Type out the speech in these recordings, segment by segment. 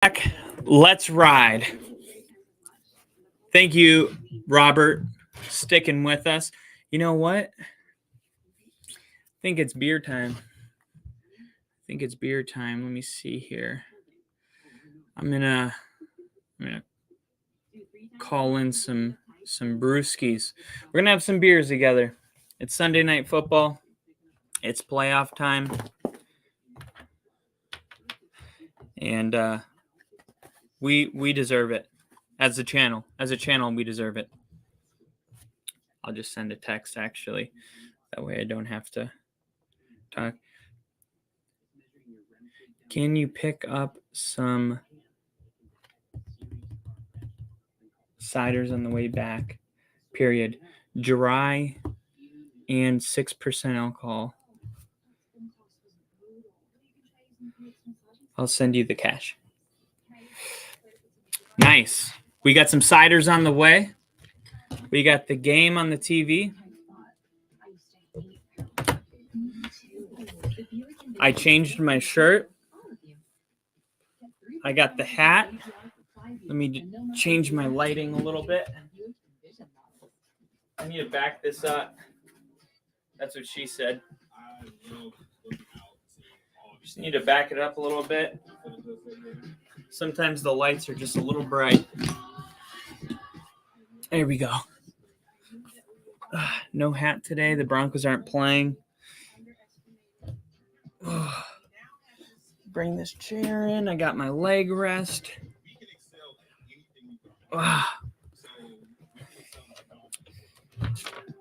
Back. Let's ride. Thank you, Robert, sticking with us. You know what? I think it's beer time. Let me see here. I'm gonna call in some brewskis. We're gonna have some beers together. It's Sunday night football. It's playoff time, and we deserve it. As a channel, we deserve it. I'll just send a text, actually. That way I don't have to talk. Can you pick up some ciders on the way back? Period. Dry and 6% alcohol. I'll send you the cash. Nice. We got some ciders on the way. We got the game on the TV. I changed my shirt. I got the hat. Let me change my lighting a little bit. I need to back this up. That's what she said. Just need to back it up a little bit. Sometimes the lights are just a little bright. There we go. No hat today. The Broncos aren't playing. Bring this chair in. I got my leg rest. What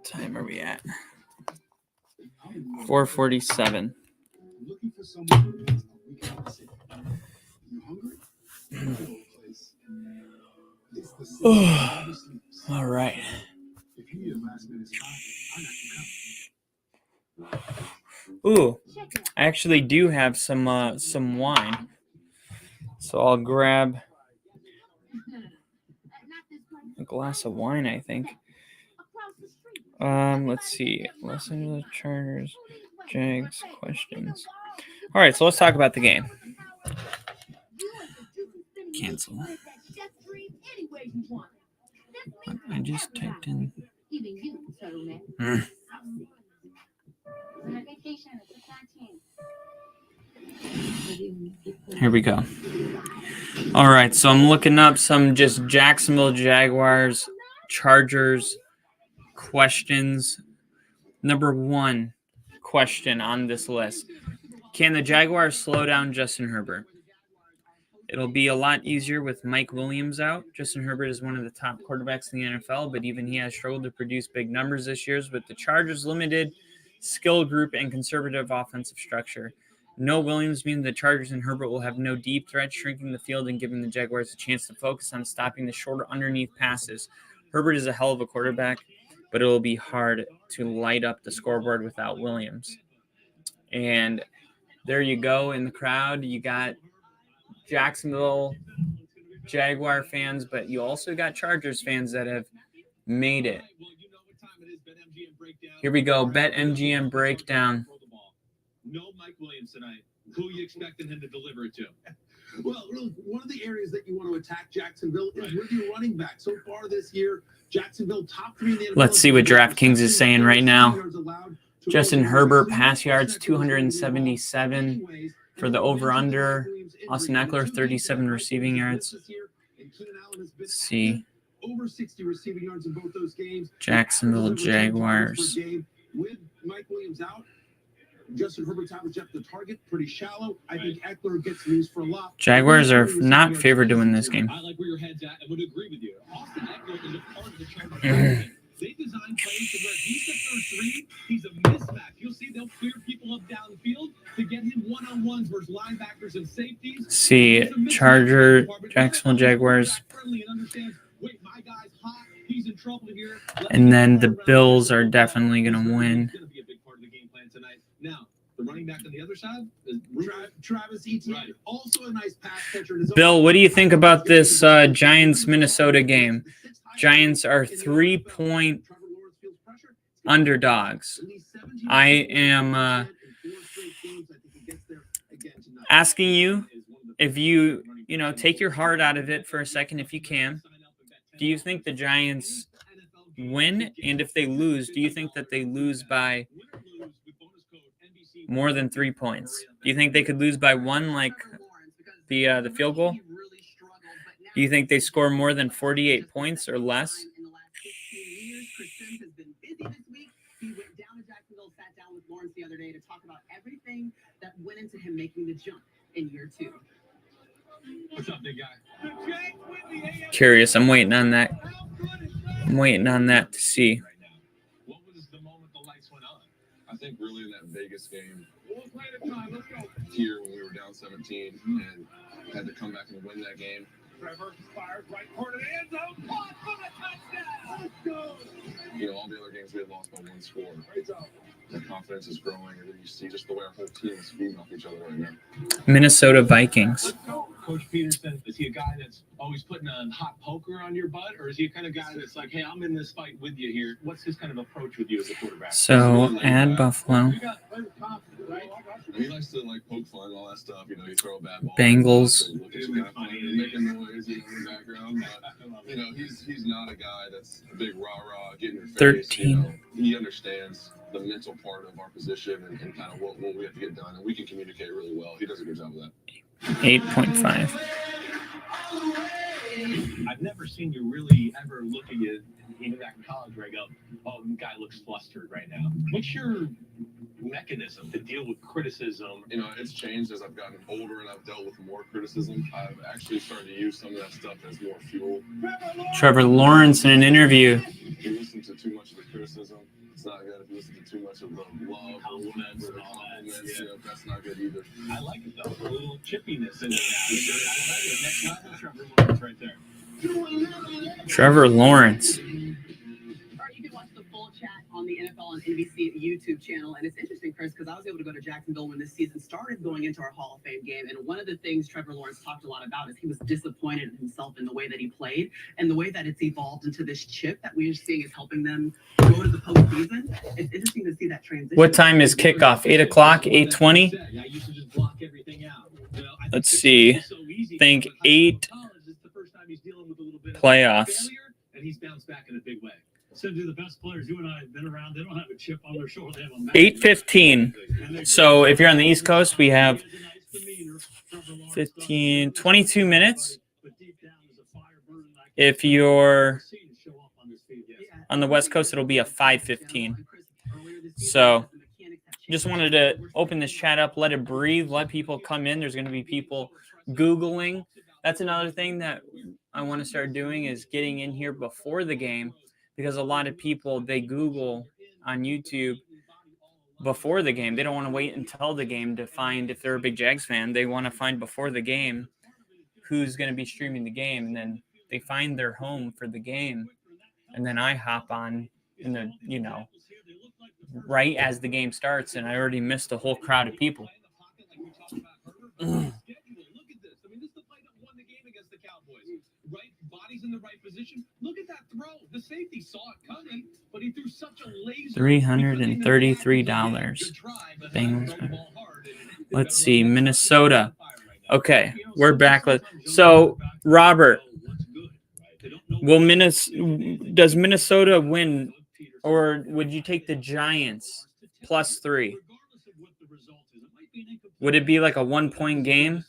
time are we at? 4:47. All right. Ooh, I actually do have some wine. So I'll grab a glass of wine, I think. Let's see. Los Angeles Chargers, Jags questions. All right, so let's talk about the game. Cancel. I just typed in. Here we go. All right, so I'm looking up some just Jacksonville Jaguars, Chargers questions. Number one question on this list. Can the Jaguars slow down Justin Herbert? It'll be a lot easier with Mike Williams out. Justin Herbert is one of the top quarterbacks in the NFL, but even he has struggled to produce big numbers this year with the Chargers' limited skill group and conservative offensive structure. No Williams means the Chargers and Herbert will have no deep threat, shrinking the field and giving the Jaguars a chance to focus on stopping the shorter underneath passes. Herbert is a hell of a quarterback, but it will be hard to light up the scoreboard without Williams. And there you go in the crowd. You got Jacksonville Jaguar fans, but you also got Chargers fans that have made it. Here we go. BetMGM breakdown. No Mike Williams tonight. Who are you expecting him to deliver it to? Well, really, one of the areas that you want to attack Jacksonville is with your running back. So far this year, Jacksonville top 3 in the NFL. Let's see what DraftKings is saying right now. Justin Herbert, pass yards, 277 for the over-under. Austin Eckler, 37 receiving yards. Let's see. Over 60 receiving yards in both those games. Jacksonville Jaguars. With Mike Williams out, Justin Herbert's average depth of target pretty shallow. I think Eckler gets used for a lot. Jaguars are not favored to win this game. I like where your head's at and would agree with you. Austin Eckler is a part of the Chargers. They design plays to where he's the first three. He's a mismatch. You'll see they'll clear people up downfield to get him one-on-ones versus linebackers and safeties. See, Jacksonville Jaguars. And then the Bills are definitely going to win. Now, the running back on the other side is Travis Etienne. Right. Also a nice pass catcher. Bill, what do you think about this Giants-Minnesota game? Giants are 3-point underdogs. I am asking you if you take your heart out of it for a second if you can. Do you think the Giants win? And if they lose, do you think that they lose by more than 3 points? Do you think they could lose by 1, like the field goal? Do you think they score more than 48 points or less? He went down to Jacksonville, sat down with Lawrence the other day to talk about everything that went into him making the jump in year 2. What's up, big guy? Curious. I'm waiting on that. I'm waiting on that to see. What was the moment the lights went on? I think really in that Vegas game here when we were down 17 and had to come back and win that game. Trevor fired right corner of the end zone. Caught for the touchdown. Let's go. All the other games we had lost by 1 score. The confidence is growing, and then you see just the way our whole team is feeding off each other right now. Minnesota Vikings. Coach Peterson, is he a guy that's always putting a hot poker on your butt, or is he a kind of guy that's like, hey, I'm in this fight with you here? What's his kind of approach with you as a quarterback? So, add Buffalo. He likes to poke fun and all that stuff. You throw a bad ball. Bengals. Making noise in the background. But, he's not a guy that's a big rah-rah, getting your face. 13. He understands the mental part of our position and kind of what we have to get done, and we can communicate really well. He does a good job of that. 8.5. I've never seen you really ever look at you, even back in college, where I go, oh, the guy looks flustered right now. What's your mechanism to deal with criticism? It's changed as I've gotten older and I've dealt with more criticism. I've actually started to use some of that stuff as more fuel. Trevor Lawrence in an interview. If you listen to too much of the criticism, it's not good. If you listen to too much of the love, Compliments, or the all compliments, that, that's not good either. I like it, though. A little chippiness in it. I like it. Next level, Trevor Lawrence right there. Trevor Lawrence. Or you can watch the full chat on the NFL on NBC YouTube channel. And it's interesting, Chris, because I was able to go to Jacksonville when this season started going into our Hall of Fame game. And one of the things Trevor Lawrence talked a lot about is he was disappointed in himself in the way that he played and the way that it's evolved into this chip that we're seeing is helping them go to the postseason. It's interesting to see that transition. What time is kickoff? 8 o'clock, 8:20? Let's see. Think 8 playoffs. And he's bounced back in a big way. So do the best players you and I have been around, they don't have a chip on their shoulder. 8:15. So if you're on the East Coast, we have 22 minutes. If you're on the West Coast, it'll be a 5:15. So just wanted to open this chat up, let it breathe, let people come in. There's going to be people Googling. That's another thing that I want to start doing is getting in here before the game, because a lot of people, they Google on YouTube before the game. They don't want to wait until the game to find if they're a big Jags fan. They want to find before the game who's going to be streaming the game, and then they find their home for the game. And then I hop on in the, right as the game starts, and I already missed a whole crowd of people. Right bodies in the right position. Look at that throw. The safety saw it coming, but he threw such a laser. $333. Bengals. Let's see, Minnesota. Okay, we're back. So, Robert, does Minnesota win, or would you take the Giants +3? Would it be like a 1-point game?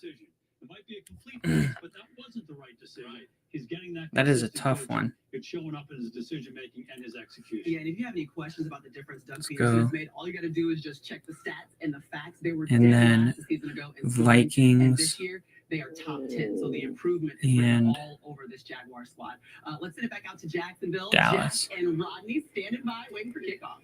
That is a tough one. It's showing up in his decision making and his execution. Yeah, and if you have any questions about the difference Doug Peterson has made, all you got to do is just check the stats and the facts. They were and then a season ago, Vikings. and this year they are top 10. So the improvement is all over this Jaguar squad. Let's send it back out to Jacksonville. Dallas. Jack and Rodney standing by, waiting for kickoff.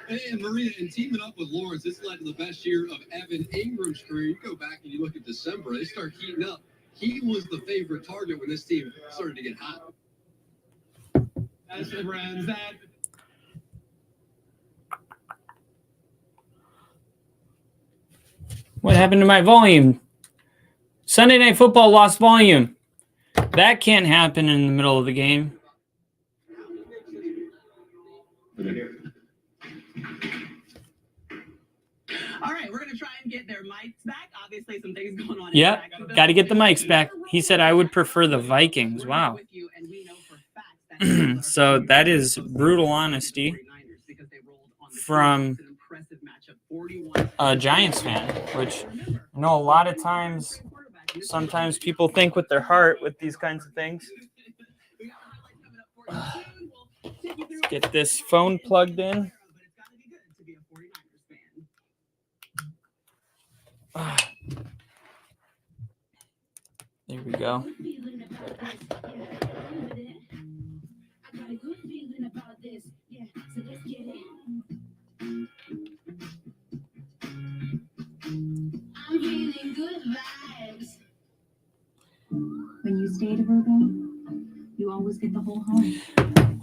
Hey, and Maria, and teaming up with Lawrence, this led to the best year of Evan Ingram's career. You go back and you look at December, they start heating up. He was the favorite target when this team started to get hot. As friends, that What happened to my volume? Sunday Night Football lost volume. That can't happen in the middle of the game. All right, we're going to try get their mics back. Obviously, some things going on. Yep, got to get the mics back. He said I would prefer the Vikings. Wow. So that is brutal honesty from a Giants fan, which I know a lot of times, sometimes people think with their heart with these kinds of things. Let's get this phone plugged in. There we go. I'm feeling good vibes. When you stay to Virgo, you always get the whole home.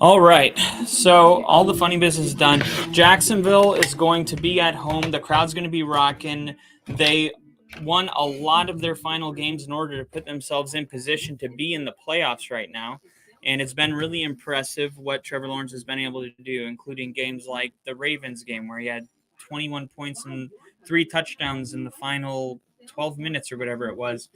All right, so all the funny business is done. Jacksonville is going to be at home. The crowd's going to be rocking. They won a lot of their final games in order to put themselves in position to be in the playoffs right now. And it's been really impressive what Trevor Lawrence has been able to do, including games like the Ravens game where he had 21 points and 3 touchdowns in the final 12 minutes or whatever it was.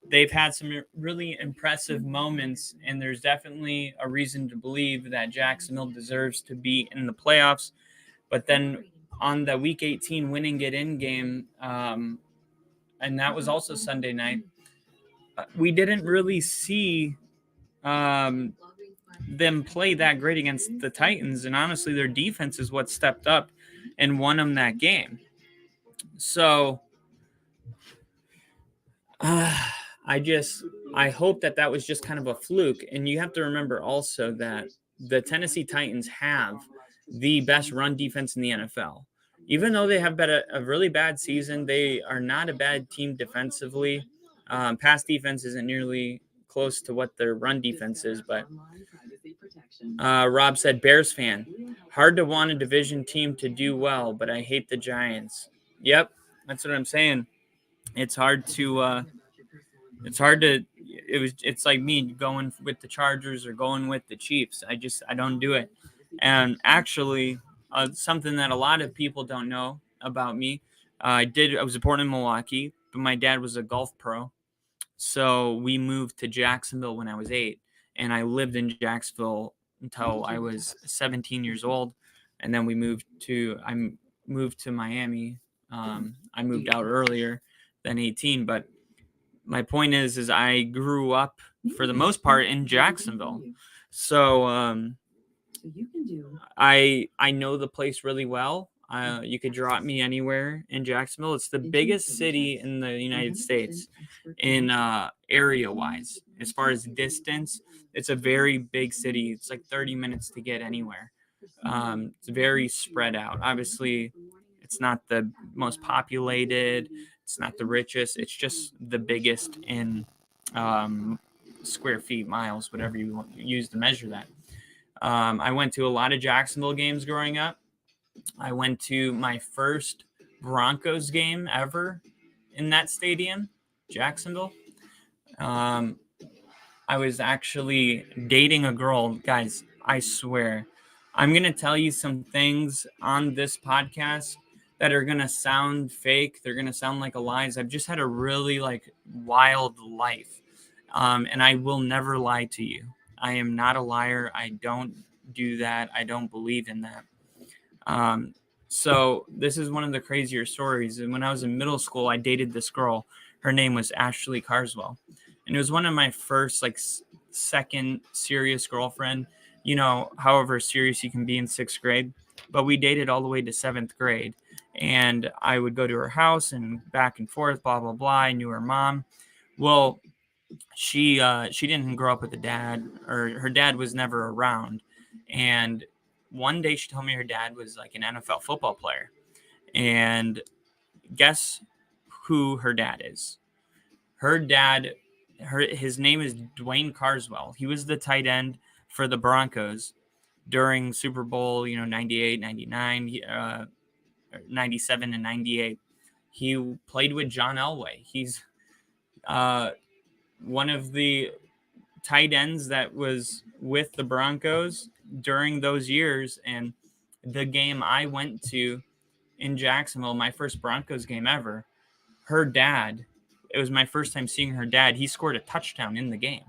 They've had some really impressive moments, and there's definitely a reason to believe that Jacksonville deserves to be in the playoffs. But then on the Week 18 winning get in game, and that was also Sunday night, we didn't really see them play that great against the Titans. And honestly, their defense is what stepped up and won them that game. So I hope that was just kind of a fluke. And you have to remember also that the Tennessee Titans have the best run defense in the NFL. Even though they have been a really bad season, they are not a bad team defensively. Pass defense isn't nearly close to what their run defense is, but Rob said, Bears fan, hard to want a division team to do well, but I hate the Giants. Yep, that's what I'm saying. It's like me going with the Chargers or going with the Chiefs. I don't do it. And actually, something that a lot of people don't know about me, I was born in Milwaukee, but my dad was a golf pro. So we moved to Jacksonville when I was 8, and I lived in Jacksonville until I was 17 years old. And then I moved to Miami. I moved out earlier than 18, but my point is I grew up for the most part in Jacksonville. So I know the place really well. You could drop me anywhere in Jacksonville. It's the biggest city in the United States in area-wise. As far as distance, it's a very big city. It's like 30 minutes to get anywhere. It's very spread out. Obviously, it's not the most populated. It's not the richest. It's just the biggest in square feet, miles, whatever you use to measure that. I went to a lot of Jacksonville games growing up. I went to my first Broncos game ever in that stadium, Jacksonville. I was actually dating a girl. Guys, I swear, I'm going to tell you some things on this podcast that are going to sound fake. They're going to sound like lies. I've just had a really wild life. And I will never lie to you. I am not a liar. I don't do that. I don't believe in that. So this is one of the crazier stories. And when I was in middle school, I dated this girl. Her name was Ashley Carswell. And it was one of my first, second serious girlfriend, however serious you can be in 6th grade. But we dated all the way to 7th grade. And I would go to her house and back and forth, blah, blah, blah. I knew her mom. Well, she didn't grow up with a dad, or her dad was never around. And one day she told me her dad was an NFL football player. And guess who her dad is? His name is Dwayne Carswell. He was the tight end for the Broncos during Super Bowl, 98, 99, 97 and 98. He played with John Elway. He's one of the tight ends that was with the Broncos during those years. And the game I went to in Jacksonville, my first Broncos game ever. Her dad, it was my first time seeing her dad. He scored a touchdown in the game.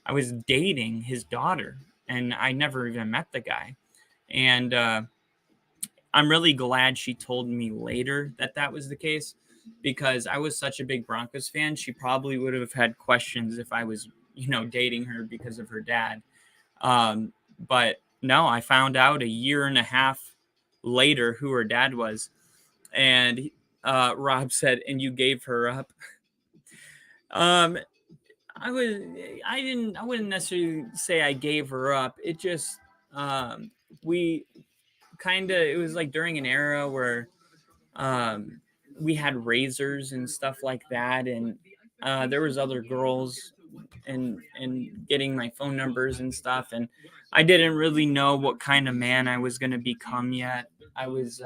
I was dating his daughter, and I never even met the guy. And I'm really glad she told me later that that was the case, because I was such a big Broncos fan. She probably would have had questions if I was, dating her because of her dad. But no, I found out a year and a half later who her dad was. And Rob said, "And you gave her up?" I wouldn't necessarily say I gave her up. It just, we it was like during an era where we had razors and stuff like that, and there was other girls and getting my phone numbers and stuff, and I didn't really know what kind of man I was going to become yet. I was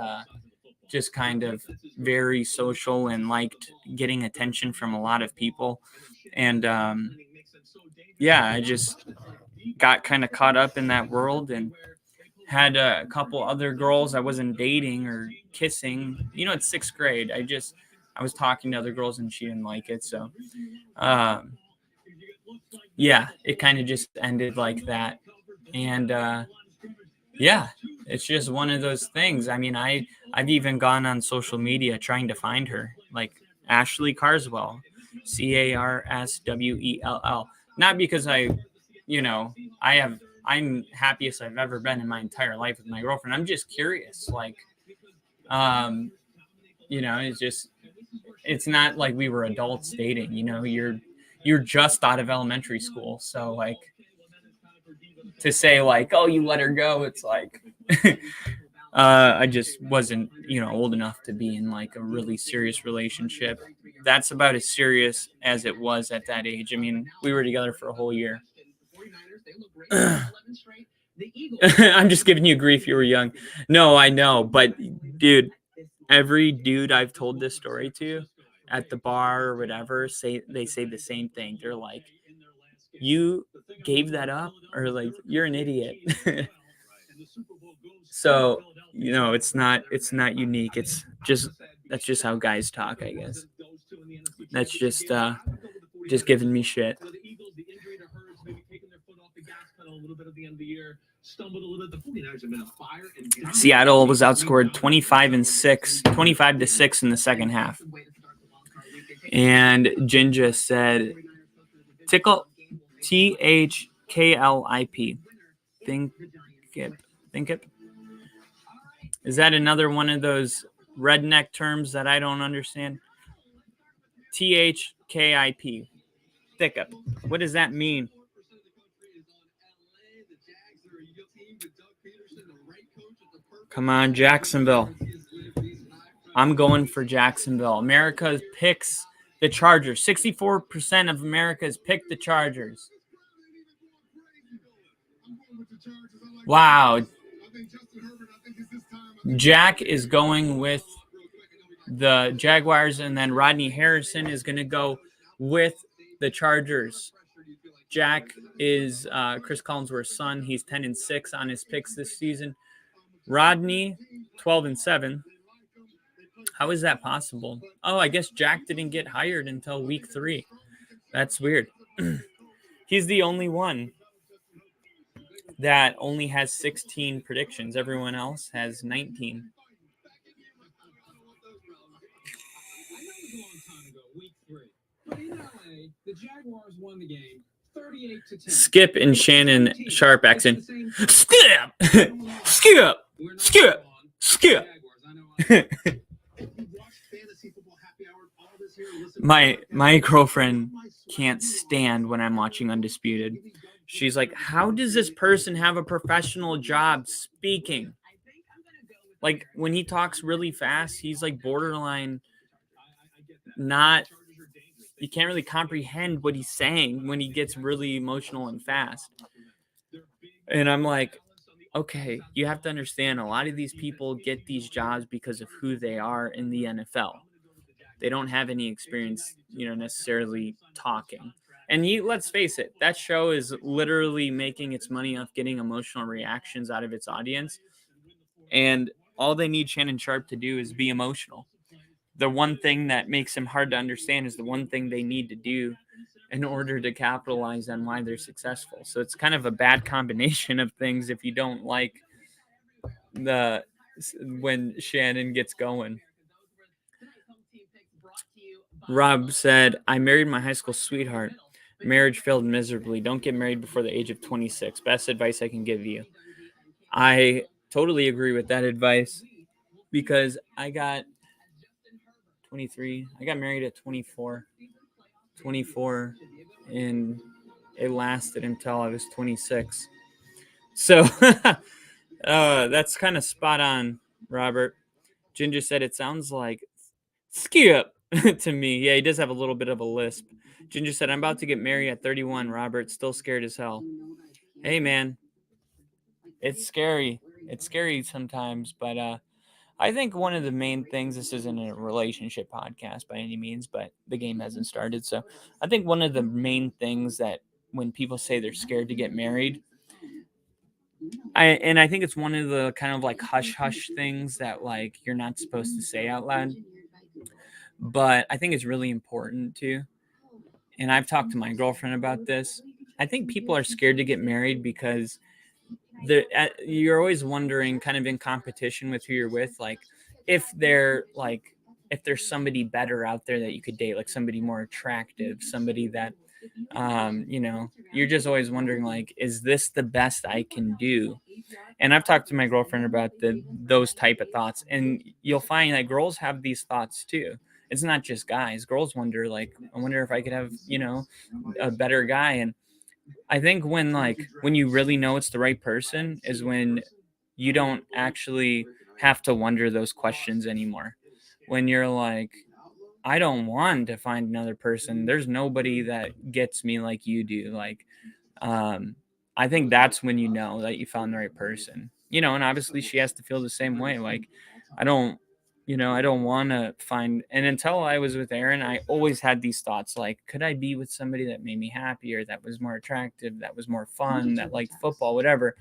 just kind of very social and liked getting attention from a lot of people, and I just got kind of caught up in that world and had a couple other girls I wasn't dating or kissing. It's sixth grade. I was talking to other girls and she didn't like it. So, it kind of just ended like that. And, it's just one of those things. I mean, I've even gone on social media trying to find her, like Ashley Carswell, Carswell. Not because I'm happiest I've ever been in my entire life with my girlfriend. I'm just curious. Like, it's not like we were adults dating, you're just out of elementary school. So like to say like, oh, you let her go. It's like, I just wasn't, old enough to be in like a really serious relationship. That's about as serious as it was at that age. I mean, we were together for a whole year. I'm just giving you grief. You were young. No, I know. But dude, every dude I've told this story to at the bar or whatever, say the same thing. They're like, you gave that up, or like, you're an idiot. So, it's not unique. It's just, that's just how guys talk, I guess. That's just giving me shit. Seattle was outscored 25-6 in the second half. And Jinja said, tickle, THKLIP. Think it. Is that another one of those redneck terms that I don't understand? THKIP. Thick-up. What does that mean? Come on, Jacksonville. I'm going for Jacksonville. America picks the Chargers. 64% of America has picked the Chargers. Wow. Jack is going with the Jaguars, and then Rodney Harrison is going to go with the Chargers. Jack is Chris Collinsworth's son. He's 10-6 on his picks this season. Rodney, 12-7. How is that possible? Oh, I guess Jack didn't get hired until week 3. That's weird. He's the only one that only has 16 predictions. Everyone else has 19. Skip and Shannon Sharp accent. Skip! Skip! Skip! Skip! My girlfriend can't stand when I'm watching Undisputed. She's like, how does this person have a professional job speaking? Like, when he talks really fast, he's like borderline not, you can't really comprehend what he's saying when he gets really emotional and fast. And I'm like, okay, you have to understand, a lot of these people get these jobs because of who they are in the NFL. They don't have any experience, necessarily talking. And let's face it, that show is literally making its money off getting emotional reactions out of its audience. And all they need Shannon Sharp to do is be emotional. The one thing that makes him hard to understand is the one thing they need to do in order to capitalize on why they're successful. So it's kind of a bad combination of things if you don't like when Shannon gets going. Rob said, I married my high school sweetheart. Marriage failed miserably. Don't get married before the age of 26. Best advice I can give you. I totally agree with that advice because I got 23. I got married at 24, and it lasted until I was 26. So that's kind of spot on, Robert. Ginger said it sounds like skip to me. Yeah, he does have a little bit of a lisp. Ginger said, I'm about to get married at 31, Robert. Still scared as hell. Hey, man. It's scary. It's scary sometimes, but I think one of the main things, this isn't a relationship podcast by any means, but the game hasn't started. So I think one of the main things that when people say they're scared to get married, I think it's one of the kind of like hush-hush things that like you're not supposed to say out loud. But I think it's really important too. And I've talked to my girlfriend about this. I think people are scared to get married because you're always wondering, kind of in competition with who you're with, like if there's somebody better out there that you could date, like somebody more attractive, somebody that you're just always wondering, like, is this the best I can do? And I've talked to my girlfriend about those type of thoughts, and you'll find that girls have these thoughts too. It's not just guys. Girls wonder, like, I wonder if I could have, a better guy. And I think when you really know it's the right person is when you don't actually have to wonder those questions anymore. When you're like, I don't want to find another person. There's nobody that gets me like you do. Like, I think that's when you know that you found the right person. And obviously she has to feel the same way. Like, I don't want to find, and until I was with Aaron, I always had these thoughts like, could I be with somebody that made me happier, that was more attractive, that was more fun, that liked football, whatever.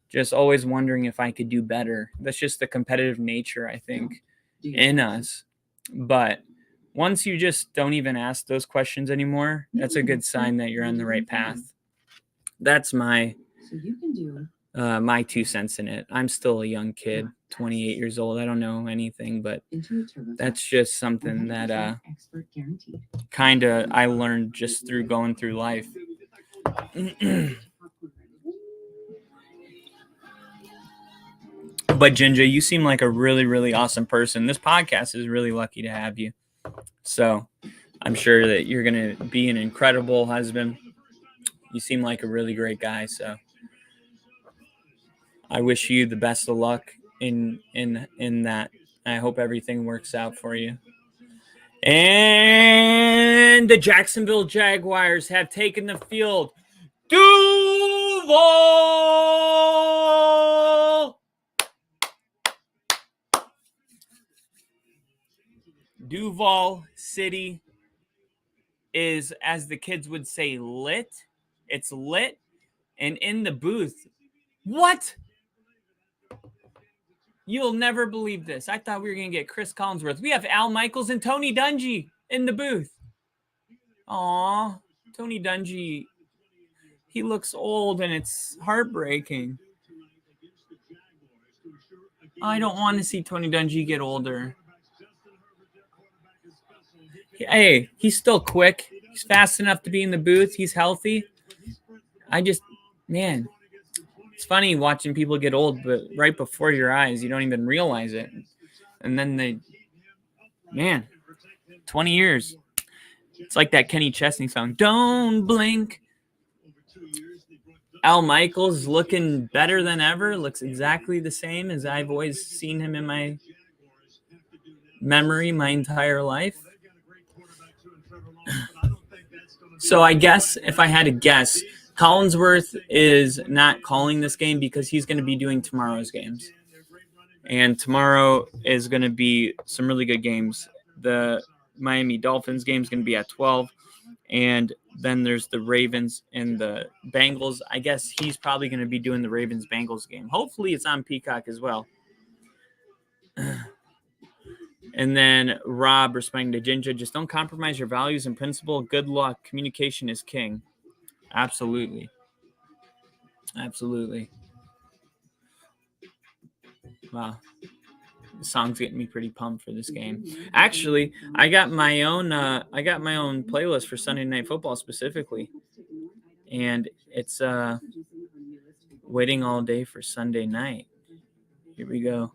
Just always wondering if I could do better. That's just the competitive nature, I think, in us. But once you just don't even ask those questions anymore, that's a good sign that you're on the right path. That's my 2 cents in it. I'm still a young kid, 28 years old. I don't know anything, but that's just something that kind of I learned just through going through life. But Ginger, you seem like a really, really awesome person. This podcast is really lucky to have you. So I'm sure that you're going to be an incredible husband. You seem like a really great guy. So I wish you the best of luck in that. I hope everything works out for you. And the Jacksonville Jaguars have taken the field. Duval City is, as the kids would say, lit. It's lit. And in the booth, what? You'll never believe this. I thought we were going to get Chris Collinsworth. We have Al Michaels and Tony Dungy in the booth. Aw, Tony Dungy, he looks old and it's heartbreaking. I don't want to see Tony Dungy get older. Hey, he's still quick. He's fast enough to be in the booth. He's healthy. Man, it's funny watching people get old, but right before your eyes, you don't even realize it. And then 20 years. It's like that Kenny Chesney song, Don't Blink. Al Michaels looking better than ever, looks exactly the same as I've always seen him in my memory my entire life. So I guess if I had to guess, Collinsworth is not calling this game because he's going to be doing tomorrow's games. And tomorrow is going to be some really good games. The Miami Dolphins game is going to be at 12. And then there's the Ravens and the Bengals. I guess he's probably going to be doing the Ravens-Bengals game. Hopefully it's on Peacock as well. And then Rob responding to Ginger, just don't compromise your values and principle. Good luck. Communication is king. Absolutely. Absolutely. Wow. The song's getting me pretty pumped for this game. Actually, I got my own playlist for Sunday Night Football specifically. And it's Waiting All Day for Sunday Night. Here we go.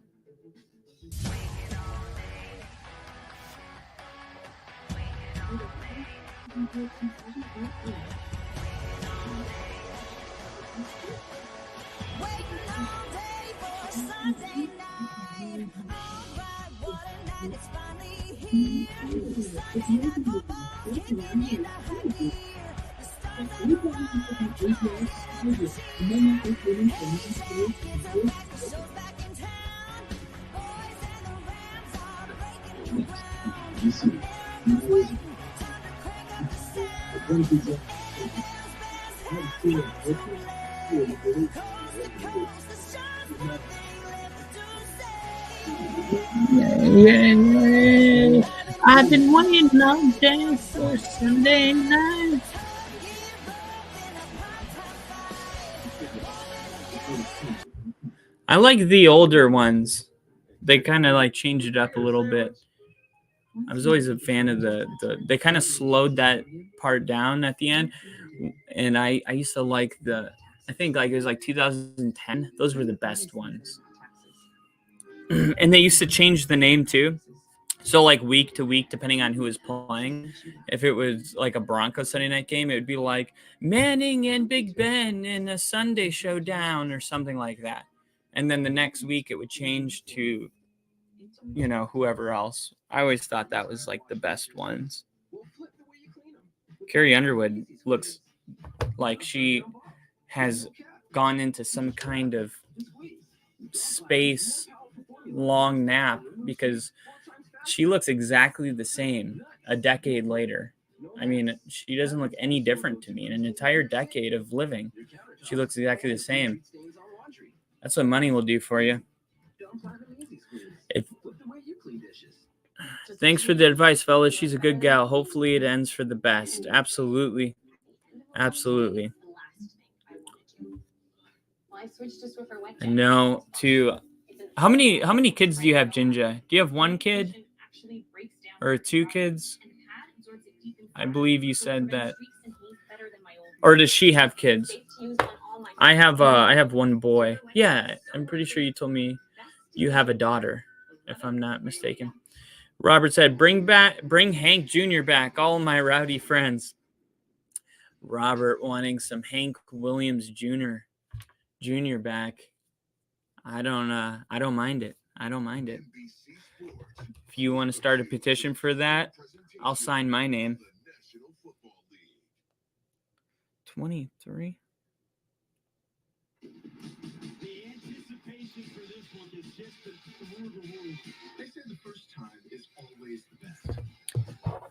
Yeah. I've been waiting all day for Sunday night. I like the older ones. They kind of like changed it up a little bit. I was always a fan of they kind of slowed that part down at the end. And I used to like I think like it was like 2010. Those were the best ones. And they used to change the name too. So like week to week, depending on who was playing. If it was like a Broncos Sunday night game, it would be like Manning and Big Ben in a Sunday showdown or something like that. And then the next week it would change to, you know, whoever else. I always thought that was like the best ones. Carrie Underwood looks like she has gone into some kind of space long nap because she looks exactly the same a decade later. I mean, she doesn't look any different to me. In an entire decade of living, she looks exactly the same. That's what money will do for you. Thanks for the advice, fellas. She's a good gal. Hopefully it ends for the best. Absolutely. Absolutely. No, how many kids do you have, Jinja? Do you have one kid or two kids? I believe you said that. Or does she have kids? I have one boy. Yeah, I'm pretty sure you told me you have a daughter, if I'm not mistaken. Robert said, bring Hank Jr. back, all my rowdy friends. Robert wanting some Hank Williams Jr. back. I don't mind it. I don't mind it. If you want to start a petition for that, I'll sign my name. 23. They say the first time is always the best.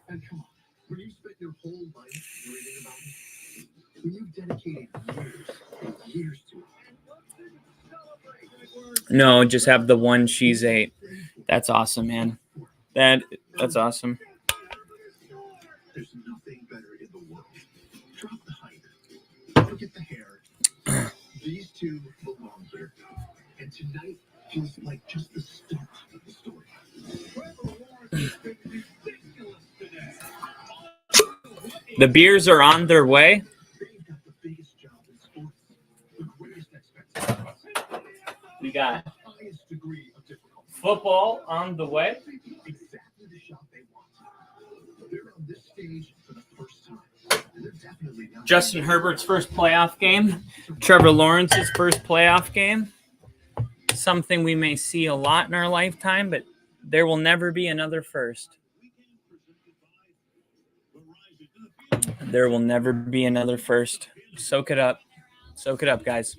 And come on, when you spent your whole life reading about it, when you've dedicated years and years to it. No, just have the one she's 8. That's awesome, man. That's awesome. There's nothing better in the world. Drop the hype. Forget the hair. These two belong here. And tonight feels like just the start of the story. The beers are on their way. They've got the biggest job in sports. The greatest expectations. We got The highest degree of difficulty. football on the way. Exactly the shot they want. They're on this stage for the first time. And they're definitely not. Justin Herbert's first playoff game. Trevor Lawrence's first playoff game. Something we may see a lot in our lifetime, but there will never be another first. There will never be another first. Soak it up. Soak it up, guys.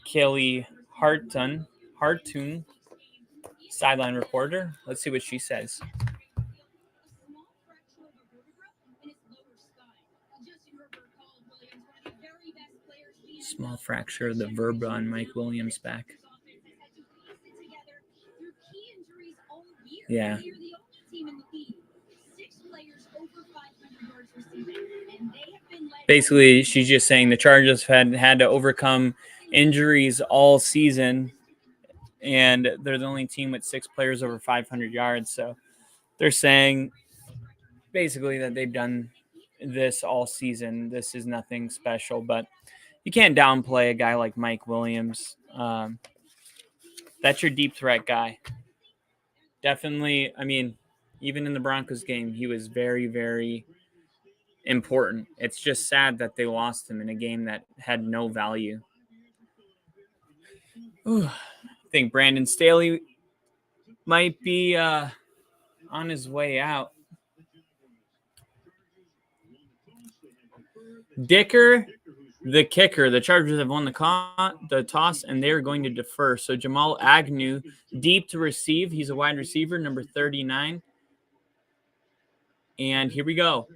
Kelly Hartoon, sideline reporter. Let's see what she says. Small fracture of the vertebra on Mike Williams' back. Yeah. They're the only team in the league. 6 players over 500 yards receiving, and they have been led. Basically, she's just saying the Chargers had to overcome injuries all season, and they're the only team with 6 players over 500 yards. So they're saying basically that they've done this all season. This is nothing special, but you can't downplay a guy like Mike Williams. That's your deep threat guy. Definitely, I mean, even in the Broncos game, he was very, very important. It's just sad that they lost him in a game that had no value. Ooh, I think Brandon Staley might be on his way out. Dicker, the kicker. The Chargers have won the toss, and they're going to defer. So Jamal Agnew, deep to receive. He's a wide receiver, number 39. And here we go.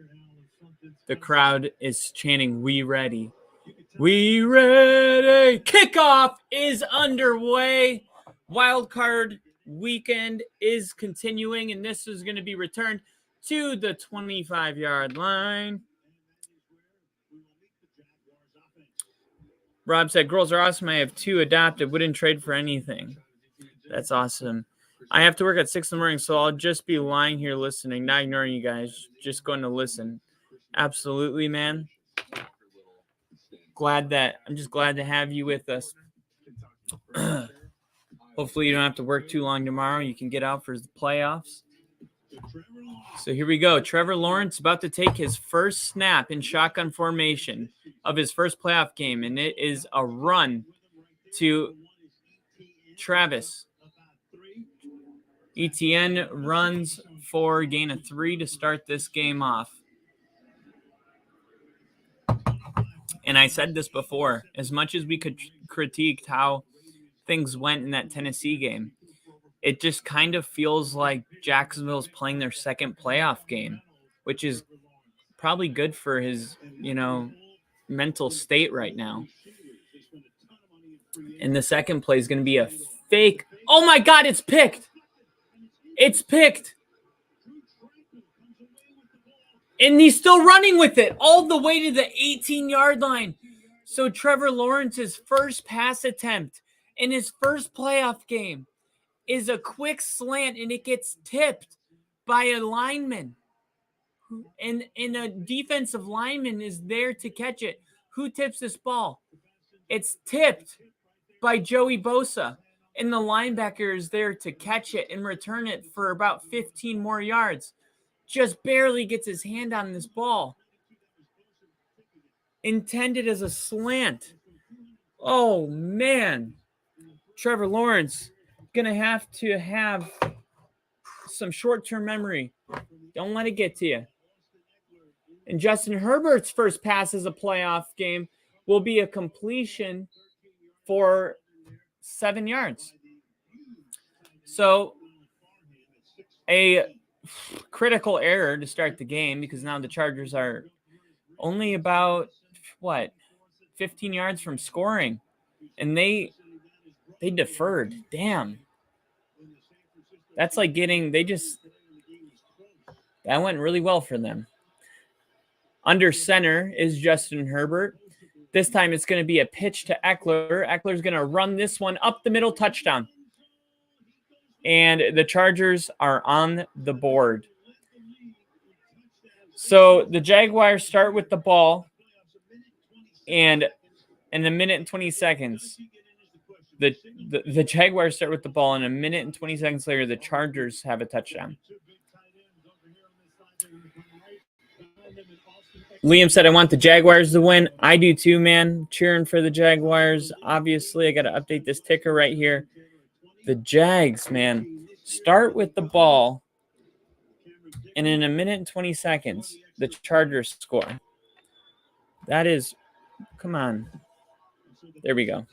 The crowd is chanting, "We ready. We ready." Kickoff is underway. Wild card weekend is continuing, and this is going to be returned to the 25-yard line. Rob said, "Girls are awesome. I have 2 adopted. Wouldn't trade for anything." That's awesome. I have to work at 6 in the morning, so I'll just be lying here listening, not ignoring you guys, just going to listen. Absolutely, man. I'm just glad to have you with us. Hopefully you don't have to work too long tomorrow. You can get out for the playoffs. So here we go. Trevor Lawrence about to take his first snap in shotgun formation of his first playoff game, and it is a run to Travis. Etienne runs for a gain of 3 to start this game off. And I said this before, as much as we could critique how things went in that Tennessee game, it just kind of feels like Jacksonville's playing their second playoff game, which is probably good for his, mental state right now. And the second play is going to be a fake. Oh my God, it's picked. It's picked. And he's still running with it all the way to the 18-yard line. So Trevor Lawrence's first pass attempt in his first playoff game is a quick slant, and it gets tipped by a lineman. And a defensive lineman is there to catch it. Who tips this ball? It's tipped by Joey Bosa. And the linebacker is there to catch it and return it for about 15 more yards. Just barely gets his hand on this ball. Intended as a slant. Oh, man. Trevor Lawrence going to have some short-term memory. Don't let it get to you. And Justin Herbert's first pass as a playoff game will be a completion for 7 yards. So a critical error to start the game, because now the Chargers are only about 15 yards from scoring, and they deferred. Damn. That's like that went really well for them. Under center is Justin Herbert. This time it's going to be a pitch to Eckler. Eckler's going to run this one up the middle, touchdown. And the Chargers are on the board. So the Jaguars start with the ball, and in a minute and 20 seconds, the Jaguars start with the ball, and a minute and 20 seconds later, the Chargers have a touchdown. Liam said, "I want the Jaguars to win." I do too, man. Cheering for the Jaguars. Obviously, I got to update this ticker right here. The Jags, man, start with the ball, and in a minute and 20 seconds, the Chargers score. That is, come on. There we go.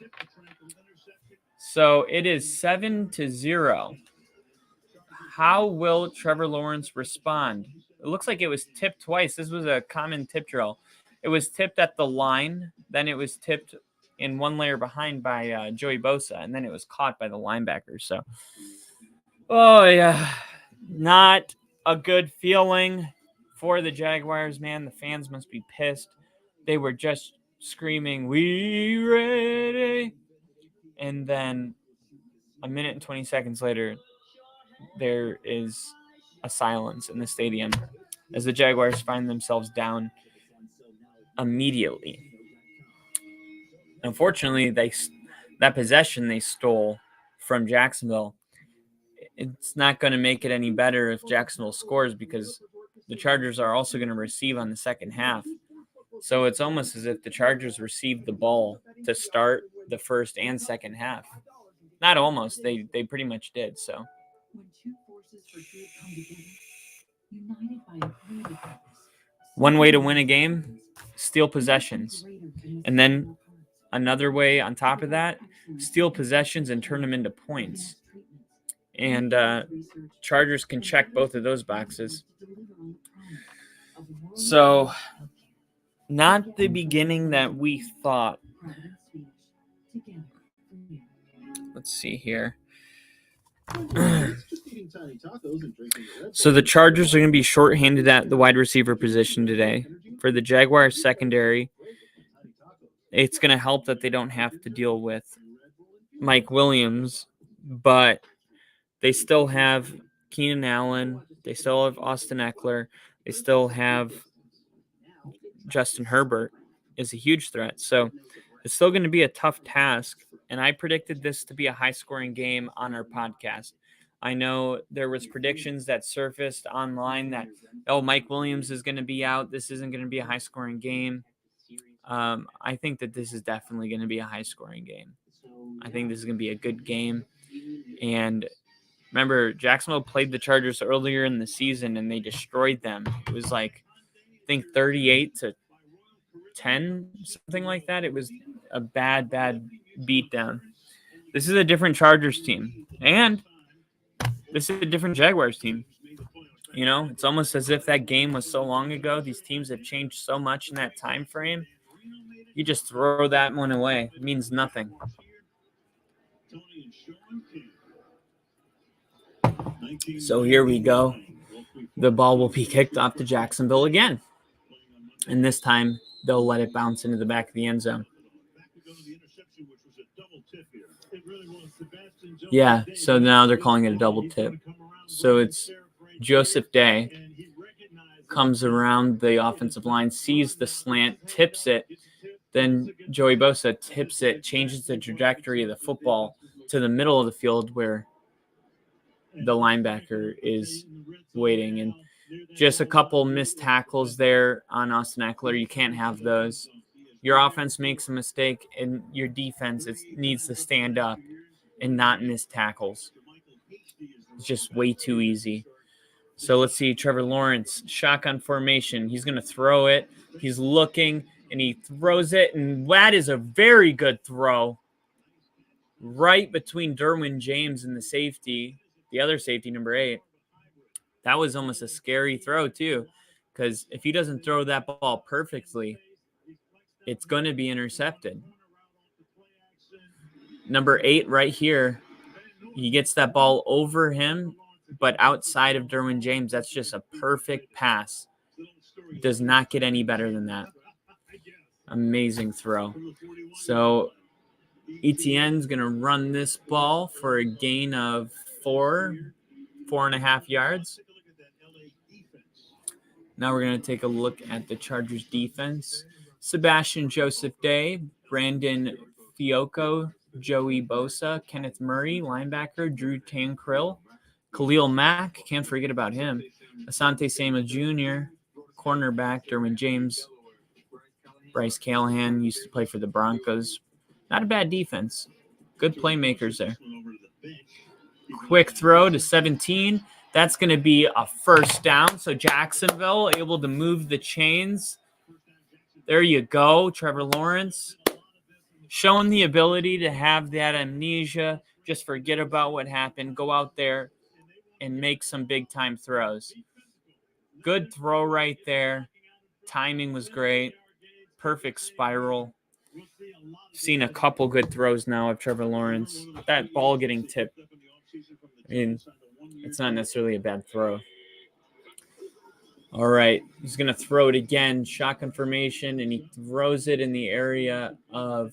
So it is 7-0. How will Trevor Lawrence respond? It looks like it was tipped twice. This was a common tip drill. It was tipped at the line. Then it was tipped in one layer behind by Joey Bosa. And then it was caught by the linebackers. So, oh, yeah. Not a good feeling for the Jaguars, man. The fans must be pissed. They were just screaming, "We ready!" And then a minute and 20 seconds later, there is a silence in the stadium as the Jaguars find themselves down immediately. Unfortunately, that possession they stole from Jacksonville, it's not going to make it any better if Jacksonville scores because the Chargers are also going to receive on the second half. So it's almost as if the Chargers received the ball to start the first and second half. Not almost. They pretty much did. So When two forces for good come together, united by a greater purpose. one way to win a game, steal possessions. And then another way on top of that, steal possessions and turn them into points. And Chargers can check both of those boxes. So not the beginning that we thought. Let's see here. So the Chargers are going to be shorthanded at the wide receiver position today. For the Jaguars secondary, it's going to help that they don't have to deal with Mike Williams, but they still have Keenan Allen. They still have Austin Eckler. They still have Justin Herbert is a huge threat. So it's still going to be a tough task. And I predicted this to be a high-scoring game on our podcast. I know there was predictions that surfaced online that, Mike Williams is going to be out. This isn't going to be a high-scoring game. I think that this is definitely going to be a high-scoring game. I think this is going to be a good game. And remember, Jacksonville played the Chargers earlier in the season, and they destroyed them. It was like, I think 38-10, something like that. It was a bad beatdown. This is a different Chargers team, and this is a different Jaguars team. You know, it's almost as if that game was so long ago. These teams have changed so much in that time frame. You just throw that one away. It means nothing. So here we go. The ball will be kicked off to Jacksonville again. And this time, they'll let it bounce into the back of the end zone. Yeah, so now they're calling it a double tip. So it's Joseph Day comes around the offensive line, sees the slant, tips it. Then Joey Bosa tips it, changes the trajectory of the football to the middle of the field where the linebacker is waiting. And just a couple missed tackles there on Austin Eckler. You can't have those. Your offense makes a mistake, and your defense needs to stand up and not miss tackles. It's just way too easy. So let's see, Trevor Lawrence, shotgun formation. He's going to throw it. He's looking, and he throws it, and that is a very good throw right between Derwin James and the safety, the other safety, number 8. That was almost a scary throw, too, because if he doesn't throw that ball perfectly, it's going to be intercepted. Number 8 right here, he gets that ball over him, but outside of Derwin James. That's just a perfect pass. Does not get any better than that. Amazing throw. So Etienne's going to run this ball for a gain of 4.5 yards. Now we're going to take a look at the Chargers defense. Sebastian Joseph Day, Brandon Fiocco, Joey Bosa, Kenneth Murray, linebacker, Drew Tancrill, Khalil Mack, can't forget about him, Asante Samuel Jr., cornerback, Derwin James, Bryce Callahan, used to play for the Broncos. Not a bad defense. Good playmakers there. Quick throw to 17. That's going to be a first down. So Jacksonville able to move the chains. There you go, Trevor Lawrence. Showing the ability to have that amnesia, just forget about what happened, go out there and make some big-time throws. Good throw right there. Timing was great. Perfect spiral. Seen a couple good throws now of Trevor Lawrence. That ball getting tipped. I mean, It's not necessarily a bad throw. All right, he's going to throw it again, shotgun formation, and he throws it in the area of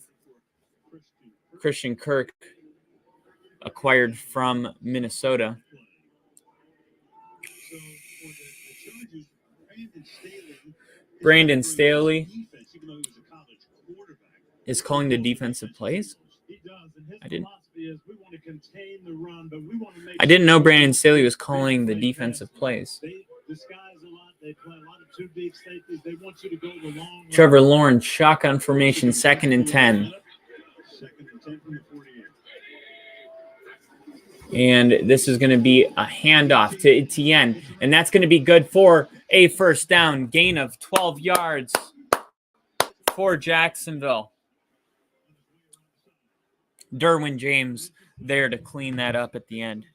Christian Kirk, acquired from Minnesota. Brandon Staley is calling the defensive plays. I didn't know Brandon Staley was calling the defensive plays. Trevor Lawrence, shotgun formation, 2nd and 10. And this is going to be a handoff to Etienne. And that's going to be good for a first down, gain of 12 yards for Jacksonville. Derwin James there to clean that up at the end.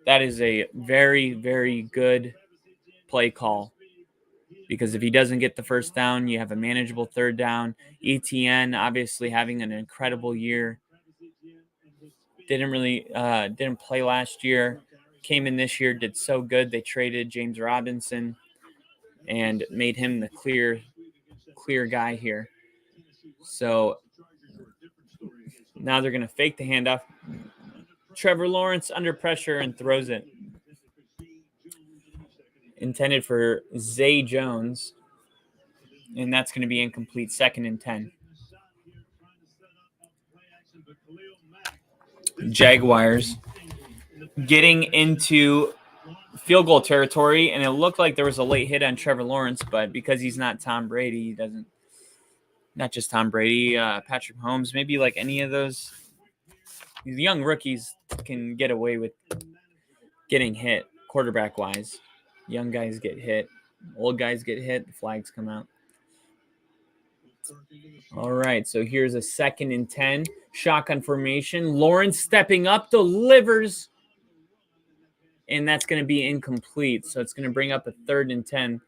That is a very, very good play call, because if he doesn't get the first down, you have a manageable 3rd down. Etienne obviously having an incredible year. Didn't play last year. Came in this year, did so good. They traded James Robinson and made him the clear guy here. So now they're going to fake the handoff. Trevor Lawrence under pressure and throws it. Intended for Zay Jones. And that's going to be incomplete, 2nd and 10. Jaguars getting into field goal territory, and it looked like there was a late hit on Trevor Lawrence, but because he's not Tom Brady, he doesn't. Not just Tom Brady, Patrick Mahomes, maybe like any of those young rookies can get away with getting hit quarterback-wise. Young guys get hit. Old guys get hit. The flags come out. All right, so here's a 2nd and 10. Shotgun formation. Lawrence stepping up, delivers. And that's going to be incomplete. So it's going to bring up a 3rd and 10.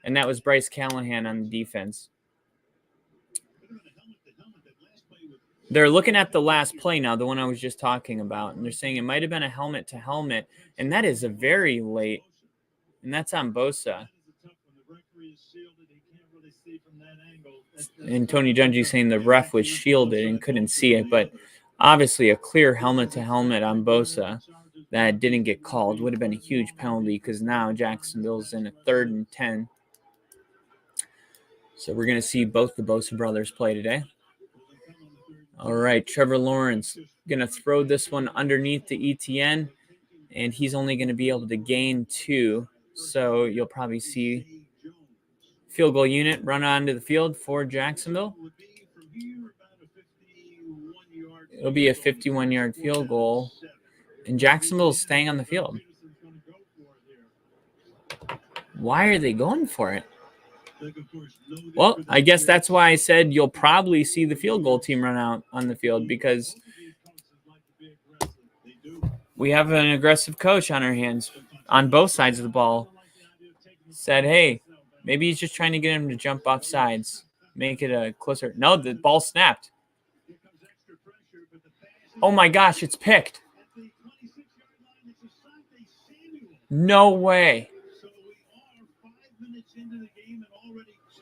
And that was Bryce Callahan on the defense. They're looking at the last play now, the one I was just talking about, and they're saying it might have been a helmet-to-helmet, and that is a very late, and that's on Bosa. And Tony Dungy saying the ref was shielded and couldn't see it, but obviously a clear helmet-to-helmet on Bosa that didn't get called. Would have been a huge penalty, because now Jacksonville's in a 3rd and 10. So we're going to see both the Bosa brothers play today. All right, Trevor Lawrence going to throw this one underneath the Etienne, and he's only going to be able to gain 2. So you'll probably see field goal unit run onto the field for Jacksonville. It'll be a 51-yard field goal, and Jacksonville is staying on the field. Why are they going for it? Well, I guess that's why I said you'll probably see the field goal team run out on the field, because we have an aggressive coach on our hands on both sides of the ball. Said, hey, maybe he's just trying to get him to jump off sides, make it a closer. No, the ball snapped. Oh, my gosh, it's picked. No way.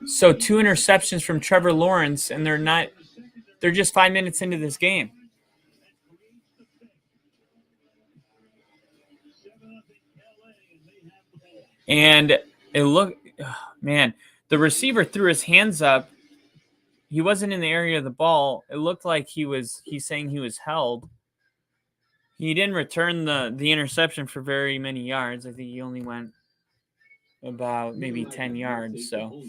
So 2 interceptions from Trevor Lawrence, and they're just 5 minutes into this game. And it looked, man, the receiver threw his hands up. He wasn't in the area of the ball. It looked like he's saying he was held. He didn't return the interception for very many yards. I think he only went about maybe 10 yards. So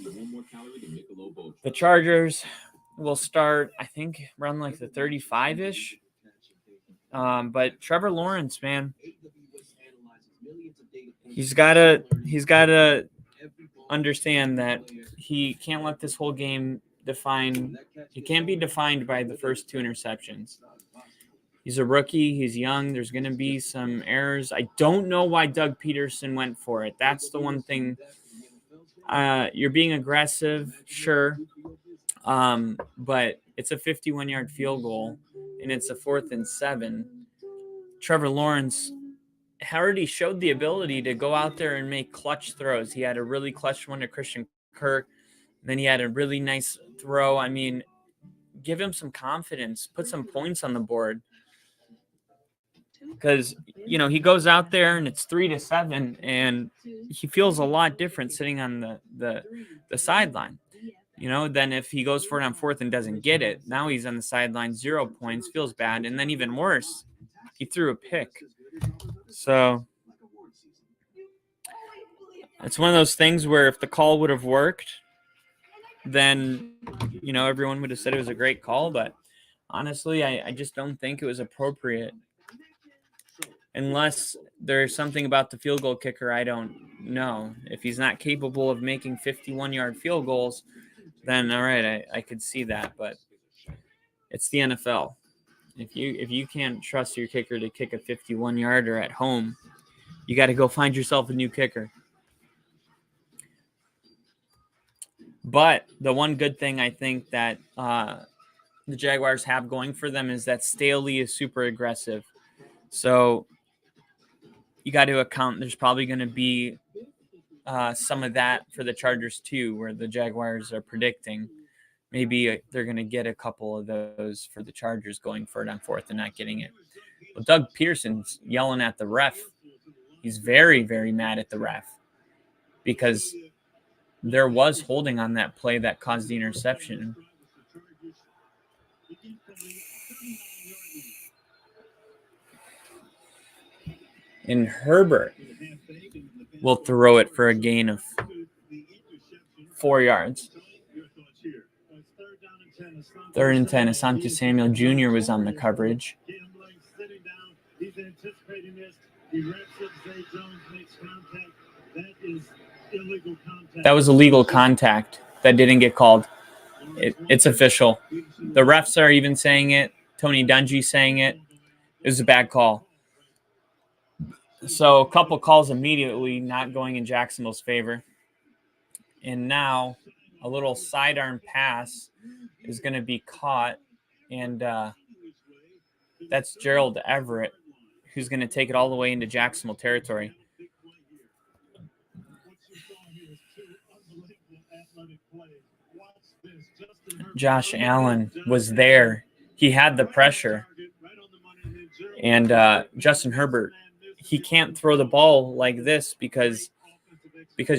the Chargers will start, I think, around like the 35-ish. But Trevor Lawrence, man, he's gotta understand that he can't let this whole game he can't be defined by the first 2 interceptions. He's a rookie. He's young. There's going to be some errors. I don't know why Doug Peterson went for it. That's the one thing. You're being aggressive, sure. But it's a 51-yard field goal. and it's a 4th and 7. Trevor Lawrence already showed the ability to go out there and make clutch throws. He had a really clutch one to Christian Kirk. Then he had a really nice throw. I mean, give him some confidence. Put some points on the board. Because, you know, he goes out there and it's 3-7, and he feels a lot different sitting on the sideline. You know, then if he goes for it on 4th and doesn't get it, now he's on the sideline, 0 points, feels bad. And then even worse, he threw a pick. So it's one of those things where if the call would have worked, then, you know, everyone would have said it was a great call. But honestly, I just don't think it was appropriate. Unless there's something about the field goal kicker I don't know. If he's not capable of making 51-yard field goals, then all right, I could see that. But it's the NFL. If you can't trust your kicker to kick a 51-yarder at home, you got to go find yourself a new kicker. But the one good thing I think that the Jaguars have going for them is that Staley is super aggressive. So you got to account there's probably going to be some of that for the Chargers too, where the Jaguars are predicting maybe they're going to get a couple of those for the Chargers going for it on 4th and not getting it. Well, Doug Peterson's yelling at the ref. He's very, very mad at the ref because there was holding on that play that caused the interception. And Herbert will throw it for a gain of 4 yards. 3rd and 10. Asante Samuel Jr. was on the coverage. That was illegal contact that didn't get called. It's official. The refs are even saying it. Tony Dungy saying it. It was a bad call. So a couple calls immediately not going in Jacksonville's favor. And now a little sidearm pass is going to be caught. And that's Gerald Everett, who's going to take it all the way into Jacksonville territory. Josh Allen was there. He had the pressure. And Justin Herbert, he can't throw the ball like this because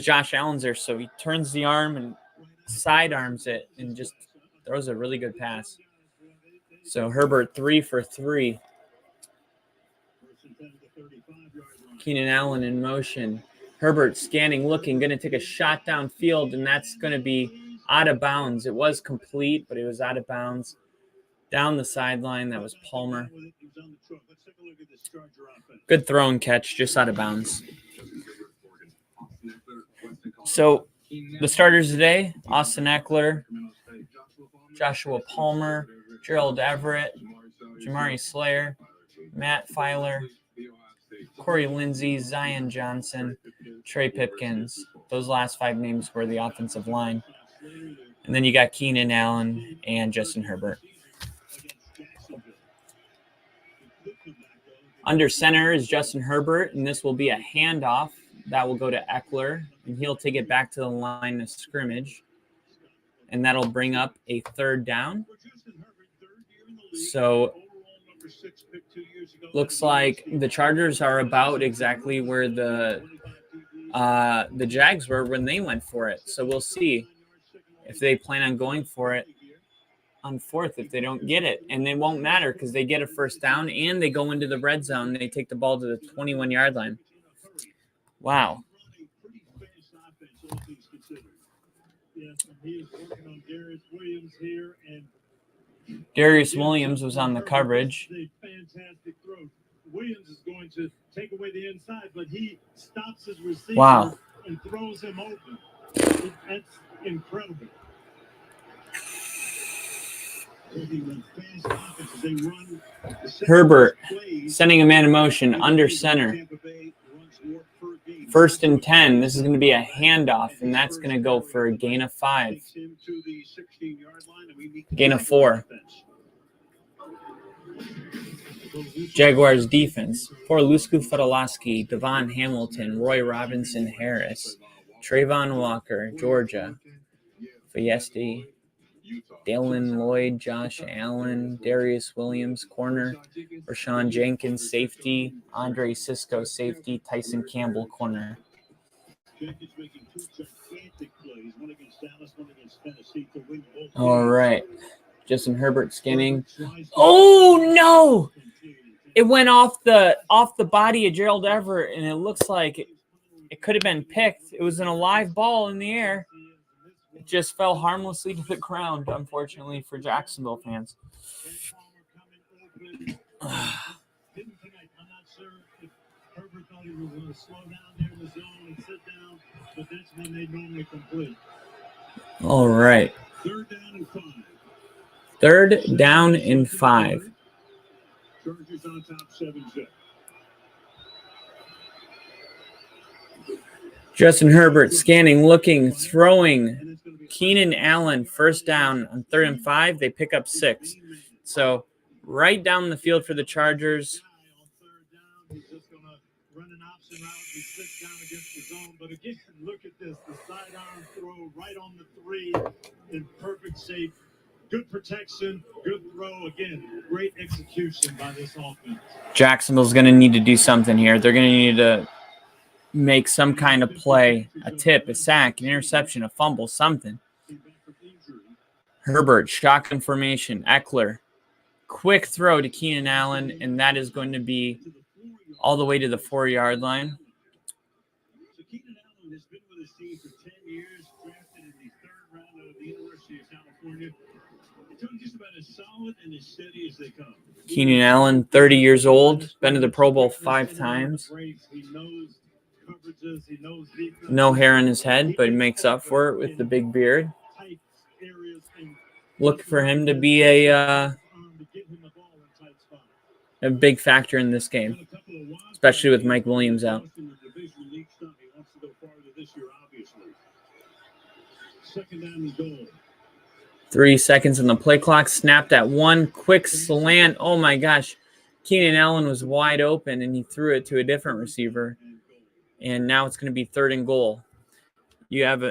Josh Allen's there. So he turns the arm and sidearms it and just throws a really good pass. So Herbert 3 for 3. Keenan Allen in motion. Herbert scanning, looking, going to take a shot downfield, and that's going to be out of bounds. It was complete, but it was out of bounds. Down the sideline, that was Palmer. Good throw and catch, just out of bounds. So the starters today, Austin Eckler, Joshua Palmer, Gerald Everett, Jamari Slayer, Matt Filer, Corey Lindsey, Zion Johnson, Trey Pipkins. Those last 5 names were the offensive line. And then you got Keenan Allen and Justin Herbert. Under center is Justin Herbert, and this will be a handoff that will go to Eckler, and he'll take it back to the line of scrimmage, and that'll bring up a 3rd down. So looks like the Chargers are about exactly where the Jags were when they went for it. So we'll see if they plan on going for it on 4th if they don't get it. And it won't matter because they get a 1st down and they go into the red zone. They take the ball to the 21-yard line. Wow. Darius Williams was on the coverage. Williams is going to take away the inside, but he stops his receiver and throws him open. That's incredible. Herbert sending a man in motion under center. 1st and 10. This is going to be a handoff, and that's going to go for a gain of 5. Gain of 4. Jaguars defense: Porlusku Fadolowski, Devon Hamilton, Roy Robinson Harris, Trayvon Walker, Georgia, Fiesti, Dalen Lloyd, Josh Allen, Darius Williams, corner, Rashawn Jenkins, safety, Andre Cisco, safety, Tyson Campbell, corner. All right. Justin Herbert scanning. Oh no! It went off the body of Gerald Everett, and it looks like it could have been picked. It was an alive ball in the air. It just fell harmlessly to the ground, unfortunately, for Jacksonville fans. All right. Third down and 5. Chargers on top 7-zip. Justin Herbert scanning, looking, throwing. Keenan Allen, first down on 3rd and 5. They pick up 6. So right down the field for the Chargers. He's just going to run an option route and sit down against the zone. But again, look at this. The sidearm throw right on the 3 in perfect shape. Good protection, good throw. Again, great execution by this offense. Jacksonville's going to need to do something here. They're going to need to make some kind of play, a tip, a sack, an interception, a fumble, something. Herbert, shotgun formation, Eckler. Quick throw to Keenan Allen, and that is going to be all the way to the 4-yard line. So Keenan Allen has been with his team for 10 years, drafted in the 3rd round of the University of California. Just about as solid and as steady as they come. Keenan Allen, 30 years old, been to the Pro Bowl 5 times. No hair on his head, but he makes up for it with the big beard. Look for him to be a big factor in this game, especially with Mike Williams out. Second down and goal. 3 seconds on the play clock. Snapped at 1. Quick slant. Oh, my gosh. Keenan Allen was wide open, and he threw it to a different receiver. And now it's going to be 3rd and goal. You have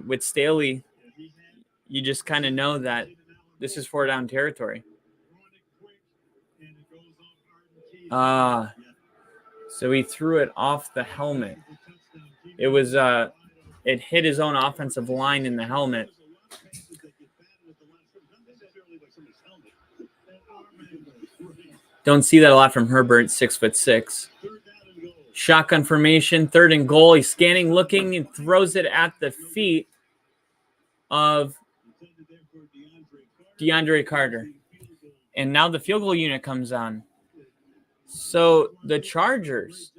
with Staley, you just kind of know that this is 4-down territory. So he threw it off the helmet. It was it hit his own offensive line in the helmet. Don't see that a lot from Herbert, 6'6". Shotgun formation, 3rd and goal. He's scanning, looking, and throws it at the feet of DeAndre Carter. And now the field goal unit comes on. So the Chargers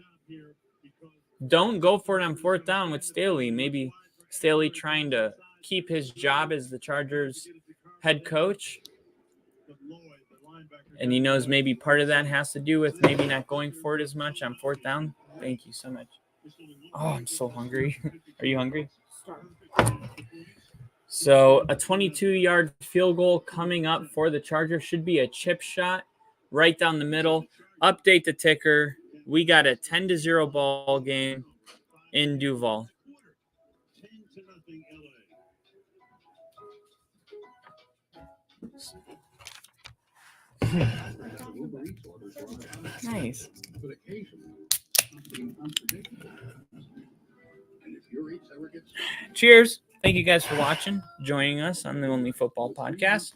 don't go for it on 4th down with Staley. Maybe Staley trying to keep his job as the Chargers head coach. And he knows maybe part of that has to do with maybe not going for it as much on 4th down. Thank you so much. Oh, I'm so hungry. Are you hungry? So a 22-yard field goal coming up for the Chargers. Should be a chip shot right down the middle. Update the ticker. We got a 10-0 ball game in Duval. Nice. Cheers. Thank you guys for watching, joining us on the Only Football Podcast.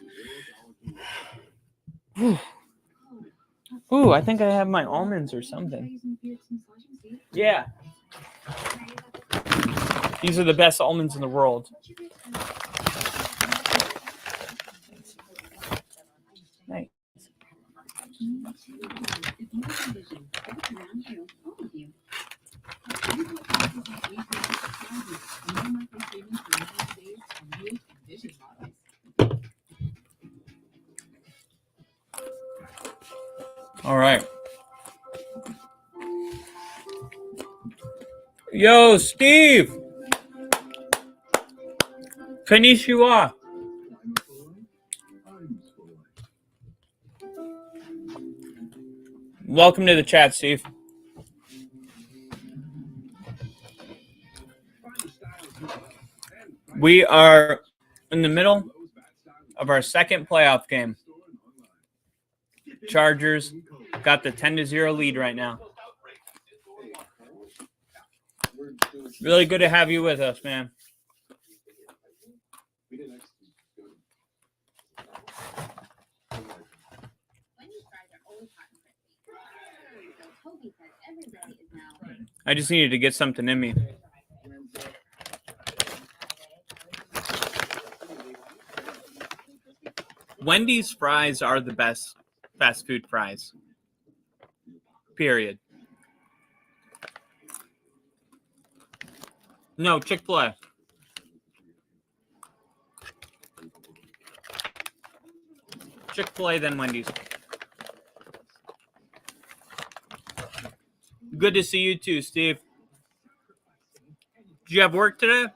Ooh, I think I have my almonds or something. Yeah. These are the best almonds in the world. Nice. All right. Yo, Steve. Konnichiwa. Welcome to the chat, Steve. We are in the middle of our second playoff game. Chargers got the 10-0 lead right now. Really good to have you with us, man. I just needed to get something in me. Wendy's fries are the best fast food fries. Period. No, Chick-fil-A. Chick-fil-A, then Wendy's. Good to see you too, Steve. Did you have work today?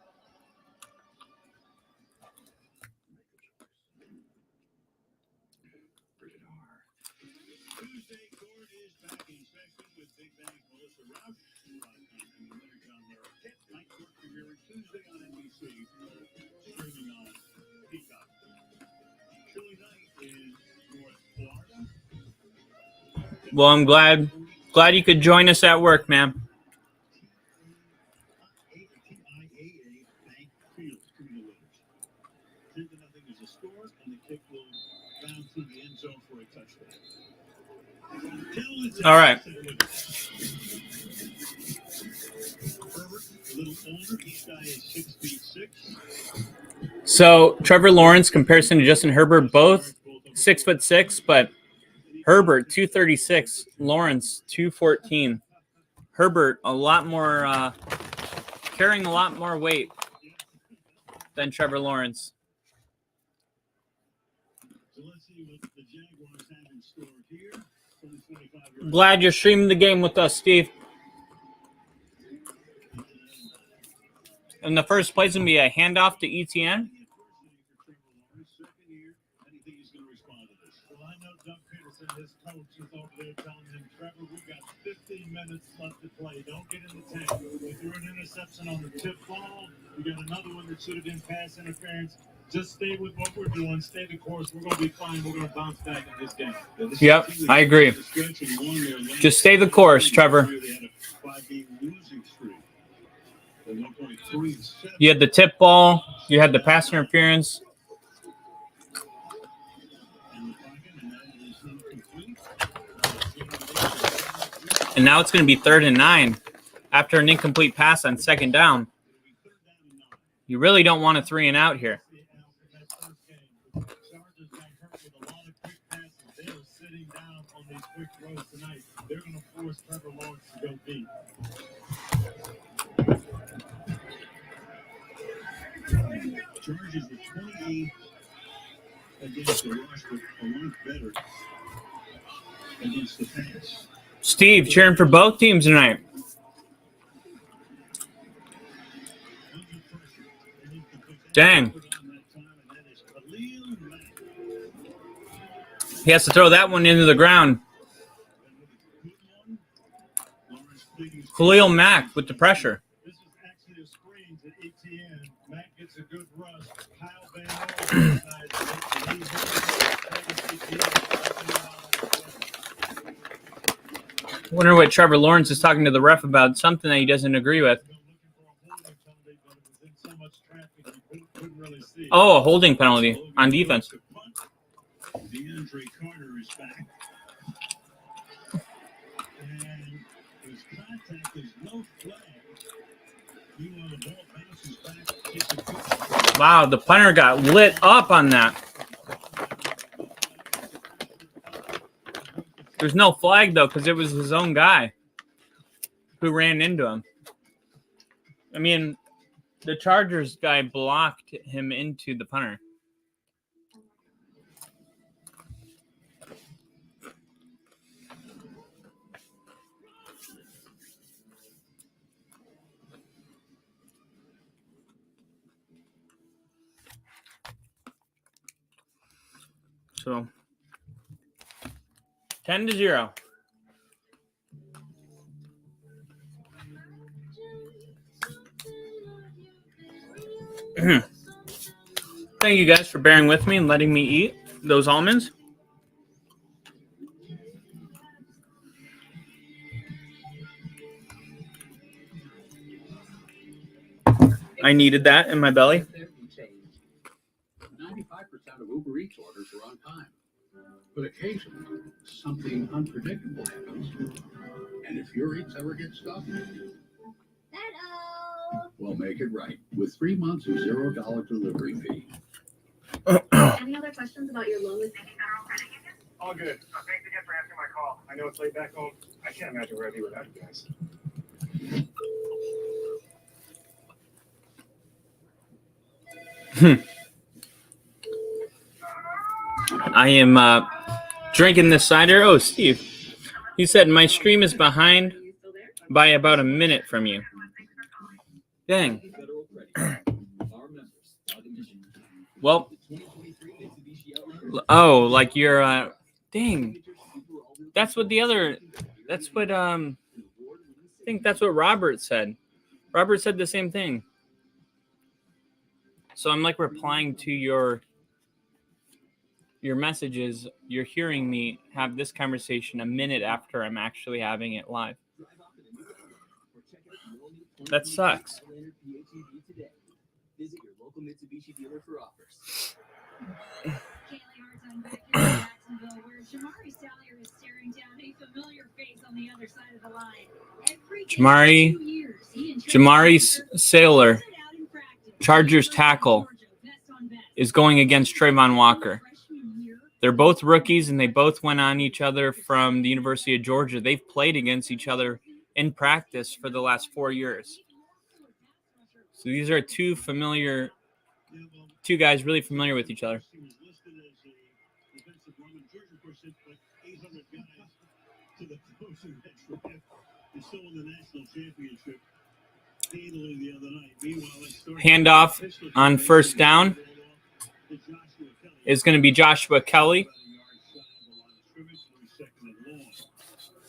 Well, I'm glad you could join us at work, man. All right. So Trevor Lawrence, comparison to Justin Herbert, both 6'6", but Herbert 236, Lawrence 214. Herbert a lot more carrying a lot more weight than Trevor Lawrence. Glad you're streaming the game with us, Steve. In the first place, going to be a handoff to ETN. His coach is over there telling him, Trevor, we got 15 minutes left to play. Don't get in the tank. We threw an interception on the tip ball. We got another one that should have been pass interference. Just stay with what we're doing. Stay the course. We're going to be fine. We're going to bounce back in this game. Yep, I agree. Just stay the course, Trevor. You had the tip ball. You had the pass interference. And now it's going to be 3rd and 9 after an incomplete pass on 2nd down. You really don't want a 3 and out here. They're going to force Trevor Lawrence to go deep. Chargers were 28 against the rush, but a lot better against the pass. Steve, cheering for both teams tonight. Dang. He has to throw that one into the ground. Khalil Mack with the pressure. This is actually a screen to ETN. Mack gets a good rush. Kyle I wonder what Trevor Lawrence is talking to the ref about, something that he doesn't agree with. Oh, a holding penalty on defense. DeAndre Carter is back. And his contact is no flag. Meanwhile, the ball bounces back. Wow, the punter got lit up on that. There's no flag, though, because it was his own guy who ran into him. I mean, the Chargers guy blocked him into the punter. So, 10-0. Thank you guys for bearing with me and letting me eat those almonds. I needed that in my belly. 95% of Uber Eats orders are on time. But occasionally, something unpredictable happens. And if your Eats ever get stuck, we'll make it right with 3 months of $0 delivery fee. Any other questions about your loan with All good. Thanks again for answering my call. I know it's late back home. I can't imagine where I'd be without you guys. I am drinking this cider. Oh, Steve. He said my stream is behind by about a minute from you. Dang. Well, oh, like you're, dang. That's what I think that's what Robert said. Robert said the same thing. So I'm like replying to your messages. You're hearing me have this conversation a minute after I'm actually having it live. That sucks. Visit your local Mitsubishi dealer for offers. Kaylee Hartine back in Jacksonville, where Jamari Salyer is staring down a familiar face on the other side of the line. Every Jamari Salyer, Chargers tackle, is going against Trayvon Walker. They're both rookies, and they both went on each other from the University of Georgia. They've played against each other in practice for the last 4 years. So these are two guys really familiar with each other. Handoff on first down is going to be Joshua Kelly.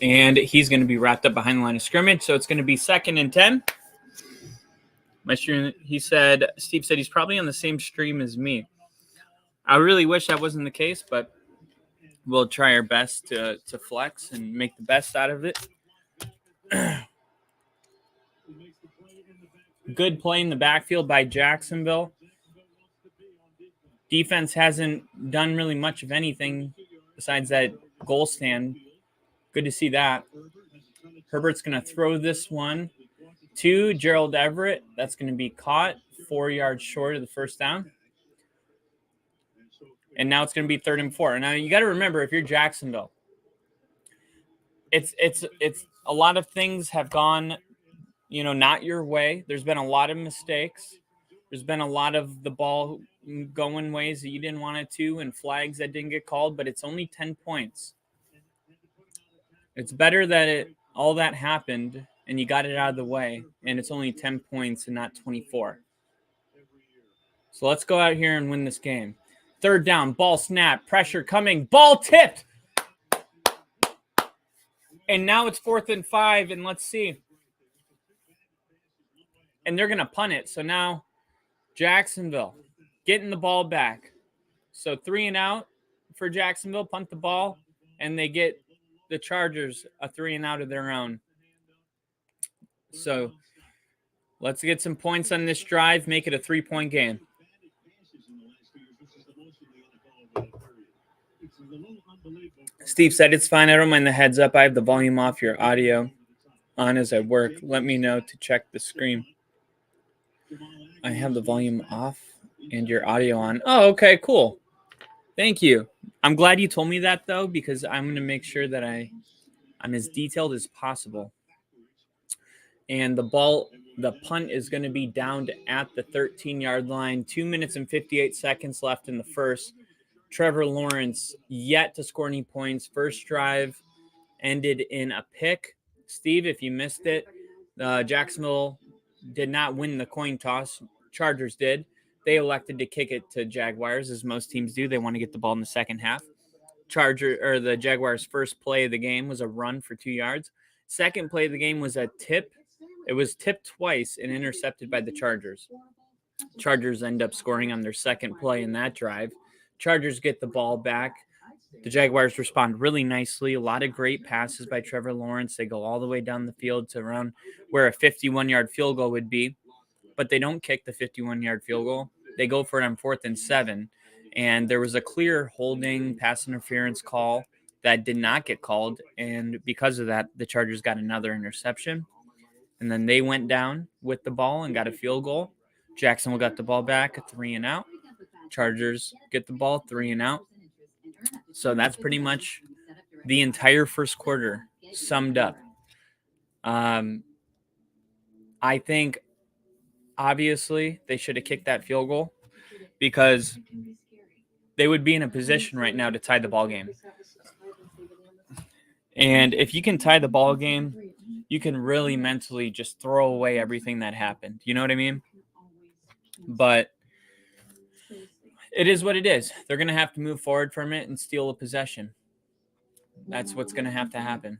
And he's going to be wrapped up behind the line of scrimmage. So it's going to be 2nd and 10. Steve said he's probably on the same stream as me. I really wish that wasn't the case, but we'll try our best to flex and make the best out of it. Good play in the backfield by Jacksonville. Defense hasn't done really much of anything besides that goal stand. Good to see that. Herbert's going to throw this one to Gerald Everett. That's going to be caught 4 yards short of the first down. And now it's going to be 3rd and 4. Now you got to remember, if you're Jacksonville, it's a lot of things have gone, not your way. There's been a lot of mistakes. There's been a lot of the ball going ways that you didn't want it to, and flags that didn't get called. But it's only 10 points. It's better that all that happened and you got it out of the way, and it's only 10 points and not 24. So let's go out here and win this game. 3rd down, ball snap, pressure coming, ball tipped. And now it's 4th and 5, and let's see. And they're going to punt it. So now Jacksonville getting the ball back. So 3 and out for Jacksonville, punt the ball, and they get the Chargers a 3 and out of their own. So let's get some points on this drive, make it a 3-point game. Steve said it's fine. I don't mind the heads up. I have the volume off, your audio on as I work. Let me know to check the screen. I have the volume off and your audio on. Oh, okay, cool. Thank you. I'm glad you told me that, though, because I'm going to make sure that I'm as detailed as possible. And the punt is going to be down at the 13-yard line. 2 minutes and 58 seconds left in the first. Trevor Lawrence yet to score any points. First drive ended in a pick. Steve, if you missed it, Jacksonville did not win the coin toss. Chargers did. They elected to kick it to Jaguars, as most teams do. They want to get the ball in the second half. The Jaguars' first play of the game was a run for 2 yards. Second play of the game was a tip. It was tipped twice and intercepted by the Chargers. Chargers end up scoring on their second play in that drive. Chargers get the ball back. The Jaguars respond really nicely. A lot of great passes by Trevor Lawrence. They go all the way down the field to around where a 51-yard field goal would be, but they don't kick the 51-yard field goal. They go for it on 4th and 7, and there was a clear holding pass interference call that did not get called, and because of that, the Chargers got another interception, and then they went down with the ball and got a field goal. Jacksonville got the ball back, a 3-and-out. Chargers get the ball, 3-and-out. So that's pretty much the entire first quarter summed up. I think, obviously, they should have kicked that field goal because they would be in a position right now to tie the ball game. And if you can tie the ball game, you can really mentally just throw away everything that happened. You know what I mean? But it is what it is. They're going to have to move forward from it and steal a possession. That's what's going to have to happen.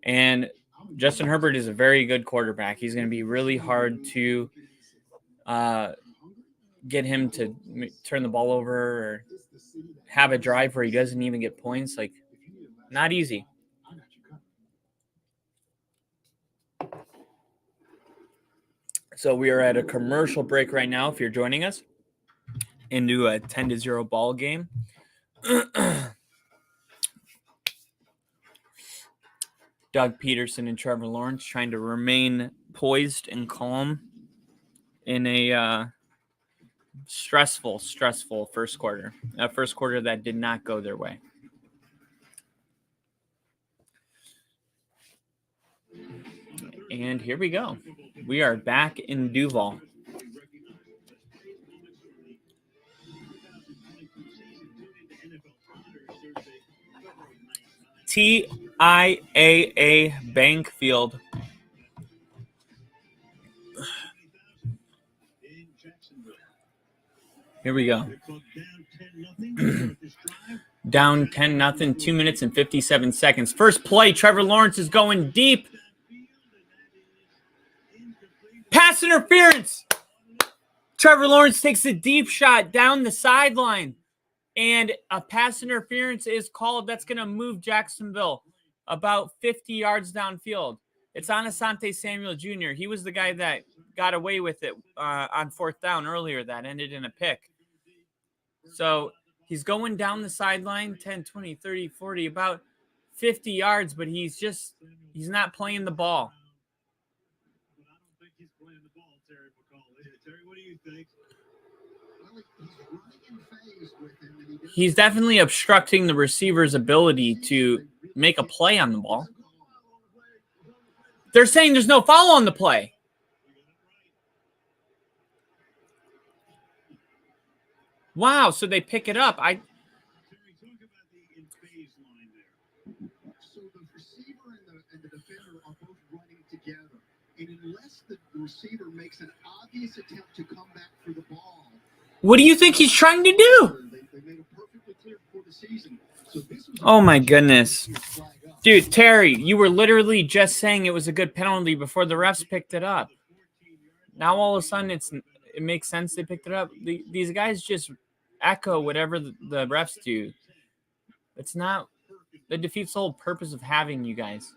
And Justin Herbert is a very good quarterback. He's going to be really hard to get him to turn the ball over or have a drive where he doesn't even get points. Like, not easy. So we are at a commercial break right now if you're joining us into a 10-0 ball game. Doug Peterson and Trevor Lawrence trying to remain poised and calm in a stressful first quarter. A first quarter that did not go their way. And here we go. We are back in Duval. TIAA Bank Field. Here we go. Down 10-0, 2 minutes and 57 seconds. First play, Trevor Lawrence is going deep. Pass interference. Trevor Lawrence takes a deep shot down the sideline. And a pass interference is called. That's going to move Jacksonville about 50 yards downfield. It's on Asante Samuel Jr. He was the guy that got away with it on 4th down earlier that ended in a pick. So he's going down the sideline, 10, 20, 30, 40, about 50 yards, but he's not playing the ball. Terry, what do you think? He's definitely obstructing the receiver's ability to make a play on the ball. They're saying there's no foul on the play. Wow, so they pick it up. So the receiver and the defender are both running together. And unless the receiver makes an obvious attempt to come back for the ball. What do you think he's trying to do? They made it perfectly clear before the season. So this was Oh my goodness. Dude, Terry, you were literally just saying it was a good penalty before the refs picked it up. Now all of a sudden it makes sense they picked it up. These guys just echo whatever the refs do. It defeats the whole purpose of having you guys.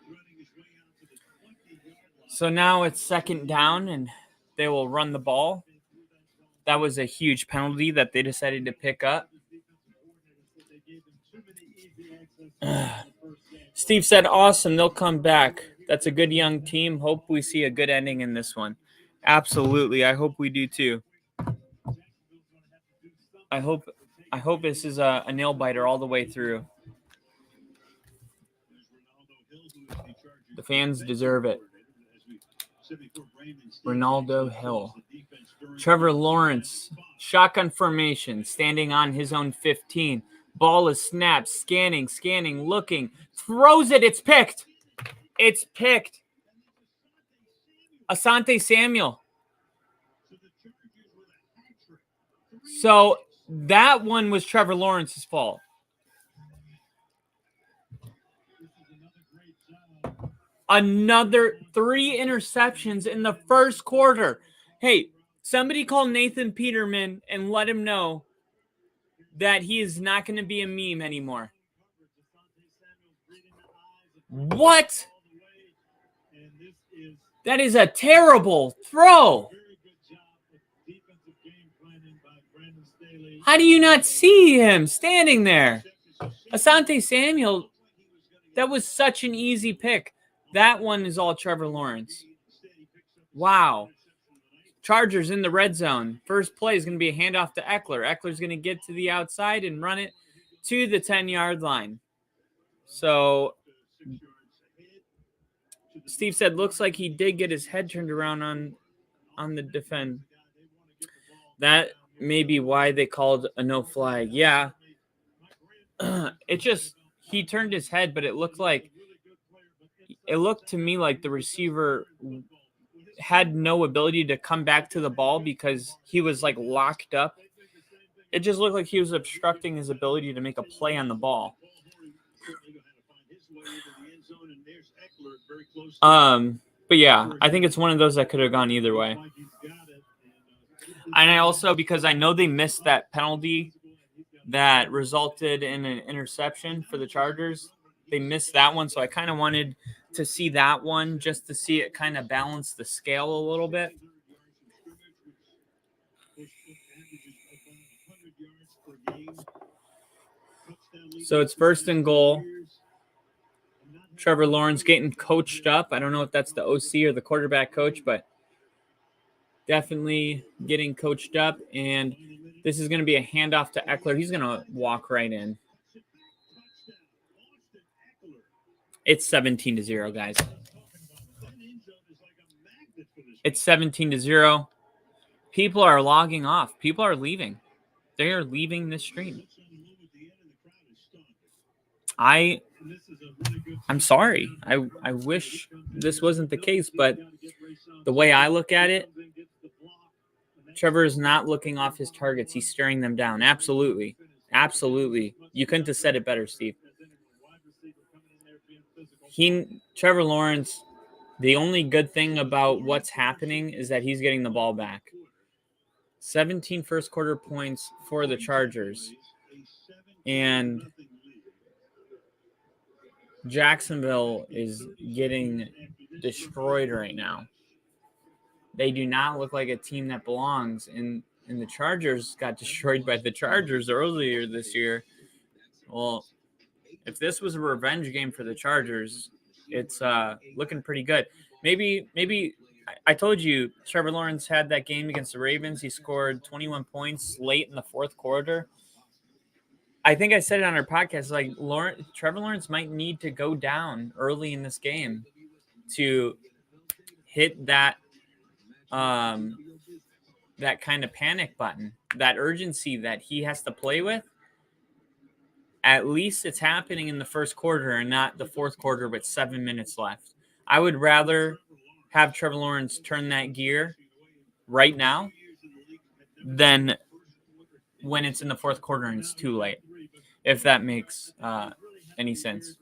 So now it's 2nd down and they will run the ball. That was a huge penalty that they decided to pick up. Steve said, awesome, they'll come back. That's a good young team. Hope we see a good ending in this one. Absolutely. I hope we do too. I hope this is a nail biter all the way through. The fans deserve it. Ronaldo Hill. Trevor Lawrence, shotgun formation, standing on his own 15. Ball is snapped, scanning, looking, throws it. It's picked. Asante Samuel. So that one was Trevor Lawrence's fault. Another 3 interceptions in the first quarter. Hey, Somebody call Nathan Peterman and let him know that he is not going to be a meme anymore. What? That is a terrible throw. How do you not see him standing there? Asante Samuel, that was such an easy pick. That one is all Trevor Lawrence. Wow. Chargers in the red zone. First play is going to be a handoff to Eckler. Eckler's going to get to the outside and run it to the 10-yard line. So Steve said, looks like he did get his head turned around on the defend. That may be why they called a no flag. Yeah. He turned his head, but it looked to me like the receiver had no ability to come back to the ball because he was like locked up. It just looked like he was obstructing his ability to make a play on the ball. But yeah, I think it's one of those that could have gone either way. And I also, because I know they missed that penalty that resulted in an interception for the Chargers, they missed that one. So I kind of wanted to see that one just to see it kind of balance the scale a little bit. So it's 1st and goal. Trevor Lawrence getting coached up. I don't know if that's the OC or the quarterback coach, but definitely getting coached up. And this is going to be a handoff to Eckler. He's going to walk right in. It's 17-0, guys. It's 17-0. People are logging off. People are leaving. They are leaving this stream. I'm sorry. I wish this wasn't the case, but the way I look at it, Trevor is not looking off his targets. He's staring them down. Absolutely. Absolutely. You couldn't have said it better, Steve. Trevor Lawrence, the only good thing about what's happening is that he's getting the ball back. 17 first quarter points for the Chargers. And Jacksonville is getting destroyed right now. They do not look like a team that belongs. And the Chargers got destroyed by the Chargers earlier this year. Well, if this was a revenge game for the Chargers, it's looking pretty good. Maybe I told you Trevor Lawrence had that game against the Ravens. He scored 21 points late in the fourth quarter. I think I said it on our podcast, like Trevor Lawrence might need to go down early in this game to hit that that kind of panic button, that urgency that he has to play with. At least it's happening in the first quarter and not the fourth quarter with 7 minutes left. I would rather have Trevor Lawrence turn that gear right now than when it's in the fourth quarter and it's too late, if that makes any sense.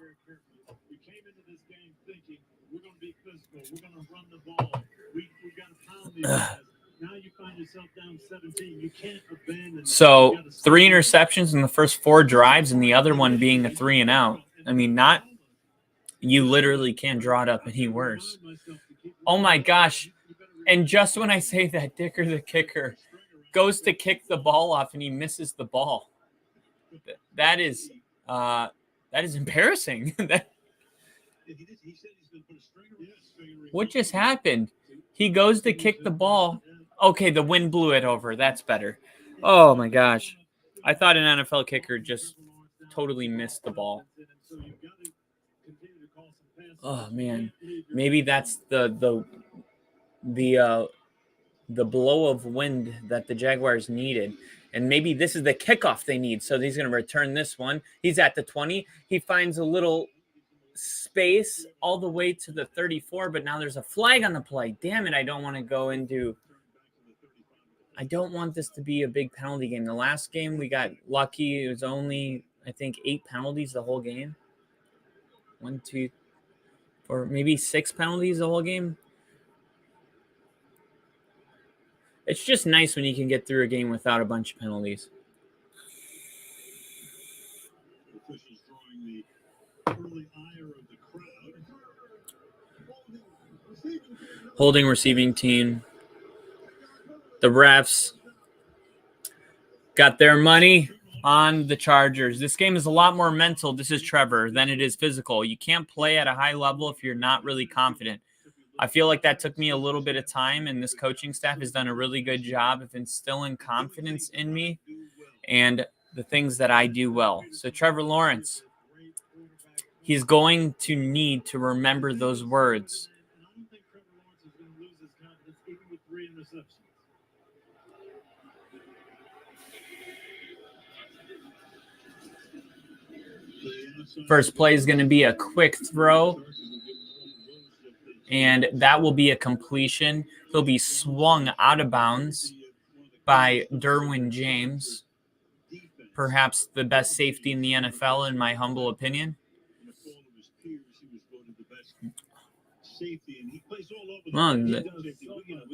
So 3 interceptions in the first 4 drives and the other one being a 3 and out. I mean, you literally can't draw it up any worse. Oh my gosh. And just when I say that, Dicker the kicker goes to kick the ball off and he misses the ball. That is embarrassing. What just happened? He goes to kick the ball. Okay, the wind blew it over. That's better. Oh my gosh. I thought an NFL kicker just totally missed the ball. Oh man. Maybe that's the blow of wind that the Jaguars needed. And maybe this is the kickoff they need. So he's going to return this one. He's at the 20. He finds a little space all the way to the 34, but now there's a flag on the play. Damn it, I don't want this to be a big penalty game. The last game we got lucky. It was only, I think, 8 penalties the whole game. 1, 2, or maybe 6 penalties the whole game. It's just nice when you can get through a game without a bunch of penalties. Officials drawing the early ire of the crowd. Holding receiving team. The refs got their money on the Chargers. This game is a lot more mental, this is Trevor, than it is physical. You can't play at a high level if you're not really confident. I feel like that took me a little bit of time, and this coaching staff has done a really good job of instilling confidence in me and the things that I do well. So Trevor Lawrence, he's going to need to remember those words. I don't think Trevor Lawrence is going to lose his confidence even with 3 interceptions. First play is going to be a quick throw, and that will be a completion. He'll be swung out of bounds by Derwin James, perhaps the best safety in the NFL, in my humble opinion. Well, the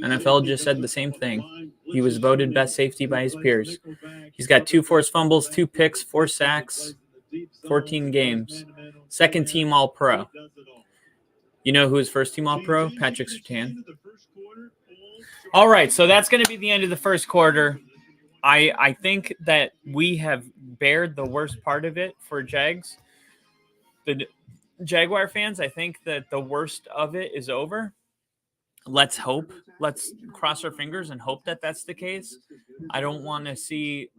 NFL just said the same thing. He was voted best safety by his peers. He's got 2 forced fumbles, 2 picks, 4 sacks, 14 games. Second team All-Pro. You know who is first team All-Pro? Patrick Surtain. All right, so that's going to be the end of the first quarter. I think that we have bared the worst part of it for Jags. The Jaguar fans, I think that the worst of it is over. Let's hope. Let's cross our fingers and hope that that's the case. I don't want to see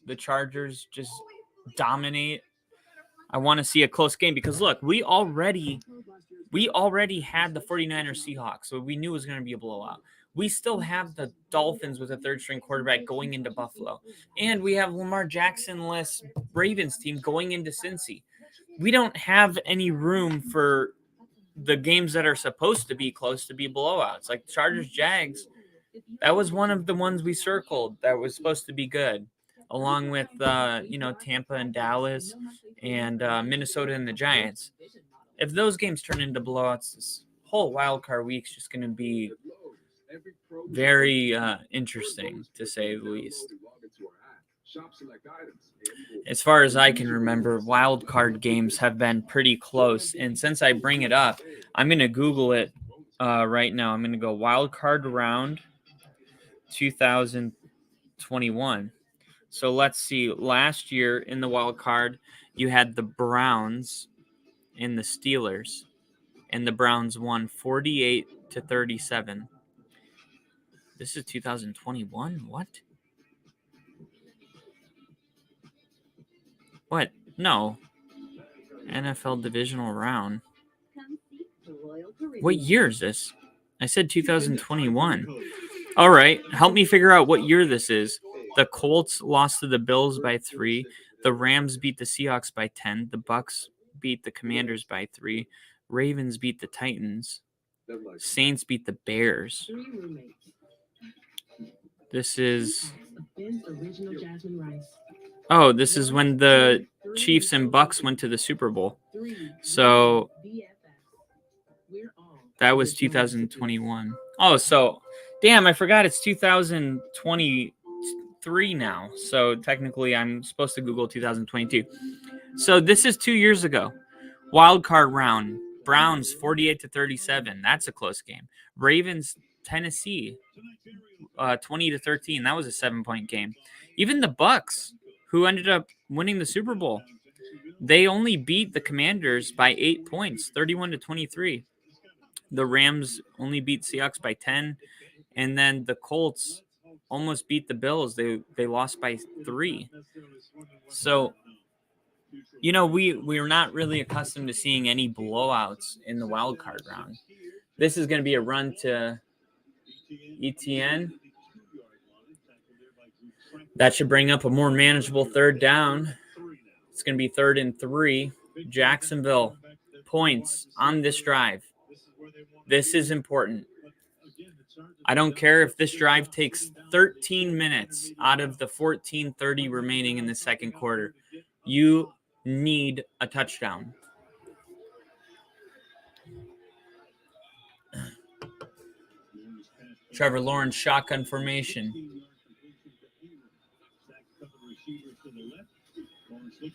the Chargers just dominate. I want to see a close game because, look, we already had the 49ers Seahawks, so we knew it was going to be a blowout. We still have the Dolphins with a third-string quarterback going into Buffalo. And we have Lamar Jackson-less Ravens team going into Cincy. We don't have any room for the games that are supposed to be close to be blowouts. Like Chargers-Jags, that was one of the ones we circled that was supposed to be good, along with, Tampa and Dallas and Minnesota and the Giants. If those games turn into blowouts, this whole wild card week's just going to be very interesting, to say the least. As far as I can remember, wild card games have been pretty close. And since I bring it up, I'm going to Google it right now. I'm going to go wild card round 2021. So let's see. Last year in the wild card, you had the Browns and the Steelers, and the Browns won 48-37. This is 2021? What? No. NFL divisional round. What year is this? I said 2021. All right. Help me figure out what year this is. The Colts lost to the Bills by 3. The Rams beat the Seahawks by 10. The Bucks beat the Commanders by 3. Ravens beat the Titans. Saints beat the Bears. This is... Oh, this is when the Chiefs and Bucks went to the Super Bowl. So that was 2021. Oh, so damn, I forgot it's 2023 now. So technically I'm supposed to Google 2022. So this is 2 years ago. Wild card round. Browns 48-37. That's a close game. Ravens, Tennessee 20-13. That was a 7-point game. Even the Bucks, who ended up winning the Super Bowl, they only beat the Commanders by 8 points, 31-23. The Rams only beat Seahawks by 10, and then the Colts almost beat the Bills. They lost by 3. So, we're not really accustomed to seeing any blowouts in the wild card round. This is going to be a run to ETN. That should bring up a more manageable third down. It's going to be 3rd and 3. Jacksonville points on this drive. This is important. I don't care if this drive takes 13 minutes out of the 14:30 remaining in the second quarter. You need a touchdown. Trevor Lawrence shotgun formation.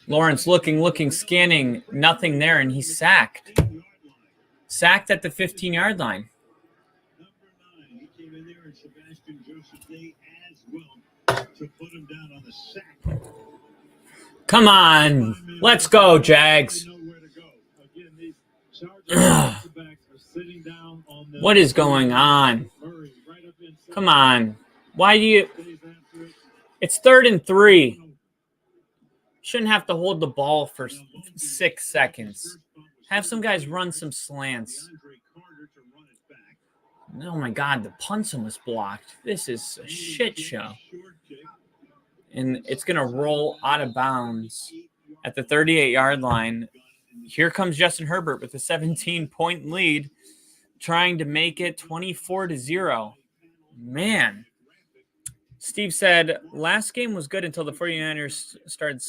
Lawrence looking, scanning, nothing there, and he's sacked. Sacked at the 15-yard line. Come on. Let's go, Jags. What is going on? Come on. Why do you... It's 3rd and 3. Shouldn't have to hold the ball for 6 seconds. Have some guys run some slants. Oh, my God. The punt's almost blocked. This is a shit show. And it's going to roll out of bounds at the 38-yard line. Here comes Justin Herbert with a 17-point lead, trying to make it 24-0. Man. Steve said, last game was good until the 49ers started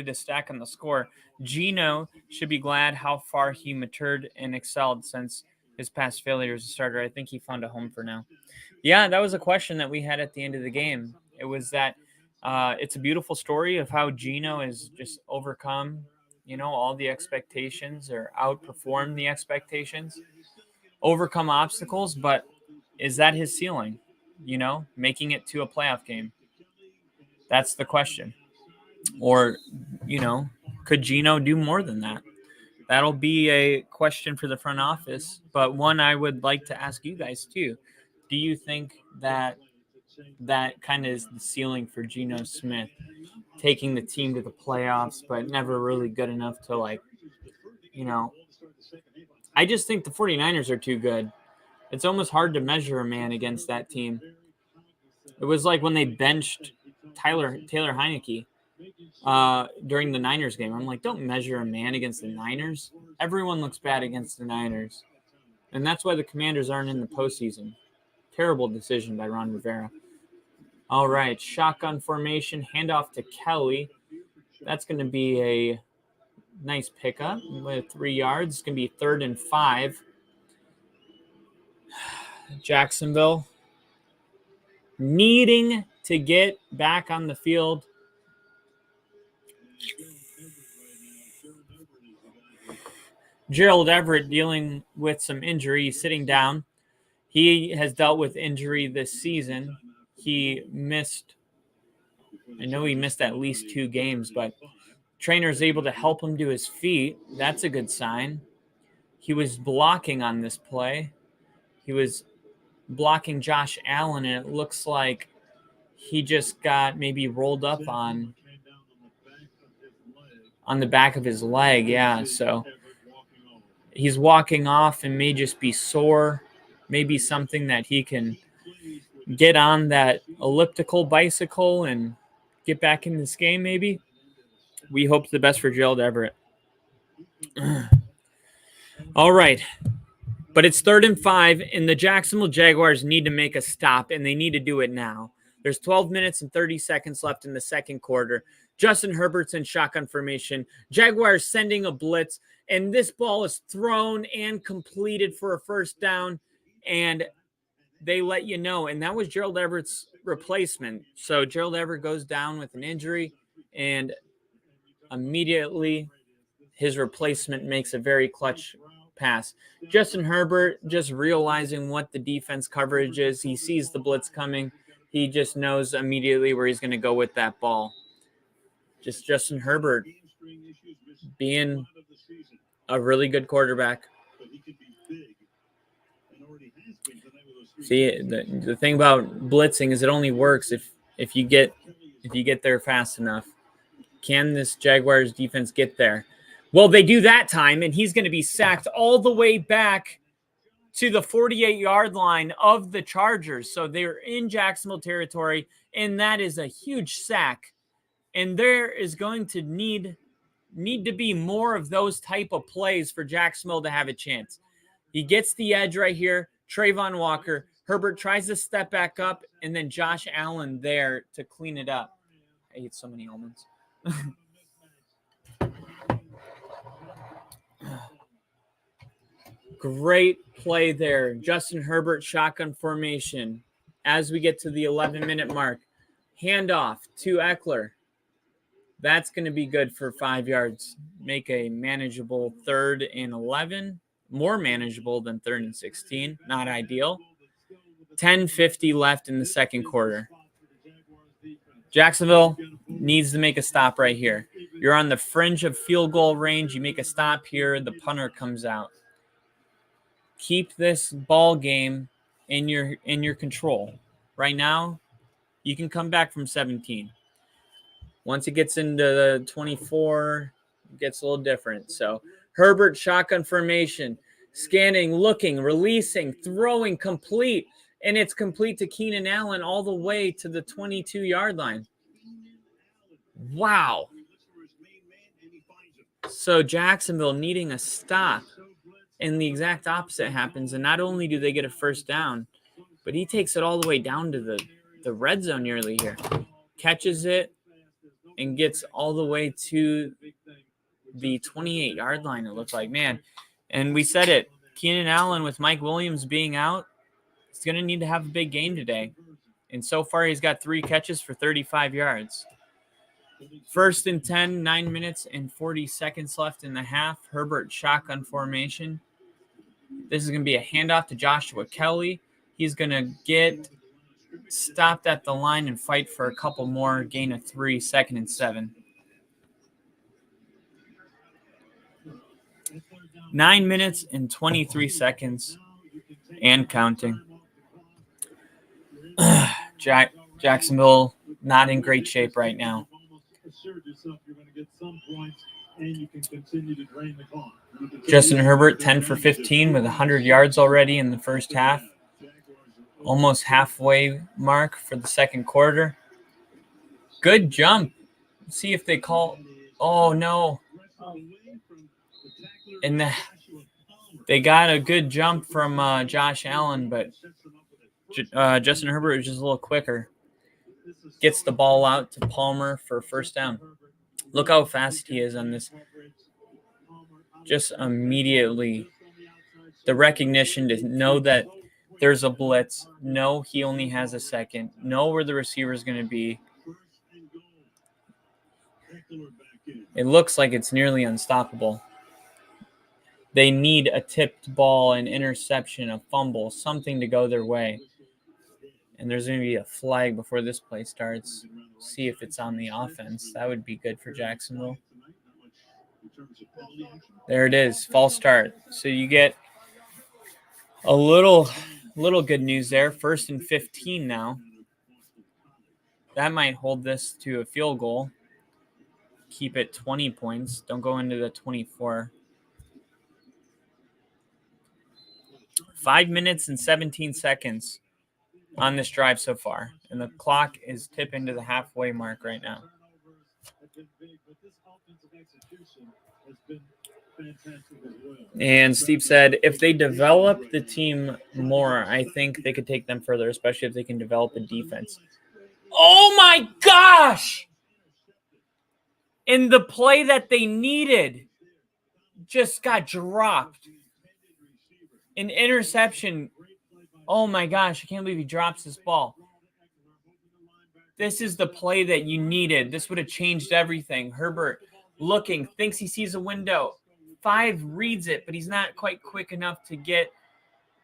to stack on the score. Geno should be glad how far he matured and excelled since his past failure as a starter. I think he found a home for now. Yeah, that was a question that we had at the end of the game. It was that it's a beautiful story of how Geno has just overcome, all the expectations or outperformed the expectations, overcome obstacles, but is that his ceiling? Making it to a playoff game. That's the question. Or, could Geno do more than that? That'll be a question for the front office, but one I would like to ask you guys too. Do you think that kind of is the ceiling for Geno Smith, taking the team to the playoffs, but never really good enough to I just think the 49ers are too good. It's almost hard to measure a man against that team. It was like when they benched Taylor Heineke during the Niners game. I'm like, don't measure a man against the Niners. Everyone looks bad against the Niners. And that's why the Commanders aren't in the postseason. Terrible decision by Ron Rivera. All right, shotgun formation, handoff to Kelly. That's going to be a nice pickup with 3 yards. It's going to be 3rd and 5. Jacksonville needing to get back on the field. Gerald Everett dealing with some injury, sitting down. He has dealt with injury this season. I know he missed at least 2 games, but trainer is able to help him to his feet. That's a good sign. He was blocking on this play. He was blocking Josh Allen, and it looks like he just got maybe rolled up on the back of his leg. Yeah, so he's walking off and may just be sore, maybe something that he can get on that elliptical bicycle and get back in this game maybe. We hope the best for Gerald Everett. All right. But it's 3rd and 5, and the Jacksonville Jaguars need to make a stop, and they need to do it now. There's 12 minutes and 30 seconds left in the second quarter. Justin Herbert's in shotgun formation. Jaguars sending a blitz, and this ball is thrown and completed for a first down, and they let you know. And that was Gerald Everett's replacement. So Gerald Everett goes down with an injury, and immediately his replacement makes a very clutch pass. Justin Herbert just realizing what the defense coverage is. He sees the blitz coming. He just knows immediately where he's going to go with that ball. Just Justin Herbert being a really good quarterback. See, the thing about blitzing is it only works if you get there fast enough. Can this Jaguars defense get there? Well, they do that time, and he's going to be sacked all the way back to the 48-yard line of the Chargers. So they're in Jacksonville territory, and that is a huge sack. And there is going to need to be more of those type of plays for Jacksonville to have a chance. He gets the edge right here. Trayvon Walker. Herbert tries to step back up, and then Josh Allen there to clean it up. I ate so many almonds. Great play there. Justin Herbert, shotgun formation. As we get to the 11-minute mark, handoff to Eckler. That's going to be good for 5 yards. Make a manageable 3rd and 11. More manageable than 3rd and 16. Not ideal. 10:50 left in the second quarter. Jacksonville needs to make a stop right here. You're on the fringe of field goal range. You make a stop here. The punter comes out. Keep this ball game in your control. Right now, you can come back from 17. Once it gets into the 24, it gets a little different. So Herbert, shotgun formation, scanning, looking, releasing, throwing, complete. And it's complete to Keenan Allen all the way to the 22-yard line. Wow. So Jacksonville needing a stop. And the exact opposite happens. And not only do they get a first down, but he takes it all the way down to the red zone nearly here. Catches it and gets all the way to the 28-yard line, it looks like. Man, and we said it. Keenan Allen with Mike Williams being out, he's going to need to have a big game today. And so far, he's got 3 catches for 35 yards. 1st and 10, 9 minutes and 40 seconds left in the half. Herbert, shotgun formation. This is going to be a handoff to Joshua Kelly. He's going to get stopped at the line and fight for a couple more. Gain of 3, 2nd and 7. 9 minutes and 23 seconds and counting. Jacksonville not in great shape right now. Justin Herbert, 10 for 15 with 100 yards already in the first half. Almost halfway mark for the second quarter. Good jump. Let's see if they call. Oh, no. And they got a good jump from Josh Allen, but Justin Herbert was just a little quicker. Gets the ball out to Palmer for first down. Look how fast he is on this. Just immediately. The recognition to know that there's a blitz. No, he only has a second. Know where the receiver is going to be. It looks like it's nearly unstoppable. They need a tipped ball, an interception, a fumble, something to go their way. And there's going to be a flag before this play starts. See if it's on the offense. That would be good for Jacksonville. There it is, false start. So you get a little good news there. 1st and 15 now. That might hold this to a field goal. Keep it 20 points. Don't go into the 24. 5 minutes and 17 seconds on this drive so far. And the clock is tipping to the halfway mark right now. And Steve said, if they develop the team more, I think they could take them further, especially if they can develop a defense. Oh, my gosh! And the play that they needed just got dropped. An interception. Oh, my gosh. I can't believe he drops this ball. This is the play that you needed. This would have changed everything. Herbert looking, thinks he sees a window. 5 reads it, but he's not quite quick enough to get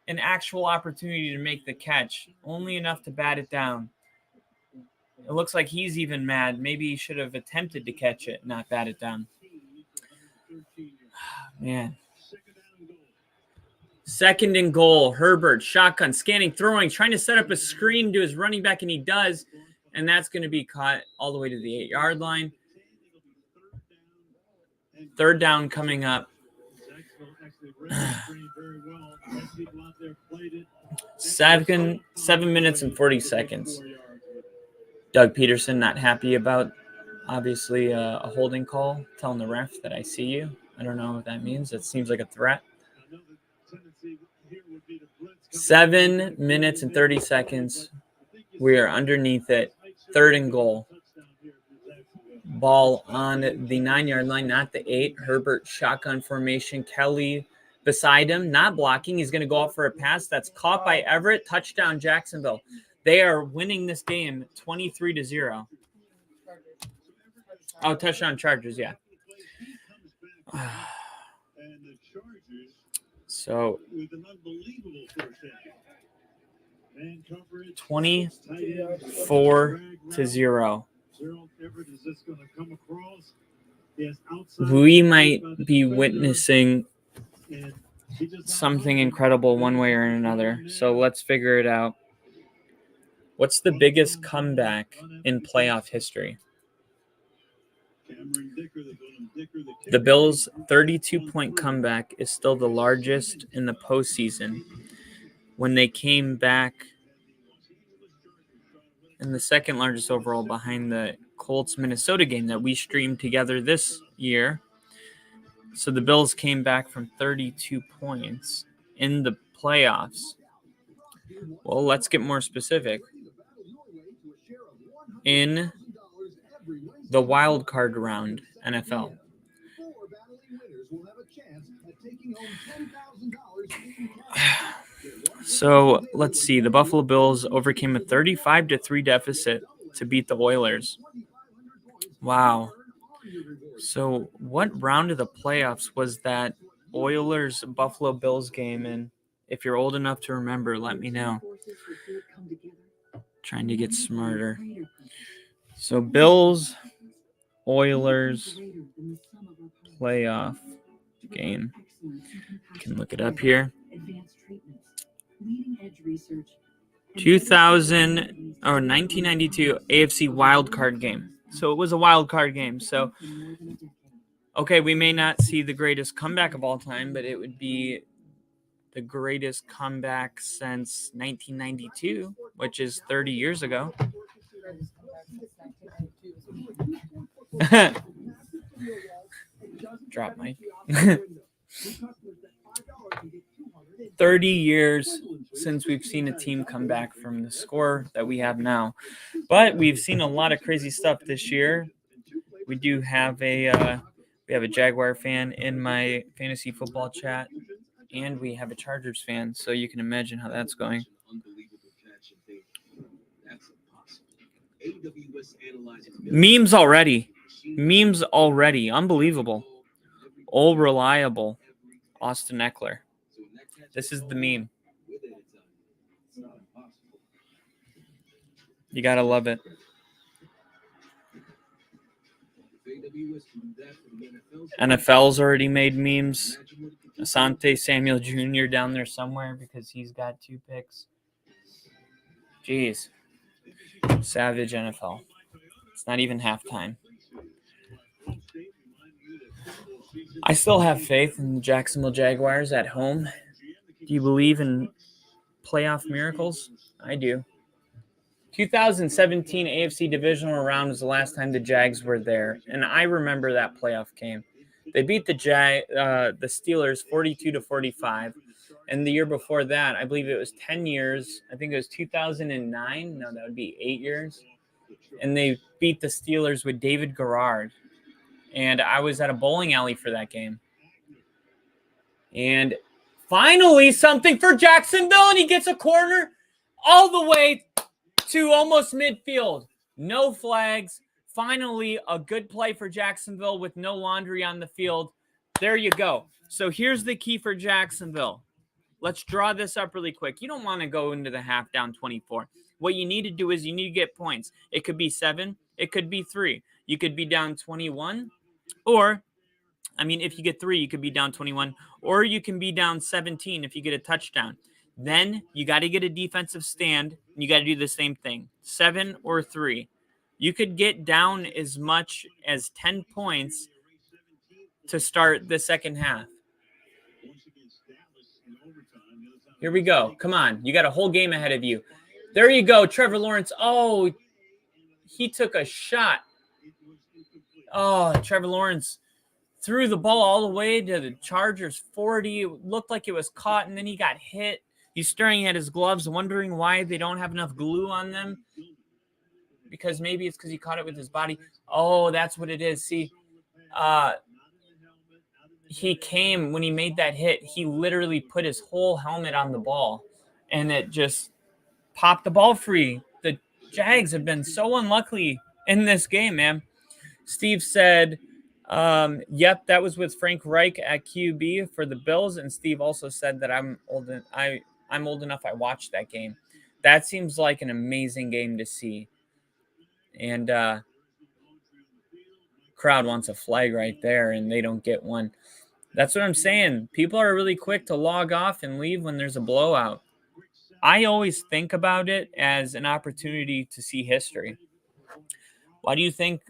an actual opportunity to make the catch. Only enough to bat it down. It looks like he's even mad. Maybe he should have attempted to catch it, not bat it down. Man. 2nd and goal. Herbert, shotgun, scanning, throwing, trying to set up a screen to his running back, and he does. And that's going to be caught all the way to the 8-yard line. 3rd down coming up. 7 minutes and 40 seconds. Doug Peterson not happy about, obviously, a holding call, telling the ref that I see you. I don't know what that means. It seems like a threat. 7 minutes and 30 seconds. We are underneath it. 3rd and goal. Ball on the 9-yard line, not the 8. Herbert, shotgun formation. Kelly beside him, not blocking. He's going to go out for a pass that's caught by Everett. Touchdown, Jacksonville. They are winning this game 23-0. Oh, touchdown Chargers, yeah. So 24-0. We might be witnessing something incredible one way or another. So let's figure it out. What's the biggest comeback in playoff history? The Bills' 32-point comeback is still the largest in the postseason. When they came back in the second largest overall behind the Colts-Minnesota game that we streamed together this year. So the Bills came back from 32 points in the playoffs. Well, let's get more specific. In the wild card round, NFL. So let's see. The Buffalo Bills overcame a 35-3 deficit to beat the Oilers. Wow. So what round of the playoffs was that Oilers-Buffalo Bills game in? If you're old enough to remember, let me know. Trying to get smarter. So Bills, Oilers, playoff game. Can look it up here. 1992 AFC wild card game. So it was a wild card game. So, okay, we may not see the greatest comeback of all time, but it would be the greatest comeback since 1992, which is 30 years ago. Drop mic. 30 years since we've seen a team come back from the score that we have now. But we've seen a lot of crazy stuff this year. We do have a Jaguar fan in my fantasy football chat, and we have a Chargers fan, so you can imagine how that's going. Memes already. Unbelievable. All reliable. Austin Eckler. This is the meme. You gotta love it. NFL's already made memes. Asante Samuel Jr. down there somewhere because he's got 2 picks. Jeez. Savage NFL. It's not even halftime. I still have faith in the Jacksonville Jaguars at home. Do you believe in playoff miracles? I do. 2017 AFC Divisional Round was the last time the Jags were there, and I remember that playoff game. They beat the Steelers 42-45, and the year before that, I believe it was 10 years. I think it was 2009. No, that would be 8 years. And they beat the Steelers with David Garrard. And I was at a bowling alley for that game. And finally, something for Jacksonville, and he gets a corner all the way to almost midfield. No flags. Finally, a good play for Jacksonville with no laundry on the field. There you go. So here's the key for Jacksonville. Let's draw this up really quick. You don't want to go into the half down 24. What you need to do is you need to get points. It could be 7. It could be 3. You could be down 21. Or, if you get 3, you could be down 21. Or you can be down 17 if you get a touchdown. Then you got to get a defensive stand. And you got to do the same thing. 7 or 3. You could get down as much as 10 points to start the second half. Here we go. Come on. You got a whole game ahead of you. There you go. Trevor Lawrence. Oh, he took a shot. Oh, Trevor Lawrence threw the ball all the way to the Chargers 40. It looked like it was caught, and then he got hit. He's staring at his gloves, wondering why they don't have enough glue on them. Because maybe it's because he caught it with his body. Oh, that's what it is. See, he came when he made that hit, he literally put his whole helmet on the ball, and it just popped the ball free. The Jags have been so unlucky in this game, man. Steve said, yep, that was with Frank Reich at QB for the Bills. And Steve also said that I'm old enough I watched that game. That seems like an amazing game to see. And crowd wants a flag right there, and they don't get one. That's what I'm saying. People are really quick to log off and leave when there's a blowout. I always think about it as an opportunity to see history. Why do you think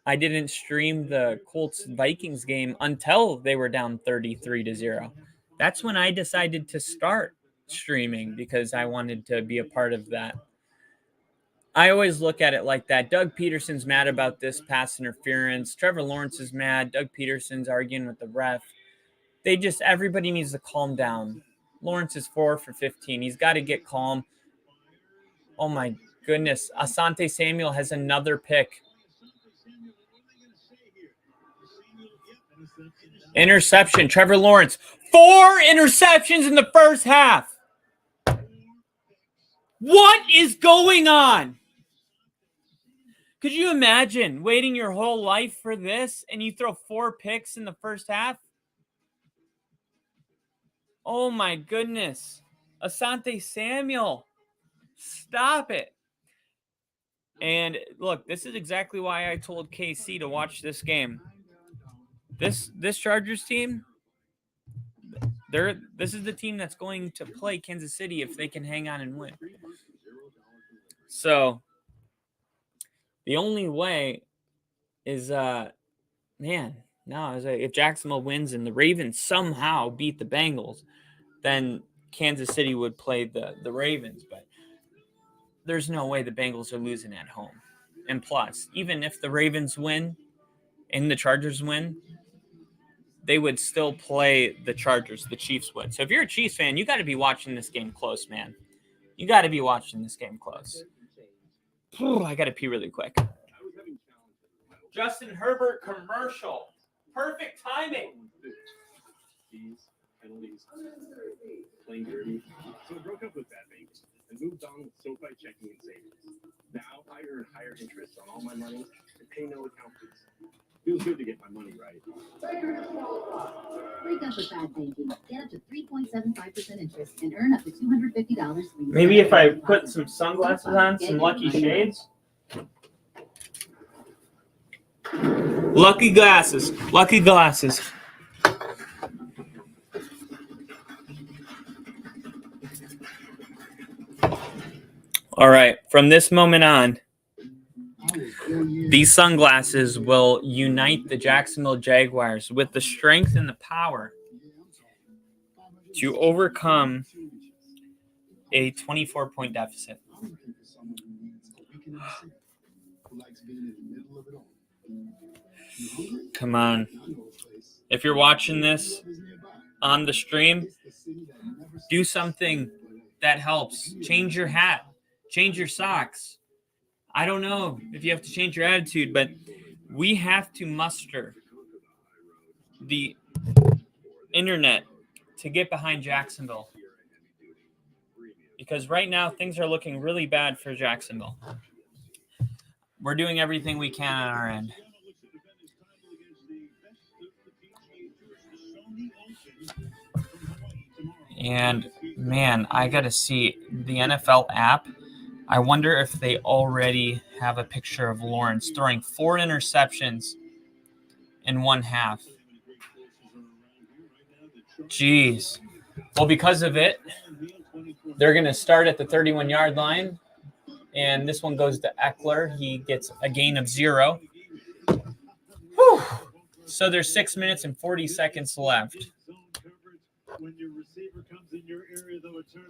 I didn't stream the Colts-Vikings game until they were down 33-0? That's when I decided to start streaming because I wanted to be a part of that. I always look at it like that. Doug Peterson's mad about this pass interference. Trevor Lawrence is mad. Doug Peterson's arguing with the ref. Everybody needs to calm down. Lawrence is 4 for 15. He's got to get calm. Oh my goodness. Asante Samuel has another pick. Interception. Trevor Lawrence. 4 interceptions in the first half. What is going on? Could you imagine waiting your whole life for this and you throw 4 picks in the first half? Oh my goodness. Asante Samuel. Stop it. And look, this is exactly why I told KC to watch this game. This Chargers team, this is the team that's going to play Kansas City if they can hang on and win. So the only way is if Jacksonville wins and the Ravens somehow beat the Bengals, then Kansas City would play the Ravens. But there's no way the Bengals are losing at home. And plus, even if the Ravens win and the Chargers win, they would still play the Chargers. The Chiefs would. So if you're a Chiefs fan, you got to be watching this game close, man. You got to be watching this game close. I got to pee really quick. Justin Herbert commercial. Perfect timing. Penalties, playing dirty. So I broke up with that baby and moved on with SoFi checking and savings. Now I earn higher interest on all my money and pay no account fees. Feels good to get my money right. Break up with bad banking. Get up to 3.75% interest and earn up to $250. Maybe if I put some sunglasses on, some lucky shades. Lucky glasses. Lucky glasses. All right. From this moment on, these sunglasses will unite the Jacksonville Jaguars with the strength and the power to overcome a 24-point deficit. Come on. If you're watching this on the stream, do something that helps. Change your hat. Change your socks. I don't know if you have to change your attitude, but we have to muster the internet to get behind Jacksonville. Because right now, things are looking really bad for Jacksonville. We're doing everything we can on our end. And, man, I got to see the NFL app. I wonder if they already have a picture of Lawrence throwing 4 interceptions in one half. Jeez. Well, because of it, they're going to start at the 31-yard line. And this one goes to Eckler. He gets a gain of 0. Whew. So there's 6 minutes and 40 seconds left.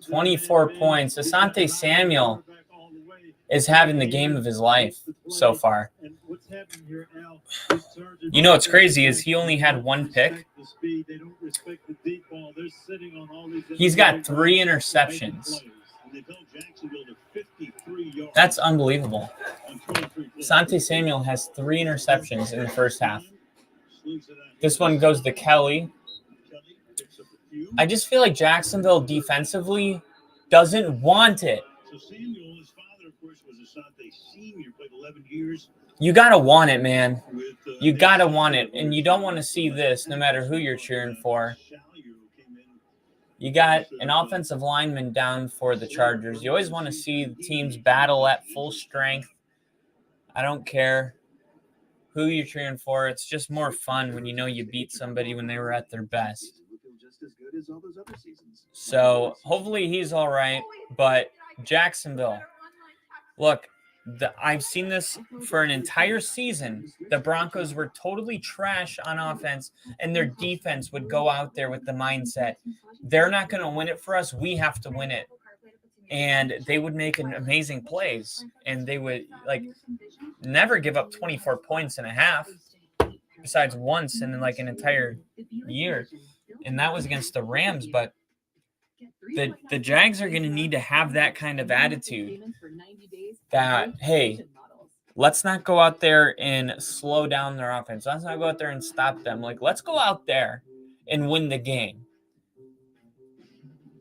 24 points. Asante Samuel is having the game of his life so far. You know what's crazy is he only had 1 pick. He's got 3 interceptions. That's unbelievable. Asante Samuel has 3 interceptions in the first half. This one goes to Kelly. I just feel like Jacksonville defensively doesn't want it. So Samuel, his father, of course, was Asante Senior, played 11 years. You got to want it, man. You got to want it. And you don't want to see this no matter who you're cheering for. You got an offensive lineman down for the Chargers. You always want to see the teams battle at full strength. I don't care who you're cheering for. It's just more fun when you know you beat somebody when they were at their best. So hopefully he's all right. But Jacksonville, look, I've seen this for an entire season. The Broncos were totally trash on offense, and their defense would go out there with the mindset, they're not going to win it for us. We have to win it. And they would make an amazing plays, and they would never give up 24 points and a half, besides once in an entire year. And that was against the Rams. But the Jags are going to need to have that kind of attitude that, hey, let's not go out there and slow down their offense. Let's not go out there and stop them. Let's go out there and win the game.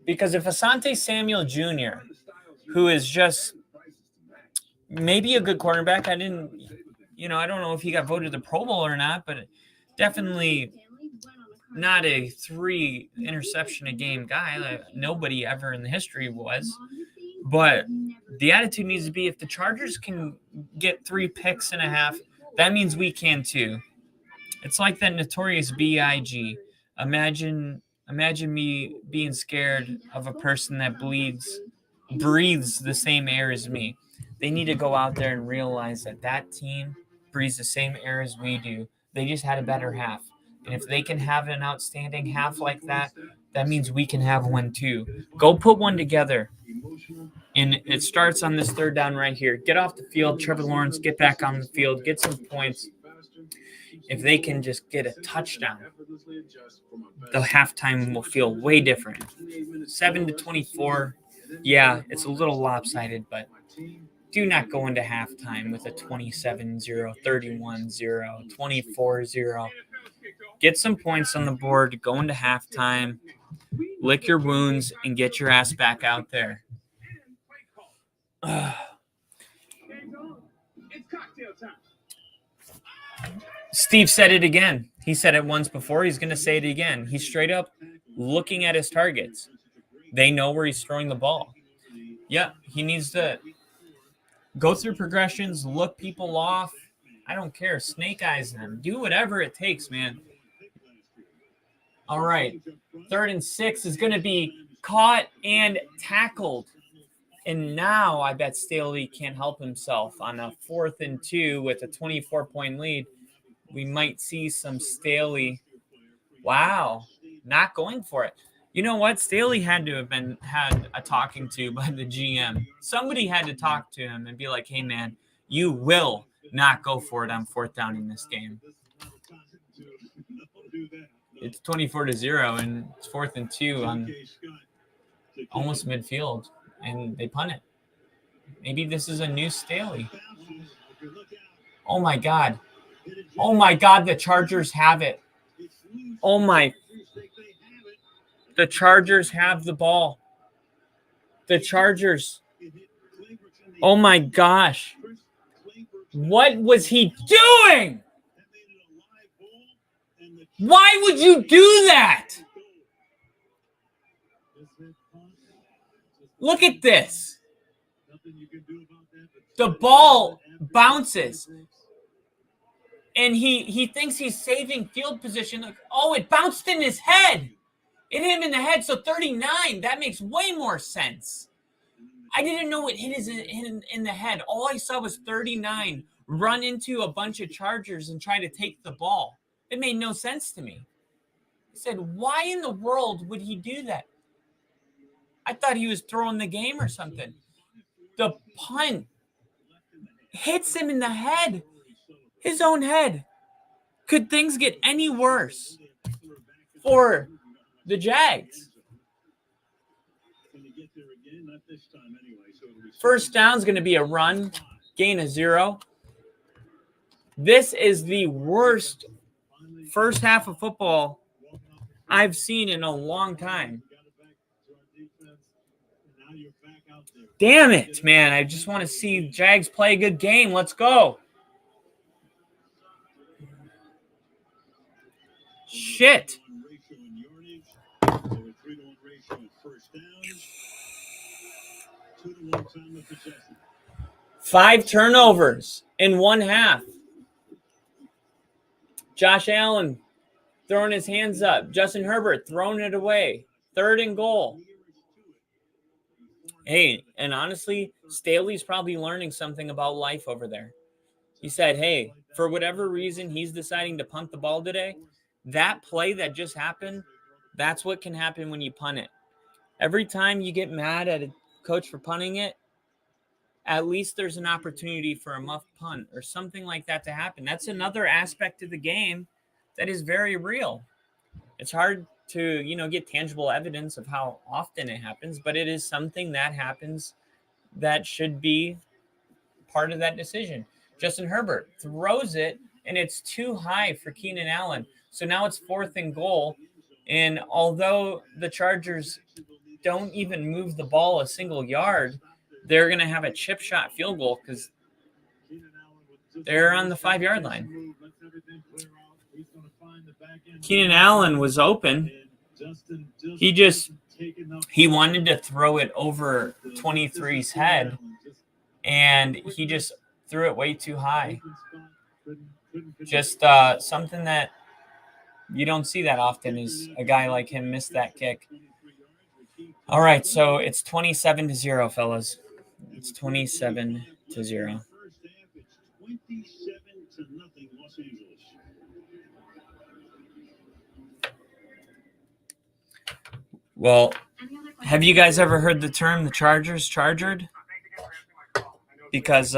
Because if Asante Samuel Jr., who is just maybe a good quarterback, I don't know if he got voted the Pro Bowl or not, but definitely not a 3 interception a game guy. Nobody ever in the history was. But the attitude needs to be, if the Chargers can get 3 picks and a half, that means we can too. It's like that Notorious B.I.G. Imagine me being scared of a person that breathes the same air as me. They need to go out there and realize that team breathes the same air as we do. They just had a better half. And if they can have an outstanding half like that, that means we can have one too. Go put one together. And it starts on this 3rd down right here. Get off the field. Trevor Lawrence, get back on the field. Get some points. If they can just get a touchdown, the halftime will feel way different. 7-24. Yeah, it's a little lopsided, but do not go into halftime with a 27-0, 31-0, 24-0. Get some points on the board, go into halftime, lick your wounds, and get your ass back out there. Steve said it again. He said it once before. He's going to say it again. He's straight up looking at his targets. They know where he's throwing the ball. Yeah, he needs to go through progressions, look people off. I don't care. Snake eyes them. Do whatever it takes, man. All right. 3rd and 6 is going to be caught and tackled. And now I bet Staley can't help himself. On a 4th and 2 with a 24-point lead, we might see some Staley. Wow. Not going for it. You know what? Staley had to have had a talking to by the GM. Somebody had to talk to him and be like, hey, man, you will not go for it on 4th down in this game. It's 24-0, and it's 4th and 2 on almost midfield, and they punt it. Maybe this is a new Staley. Oh, my God. Oh, my God, the Chargers have it. Oh, my. The Chargers have the ball. The Chargers. Oh, my gosh. What was he doing? Why would you do that? Look at this. The ball bounces. And he thinks he's saving field position. Look, oh, it bounced in his head. It hit him in the head, so 39. That makes way more sense. I didn't know it hit his in the head. All I saw was 39 run into a bunch of Chargers and try to take the ball. It made no sense to me. I said, why in the world would he do that? I thought he was throwing the game or something. The punt hits him in the head. His own head. Could things get any worse for the Jags? 1st down is going to be a run, gain of 0. This is the worst first half of football I've seen in a long time. Damn it, man. I just want to see Jags play a good game. Let's go. Shit. 5 turnovers in one half. Josh Allen throwing his hands up. Justin Herbert throwing it away. 3rd and goal. Hey, and honestly, Staley's probably learning something about life over there. He said, hey, for whatever reason he's deciding to punt the ball today, that play that just happened, that's what can happen when you punt it. Every time you get mad at a coach for punting it, at least there's an opportunity for a muffed punt or something like that to happen. That's another aspect of the game that is very real. It's hard to, get tangible evidence of how often it happens, but it is something that happens that should be part of that decision. Justin Herbert throws it, and it's too high for Keenan Allen. So now it's 4th and goal, and although the Chargers don't even move the ball a single yard, they're going to have a chip shot field goal because they're on the 5-yard line. Keenan Allen was open. He wanted to throw it over 23's head, and he just threw it way too high. Just something that you don't see that often is a guy like him miss that kick. All right, so it's 27-0, fellas. It's 27-0. Well, have you guys ever heard the term the Chargers chargered? Because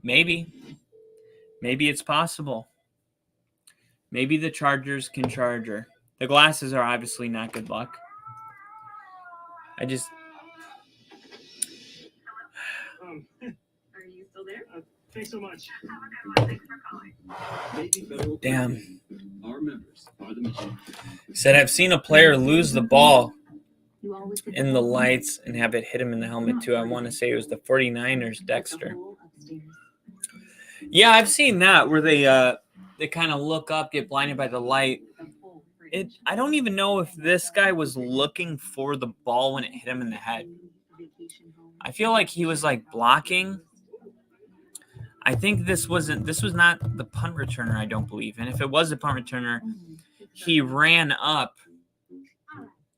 maybe it's possible. Maybe the Chargers can charge her. The glasses are obviously not good luck. Are you still there? Thanks so much. Damn. Our members are the mission. Said I've seen a player lose the ball in the lights and have it hit him in the helmet too. I want to say it was the 49ers, Dexter. Yeah, I've seen that where they kind of look up, get blinded by the light. I don't even know if this guy was looking for the ball when it hit him in the head. I feel like he was like blocking. I think this was not the punt returner, I don't believe. And if it was a punt returner, he ran up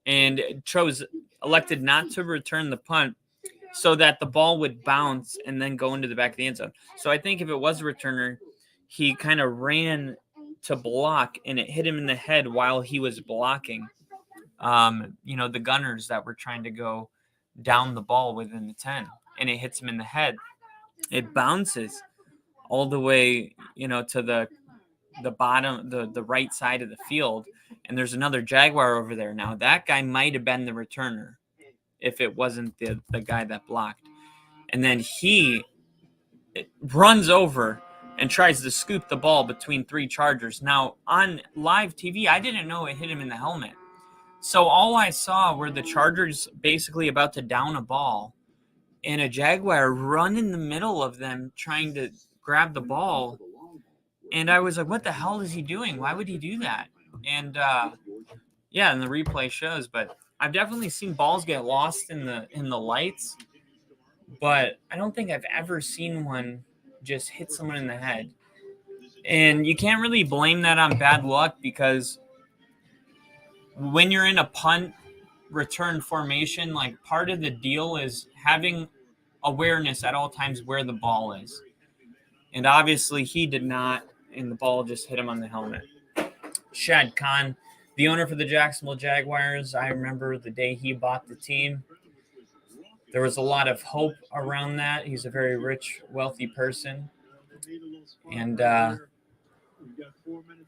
and elected not to return the punt so that the ball would bounce and then go into the back of the end zone. So I think if it was a returner, he kind of ran to block and it hit him in the head while he was blocking. The gunners that were trying to go down the ball within the 10, and it hits him in the head. It bounces all the way, to the bottom, the right side of the field. And there's another Jaguar over there. Now that guy might have been the returner if it wasn't the guy that blocked. And then he runs over and tries to scoop the ball between 3 Chargers. Now on live TV, I didn't know it hit him in the helmet. So all I saw were the Chargers basically about to down a ball and a Jaguar run in the middle of them trying to grab the ball. And I was like, what the hell is he doing? Why would he do that? And and the replay shows, but I've definitely seen balls get lost in the lights, but I don't think I've ever seen one just hit someone in the head. And you can't really blame that on bad luck, because when you're in a punt return formation, like, part of the deal is having awareness at all times where the ball is. And obviously he did not, and the ball just hit him on the helmet. Shad Khan, the owner for the Jacksonville Jaguars, I remember the day he bought the team. There was a lot of hope around that. He's a very rich, wealthy person. And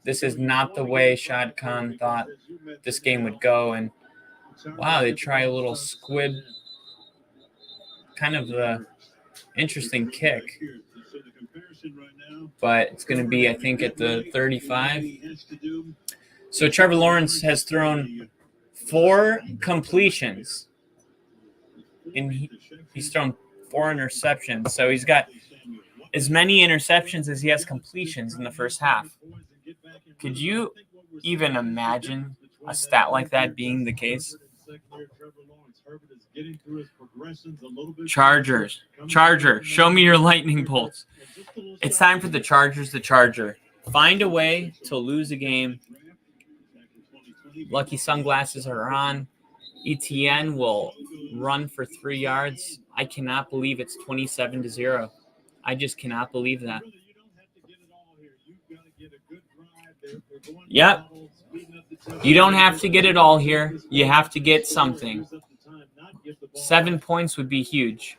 this is not the way Shad Khan thought this game would go. And wow, they try a little squib, kind of the interesting kick. but it's going to be, I think, at the 35. So Trevor Lawrence has thrown 4 completions, and he's thrown 4 interceptions. So he's got as many interceptions as he has completions in the first half. Could you even imagine a stat like that being the case? Charger, show me your lightning bolts. It's time for the Chargers to Charger. Find a way to lose a game. Lucky sunglasses are on. ETN will run for 3 yards. I cannot believe it's 27-0. I just cannot believe that. Yep. You don't have to get it all here. You have to get something. 7 points would be huge.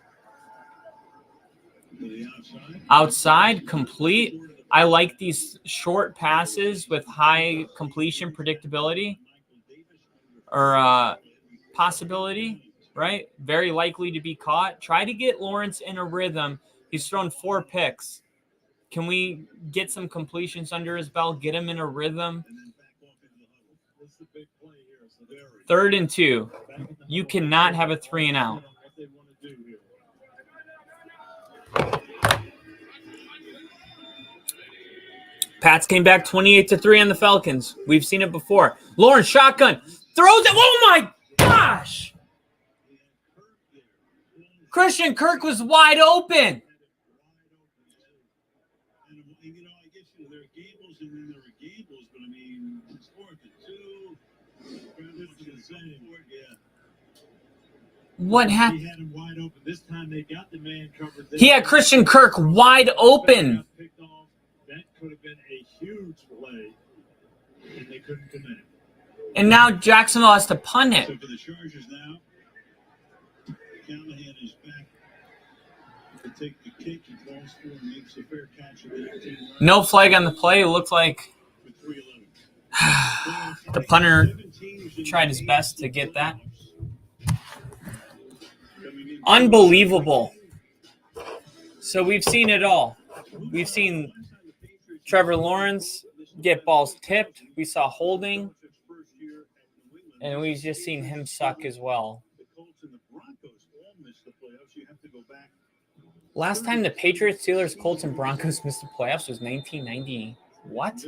Outside, complete. I like these short passes with high completion predictability or possibility, right? Very likely to be caught. Try to get Lawrence in a rhythm. He's thrown 4 picks. Can we get some completions under his belt, get him in a rhythm? 3rd and 2. You cannot have a 3 and out. Pats came back 28-3 on the Falcons. We've seen it before. Lawrence shotgun throws it. Oh my gosh! Christian Kirk was wide open. What happened? He had Christian Kirk wide open. That could have been a huge play, and they couldn't connect. And now Jacksonville has to punt it. So for the Chargers now, Callahan is back to take the kick. He falls for and makes a fair catch. No flag on the play. It looked like the punter tried his best to get that. Unbelievable. So we've seen it all. We've seen Trevor Lawrence get balls tipped. We saw holding. And we've just seen him suck as well. Last time the Patriots, Steelers, Colts, and Broncos missed the playoffs was 1990. What?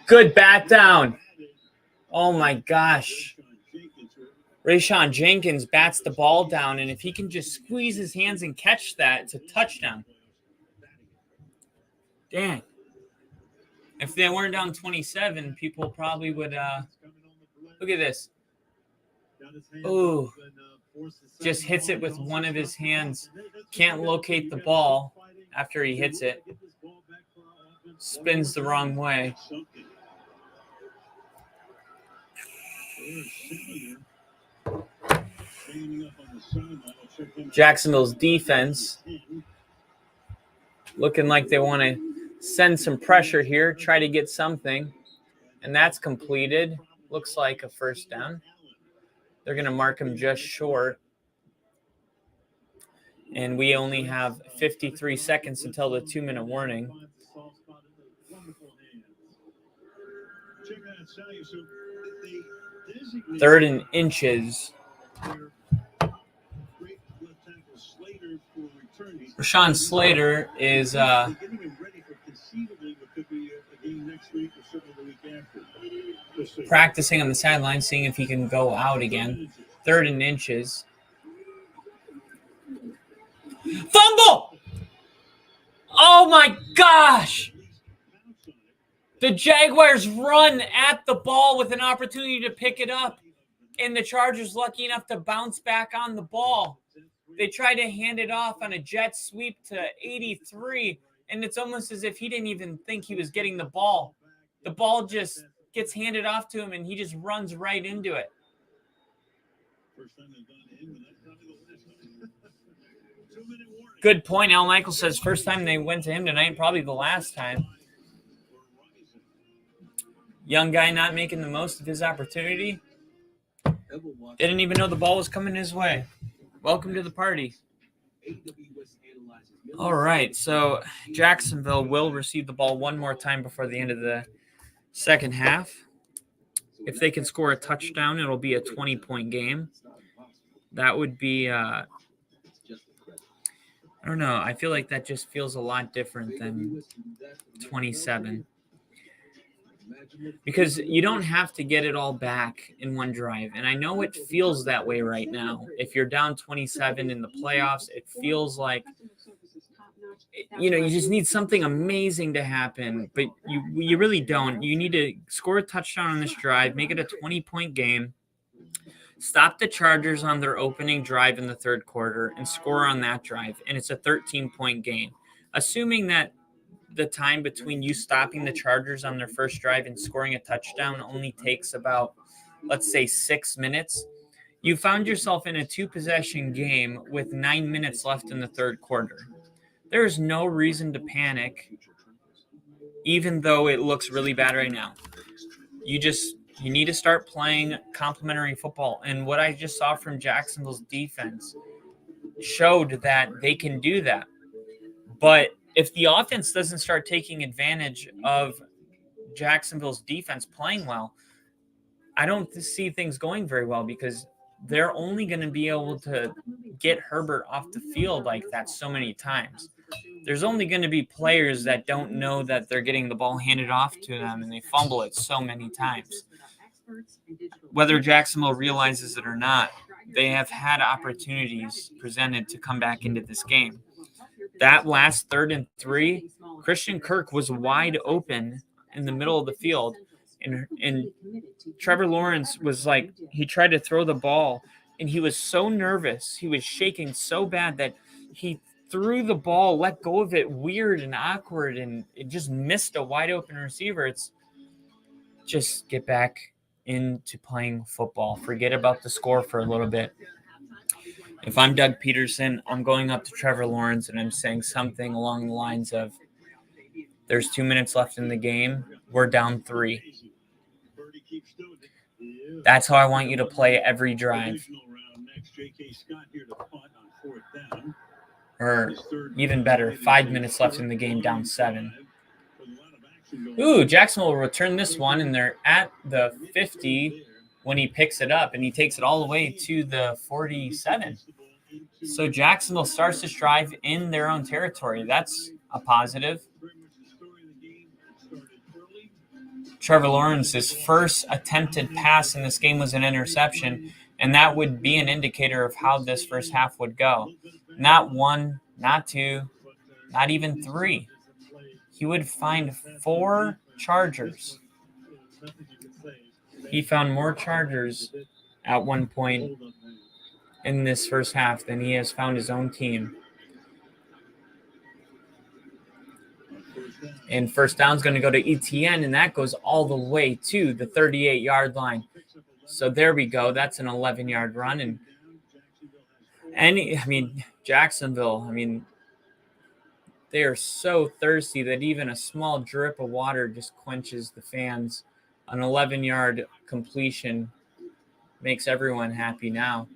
Good bat down. Oh my gosh. Rayshon Jenkins bats the ball down, and if he can just squeeze his hands and catch that, it's a touchdown. Dang. If they weren't down 27, people probably would look at this. Ooh. Just hits it with one of his hands. Can't locate the ball after he hits it. Spins the wrong way. Jacksonville's defense looking like they want to send some pressure here, try to get something, and that's completed. Looks like a first down. They're going to mark him just short. And we only have 53 seconds until the 2-minute warning. 3rd and inches. Rashawn Slater is practicing on the sideline, seeing if he can go out again. 3rd and inches. Fumble! Oh my gosh! The Jaguars run at the ball with an opportunity to pick it up, and the Chargers lucky enough to bounce back on the ball. They try to hand it off on a jet sweep to 83, and it's almost as if he didn't even think he was getting the ball. The ball just gets handed off to him, and he just runs right into it. Good point. Al Michael says first time they went to him tonight, probably the last time. Young guy not making the most of his opportunity. Didn't even know the ball was coming his way. Welcome to the party. All right, so Jacksonville will receive the ball one more time before the end of the second half. If they can score a touchdown, it'll be a 20-point game. That would be, I don't know. I feel like that just feels a lot different than 27. Because you don't have to get it all back in one drive. And I know it feels that way right now. If you're down 27 in the playoffs, it feels like, you just need something amazing to happen. But you really don't. You need to score a touchdown on this drive, make it a 20-point game, stop the Chargers on their opening drive in the third quarter, and score on that drive. And it's a 13-point game. Assuming that the time between you stopping the Chargers on their first drive and scoring a touchdown only takes about, let's say, 6 minutes. You found yourself in a 2-possession game with 9 minutes left in the third quarter. There's no reason to panic, even though it looks really bad right now. You need to start playing complementary football. And what I just saw from Jacksonville's defense showed that they can do that. But if the offense doesn't start taking advantage of Jacksonville's defense playing well, I don't see things going very well, because they're only going to be able to get Herbert off the field like that so many times. There's only going to be players that don't know that they're getting the ball handed off to them, and they fumble it so many times. Whether Jacksonville realizes it or not, they have had opportunities presented to come back into this game. That last 3rd and 3, Christian Kirk was wide open in the middle of the field. And Trevor Lawrence was like, he tried to throw the ball, and he was so nervous. He was shaking so bad that he threw the ball, let go of it weird and awkward, and it just missed a wide open receiver. It's just get back into playing football. Forget about the score for a little bit. If I'm Doug Peterson, I'm going up to Trevor Lawrence and I'm saying something along the lines of, there's 2 minutes left in the game. We're down 3. That's how I want you to play every drive. Or even better, 5 minutes left in the game, down 7. Ooh, Jacksonville will return this one, and they're at the 50 when he picks it up, and he takes it all the way to the 47. So Jacksonville starts this drive in their own territory. That's a positive. Trevor Lawrence's first attempted pass in this game was an interception, and that would be an indicator of how this first half would go. Not 1, not 2, not even 3. He would find 4 Chargers. He found more Chargers at one point in this first half than he has found his own team. And first down is going to go to Etienne, and that goes all the way to the 38-yard line. So there we go. That's an 11-yard run. And Jacksonville, they are so thirsty that even a small drip of water just quenches the fans. An 11-yard completion makes everyone happy now.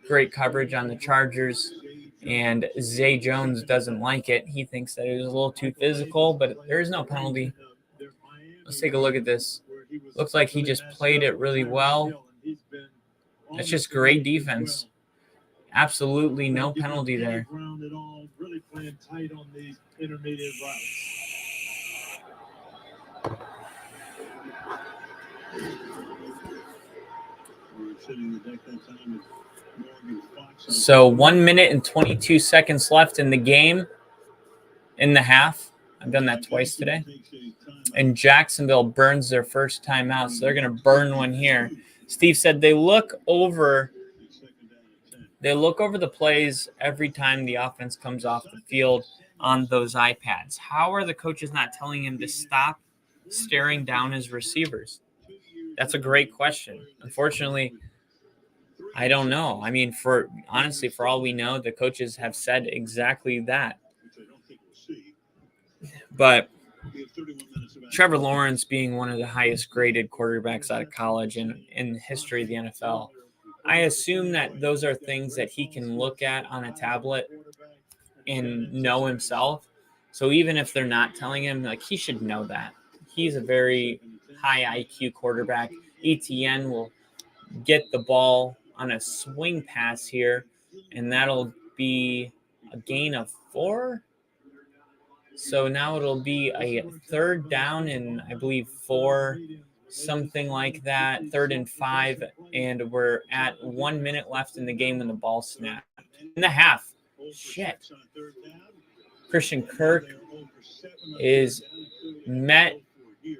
Great coverage on the Chargers, and Zay Jones doesn't like it. He thinks that it was a little too physical, but there is no penalty. Let's take a look at this. Looks like he just played it really well. That's just great defense. Absolutely no penalty there. Really playing tight on these intermediate routes. So 1 minute and 22 seconds left in the game, in the half. I've done that twice today. And Jacksonville burns their first timeout, so they're going to burn one here. Steve said they look over the plays every time the offense comes off the field on those iPads. How are the coaches not telling him to stop staring down his receivers? That's a great question. Unfortunately, I don't know. For all we know, the coaches have said exactly that. But Trevor Lawrence being one of the highest graded quarterbacks out of college and in the history of the NFL, I assume that those are things that he can look at on a tablet and know himself. So even if they're not telling him, like, he should know that. He's a very high IQ quarterback. ETN will get the ball on a swing pass here, and that'll be a gain of 4. So now it'll be a 3rd down and I believe 4, something like that, 3rd and 5, and we're at 1 minute left in the game when the ball snapped. In the half. Shit. Christian Kirk is met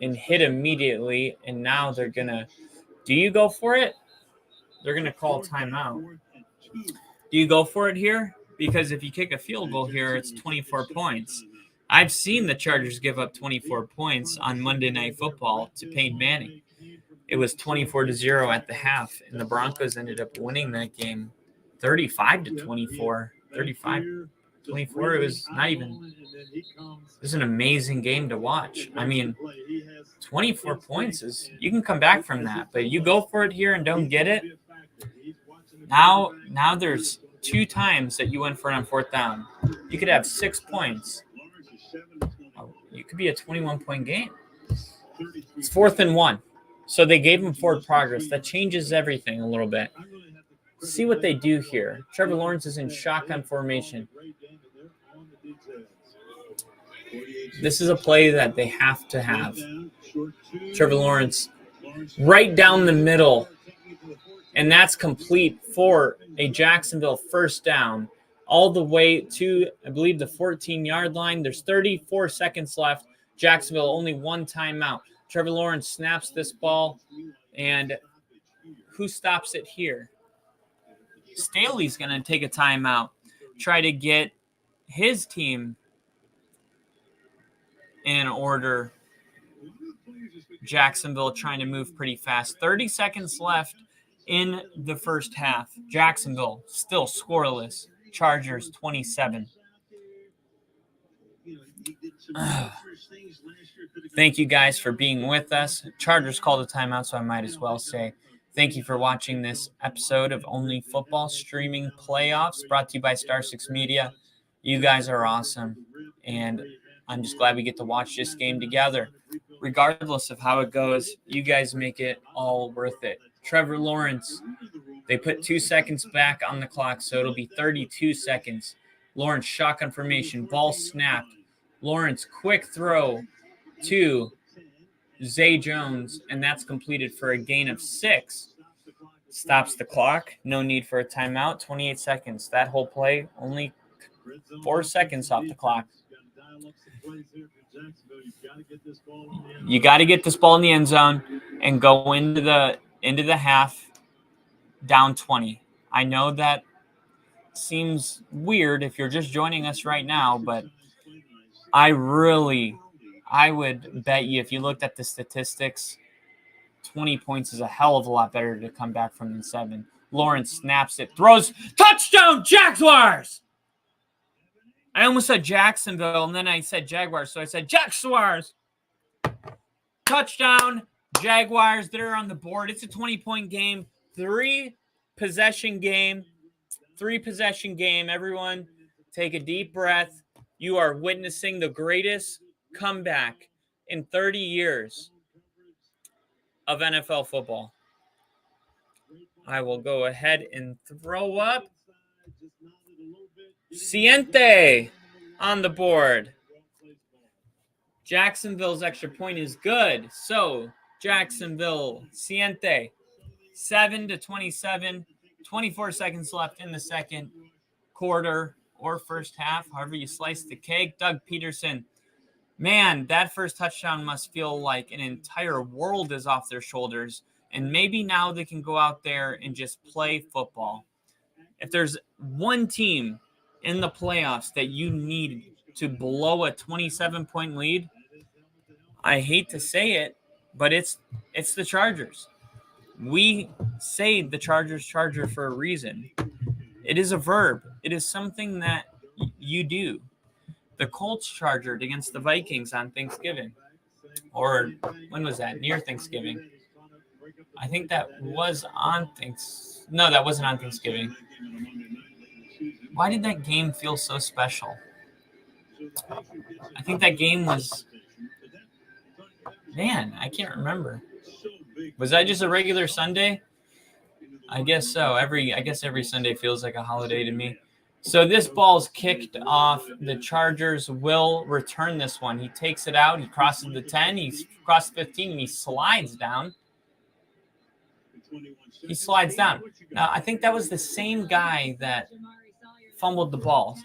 and hit immediately, and now they're going to – do you go for it? They're going to call timeout. Do you go for it here? Because if you kick a field goal here, it's 24 points. I've seen the Chargers give up 24 points on Monday Night Football to Peyton Manning. It was 24-0 at the half, and the Broncos ended up winning that game 35-24. 35-24. It was not even – it was an amazing game to watch. I mean, 24 points is – you can come back from that, but you go for it here and don't get it. Now there's 2 times that you went for it on 4th down. You could have 6 points. You could be a 21-point game. It's 4th and 1. So they gave him forward progress. That changes everything a little bit. See what they do here. Trevor Lawrence is in shotgun formation. This is a play that they have to have. Trevor Lawrence right down the middle. And that's complete for a Jacksonville 1st down. All the way to, I believe, the 14-yard line. There's 34 seconds left. Jacksonville only 1 timeout. Trevor Lawrence snaps this ball, and who stops it here? Staley's going to take a timeout, try to get his team in order. Jacksonville trying to move pretty fast. 30 seconds left in the 1st half. Jacksonville still scoreless. Chargers 27. Thank you guys for being with us. Chargers called a timeout, so I might as well say thank you for watching this episode of Only Football Streaming Playoffs, brought to you by Star 6 Media. You guys are awesome, and I'm just glad we get to watch this game together. Regardless of how it goes, you guys make it all worth it. Trevor Lawrence, they put 2 seconds back on the clock, so it'll be 32 seconds. Lawrence, shotgun formation, ball snapped. Lawrence, quick throw to Zay Jones, and that's completed for a gain of 6. Stops the clock. No need for a timeout. 28 seconds. That whole play, only 4 seconds off the clock. You got to get this ball in the end zone and go into the half down 20. I know that seems weird if you're just joining us right now, but I would bet you if you looked at the statistics, 20 points is a hell of a lot better to come back from than 7. Lawrence snaps it, throws, touchdown, Jaguars! I almost said Jacksonville, and then I said Jaguars, so I said Jaguars. Touchdown, Jaguars. They're on the board. It's a 20-point game, 3-possession game. Everyone, take a deep breath. You are witnessing the greatest comeback in 30 years of NFL football. I will go ahead and throw up Ciente on the board. Jacksonville's extra point is good. So, Jacksonville, Ciente, 7-27, 24 seconds left in the second quarter or first half, however you slice the cake. Doug Peterson, man, that first touchdown must feel like an entire world is off their shoulders. And maybe now they can go out there and just play football. If there's one team in the playoffs that you need to blow a 27-point lead, I hate to say it, but it's the Chargers. We say the Chargers Charger for a reason. It is a verb. It is something that you do. The Colts chargered against the Vikings on Thanksgiving. Or when was that? Near Thanksgiving. I think that was on No, that wasn't on Thanksgiving. Why did that game feel so special? I think that game was... Man, I can't remember. Was that just a regular Sunday? I guess so. I guess every Sunday feels like a holiday to me. So this ball's kicked off. The Chargers will return this one. He takes it out. He crosses the 10. He's crossed 15, and he slides down. He slides down. Now, I think that was the same guy that fumbled the ball.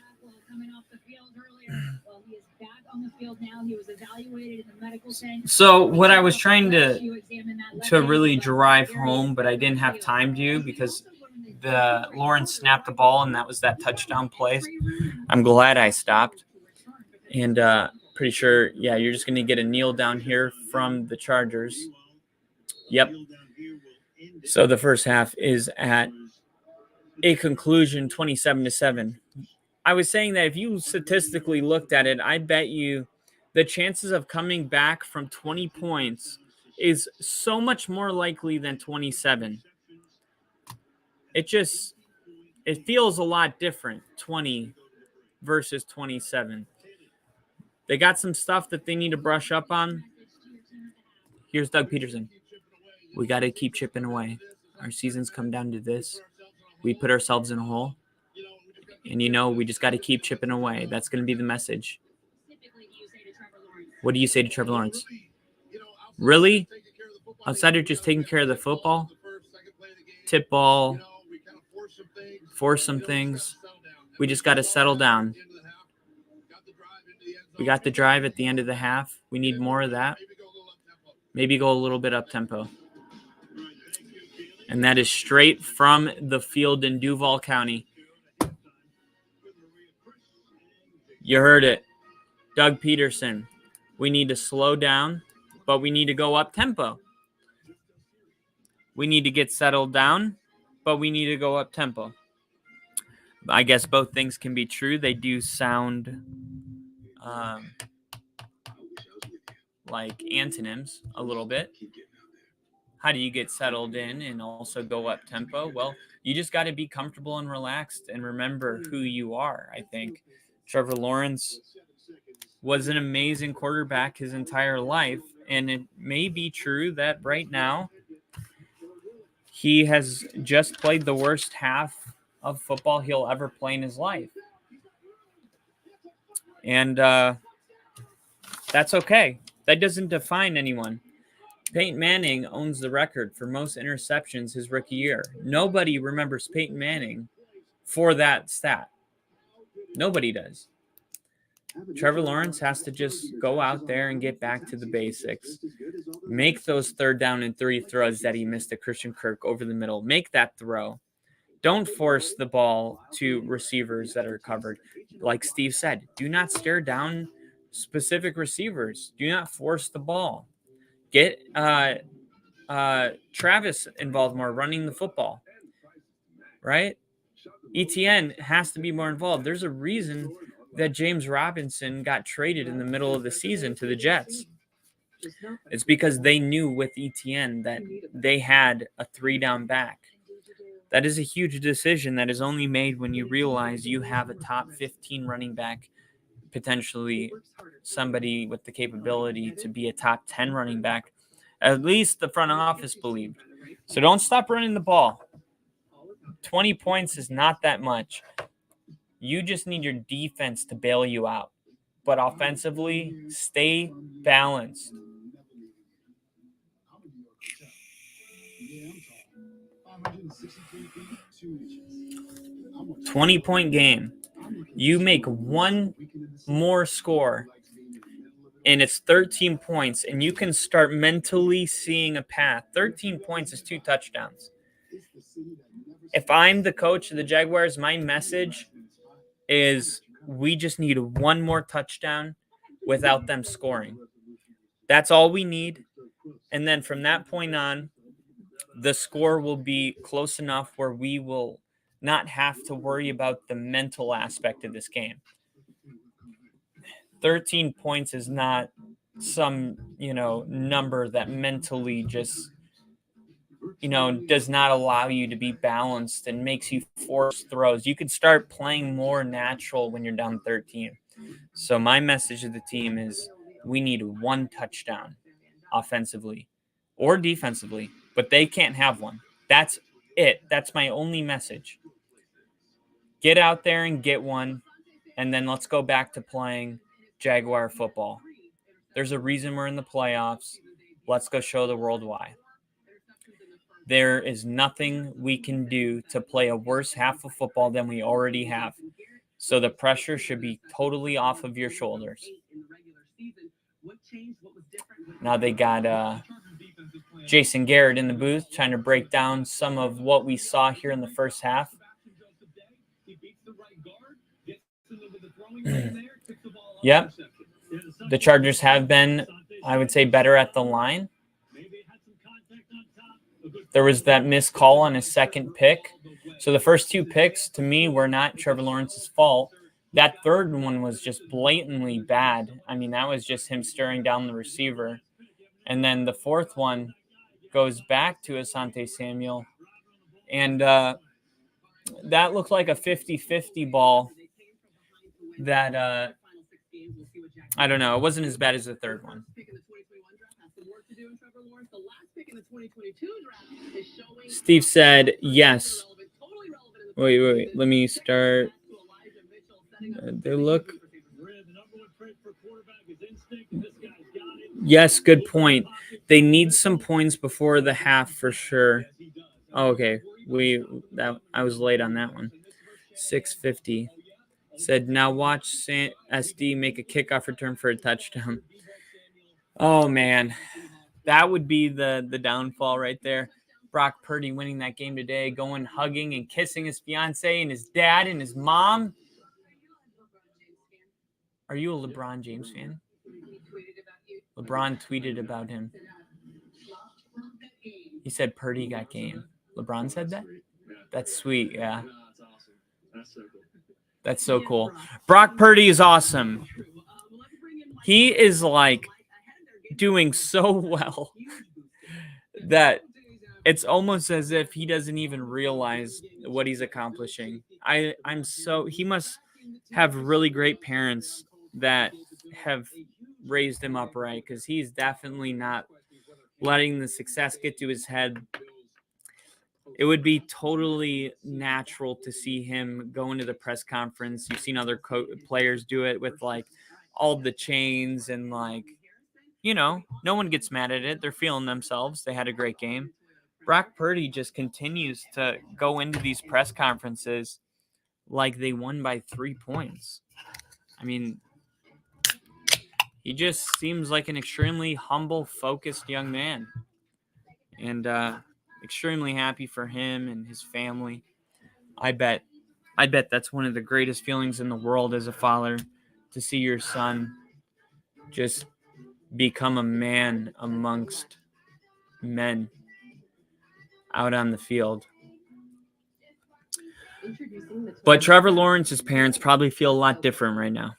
So what I was trying to really drive home, but I didn't have time to because the Lawrence snapped the ball, and that was that touchdown play. I'm glad I stopped. And pretty sure, yeah, you're just going to get a kneel down here from the Chargers. Yep. So the first half is at a conclusion, 27-7. I was saying that if you statistically looked at it, I bet you the chances of coming back from 20 points is so much more likely than 27. It feels a lot different, 20 versus 27. They got some stuff that they need to brush up on. Here's Doug Peterson. We got to keep chipping away. Our season's come down to this. We put ourselves in a hole. And, we just got to keep chipping away. That's going to be the message. What do you say to Trevor Lawrence? Really? Outside of just taking care of the football? Tip ball. Force some things. We just got to settle down. We got the drive at the end of the half. We need more of that. Maybe go a little bit up tempo. And that is straight from the field in Duval County. You heard it. Doug Peterson. We need to slow down, but we need to go up tempo. We need to get settled down, but we need to go up tempo. I guess both things can be true. They do sound like antonyms a little bit. How do you get settled in and also go up tempo? Well, you just got to be comfortable and relaxed and remember who you are, I think. Trevor Lawrence was an amazing quarterback his entire life, and it may be true that right now he has just played the worst half of football he'll ever play in his life. And that's okay. That doesn't define anyone. Peyton Manning owns the record for most interceptions his rookie year. Nobody remembers Peyton Manning for that stat. Nobody does. Trevor Lawrence has to just go out there and get back to the basics. Make those 3rd down and 3 throws that he missed to Christian Kirk over the middle. Make that throw. Don't force the ball to receivers that are covered. Like Steve said, do not stare down specific receivers. Do not force the ball. Get Travis involved more running the football, right? ETN has to be more involved. There's a reason that James Robinson got traded in the middle of the season to the Jets. It's because they knew with ETN that they had a 3-down back. That is a huge decision that is only made when you realize you have a top 15 running back, potentially somebody with the capability to be a top 10 running back. At least the front office believed. So don't stop running the ball. 20 points is not that much. You just need your defense to bail you out. But offensively, stay balanced. 20-point game. You make one more score, and it's 13 points, and you can start mentally seeing a path. 13 points is 2 touchdowns. If I'm the coach of the Jaguars, my message is we just need one more touchdown without them scoring. That's all we need. And then from that point on, the score will be close enough where we will not have to worry about the mental aspect of this game. 13 points is not some, number that mentally just, does not allow you to be balanced and makes you force throws. You could start playing more natural when you're down 13. So my message to the team is we need one touchdown offensively or defensively, but they can't have one. That's it. That's my only message. Get out there and get one, and then let's go back to playing Jaguar football. There's a reason we're in the playoffs. Let's go show the world why. There is nothing we can do to play a worse half of football than we already have. So the pressure should be totally off of your shoulders. Now they got Jason Garrett in the booth trying to break down some of what we saw here in the first half. Yep. The Chargers have been, I would say, better at the line. There was that missed call on his second pick. So the first two picks, to me, were not Trevor Lawrence's fault. That third one was just blatantly bad. I mean, that was just him staring down the receiver. And then the fourth one goes back to Asante Samuel. And that looked like a 50-50 ball that, I don't know, it wasn't as bad as the third one. Steve said, yes. Wait. Let me start. They look. Yes, good point. They need some points before the half for sure. Oh, okay. I was late on that one. 6:50. Said, now watch SD make a kickoff return for a touchdown. Oh, man. That would be the downfall right there. Brock Purdy winning that game today, going hugging and kissing his fiance and his dad and his mom. Are you a LeBron James fan? LeBron tweeted about him. He said Purdy got game. LeBron said that? That's sweet, yeah. That's so cool. Brock Purdy is awesome. He is like doing so well that it's almost as if he doesn't even realize what he's accomplishing. He must have really great parents that have raised him up right, because he's definitely not letting the success get to his head. It would be totally natural to see him go into the press conference. You've seen other players do it with like all the chains and like, no one gets mad at it. They're feeling themselves. They had a great game. Brock Purdy just continues to go into these press conferences like they won by 3 points. I mean, he just seems like an extremely humble, focused young man. And extremely happy for him and his family. I bet that's one of the greatest feelings in the world as a father, to see your son just become a man amongst men out on the field. But Trevor Lawrence's parents probably feel a lot different right now.